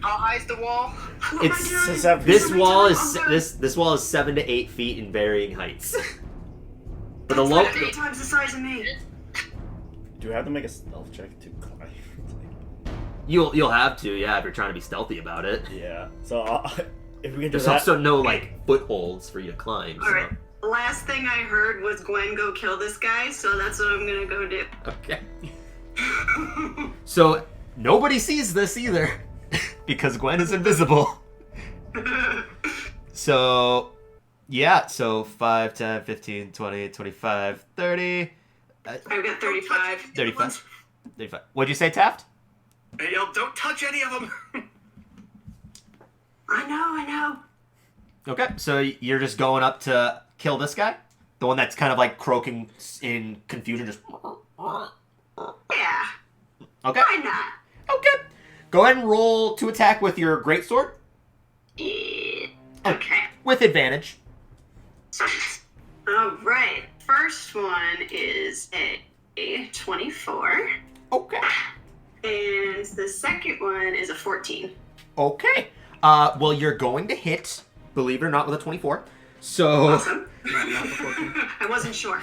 How high is the wall? What am I It's doing? this wall is Oh, God. this wall is 7 to 8 feet in varying heights. But the That's low like 8 times the size of me. Do we have to make a stealth check to climb? you'll have to, yeah, if you're trying to be stealthy about it. Yeah. So if we can do There's that. also no like footholds for you to climb. So. All right. Last thing I heard was Gwen go kill this guy, so that's what I'm gonna go do. Okay. So nobody sees this either because Gwen is invisible. So yeah, so 5, 10, 15, 20, 25, 30. I've got 35. 35. 35. What'd you say, Taft? Hey, yo, don't touch any of them. I know. Okay, so you're just going up to kill this guy? The one that's kind of like croaking in confusion, just... Yeah. Okay. Why not? Okay. Go ahead and roll to attack with your greatsword. Yeah. Okay. With advantage. All right. First one is a 24, Okay. and the second one is a 14. Okay. Well, you're going to hit, believe it or not, with a 24. So... Awesome. Not the 14. I wasn't sure.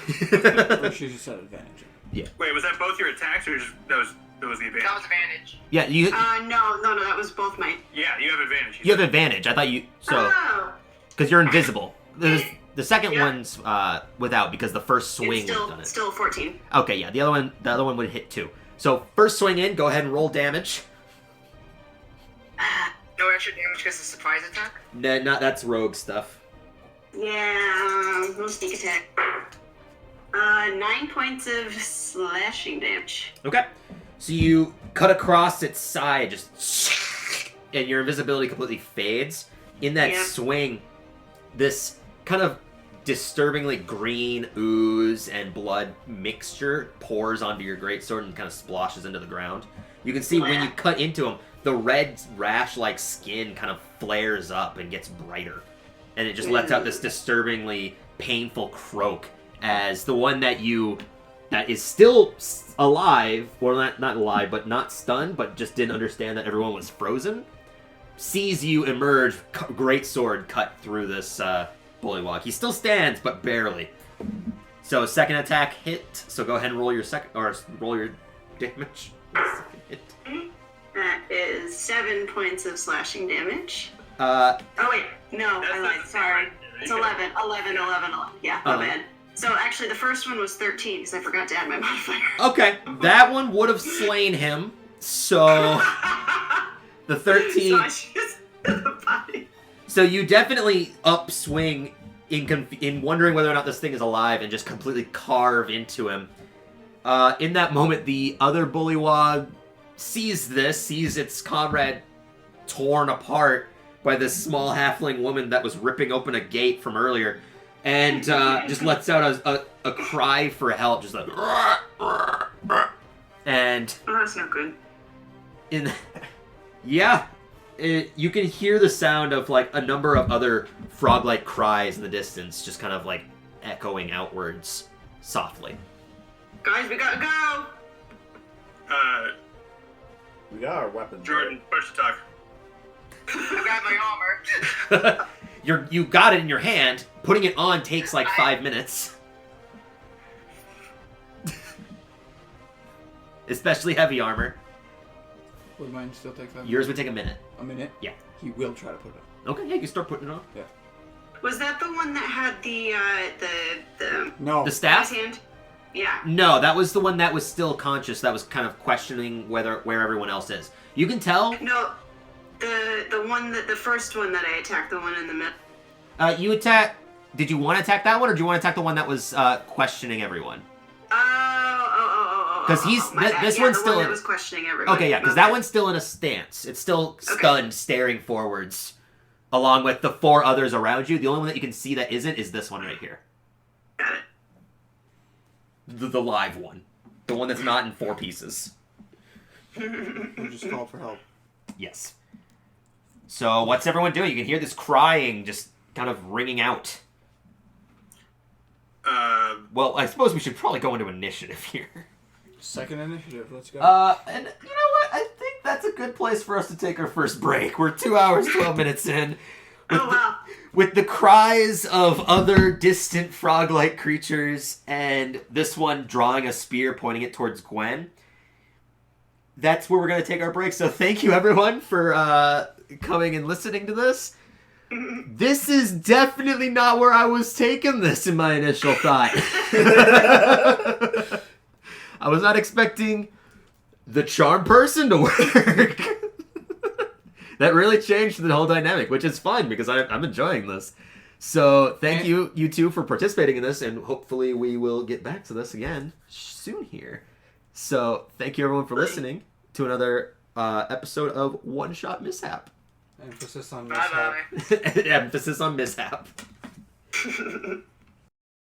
Or she just said advantage. Wait, was that both your attacks or just that was the advantage? That was advantage. Yeah, you No, that was both my. Yeah, you have advantage. you have advantage. I thought you... So... Oh. Because you're invisible. The second Yeah. one's without, because the first swing It's would have done it. still 14. Okay, yeah, the other one would hit too. So first swing in, go ahead and roll damage. No extra damage because of surprise attack. No, not that's rogue stuff. Yeah, no sneak attack. 9 points of slashing damage. Okay, so you cut across its side, just and your invisibility completely fades. In that Yep. swing, this kind of disturbingly green ooze and blood mixture pours onto your greatsword and kind of splashes into the ground. You can see when you cut into him, the red rash-like skin kind of flares up and gets brighter. And it just lets out this disturbingly painful croak as the one that is still alive, or not alive, but not stunned, but just didn't understand that everyone was frozen, sees you emerge, greatsword cut through this bullywog. He still stands, but barely. So second attack hit. So go ahead and roll your roll your damage. Second hit. That is 7 points of slashing damage. Uh, Oh wait, no, That's I not lied. the Sorry. same, right? It's 11. Yeah, my Uh-huh. bad. So actually, the first one was 13 because I forgot to add my modifier. okay, that one would have slain him. So the 13. So I just the body. So you definitely upswing in wondering whether or not this thing is alive and just completely carve into him. In that moment, the other bullywog sees its comrade torn apart, by this small halfling woman that was ripping open a gate from earlier, and just lets out a cry for help, just like, and Oh, that's not good. you can hear the sound of like a number of other frog-like cries in the distance, just kind of like echoing outwards softly. Guys, we gotta go! We got our weapons. Jordan, push to talk. I got my armor. You got it in your hand. Putting it on takes like 5 minutes. Especially heavy armor. Would mine still take 5 minutes? Yours would take a minute. A minute? Yeah. He will try to put it on. Okay, yeah, you can start putting it on. Yeah. Was that the one that had the No. The staff? hand? Yeah. No, that was the one that was still conscious, that was kind of questioning where everyone else is. You can tell. No, the first one that I attacked, the one in the middle. You attack. Did you want to attack that one, or do you want to attack the one that was questioning everyone? Oh. Because this one's the still. One that was questioning everyone. Okay, yeah, because that one's still in a stance. It's still stunned, staring forwards, along with the 4 others around you. The only one that you can see that isn't is this one right here. Got it. The live one. The one that's not in 4 pieces. Who just called for help. Yes. So, what's everyone doing? You can hear this crying just kind of ringing out. Well, I suppose we should probably go into initiative here. Second initiative, let's go. And you know what? I think that's a good place for us to take our first break. We're 2 hours, 12 minutes in. With the cries of other distant frog-like creatures, and this one drawing a spear, pointing it towards Gwen. That's where we're going to take our break. So thank you, everyone, for coming and listening to this. This is definitely not where I was taking this in my initial thought. I was not expecting the charm person to work. That really changed the whole dynamic, which is fun because I'm enjoying this. So thank you two, for participating in this, and hopefully we will get back to this again soon here. So thank you, everyone, for listening to another episode of One-Shot Mishap. Emphasis on mishap. Bye-bye. Emphasis on mishap.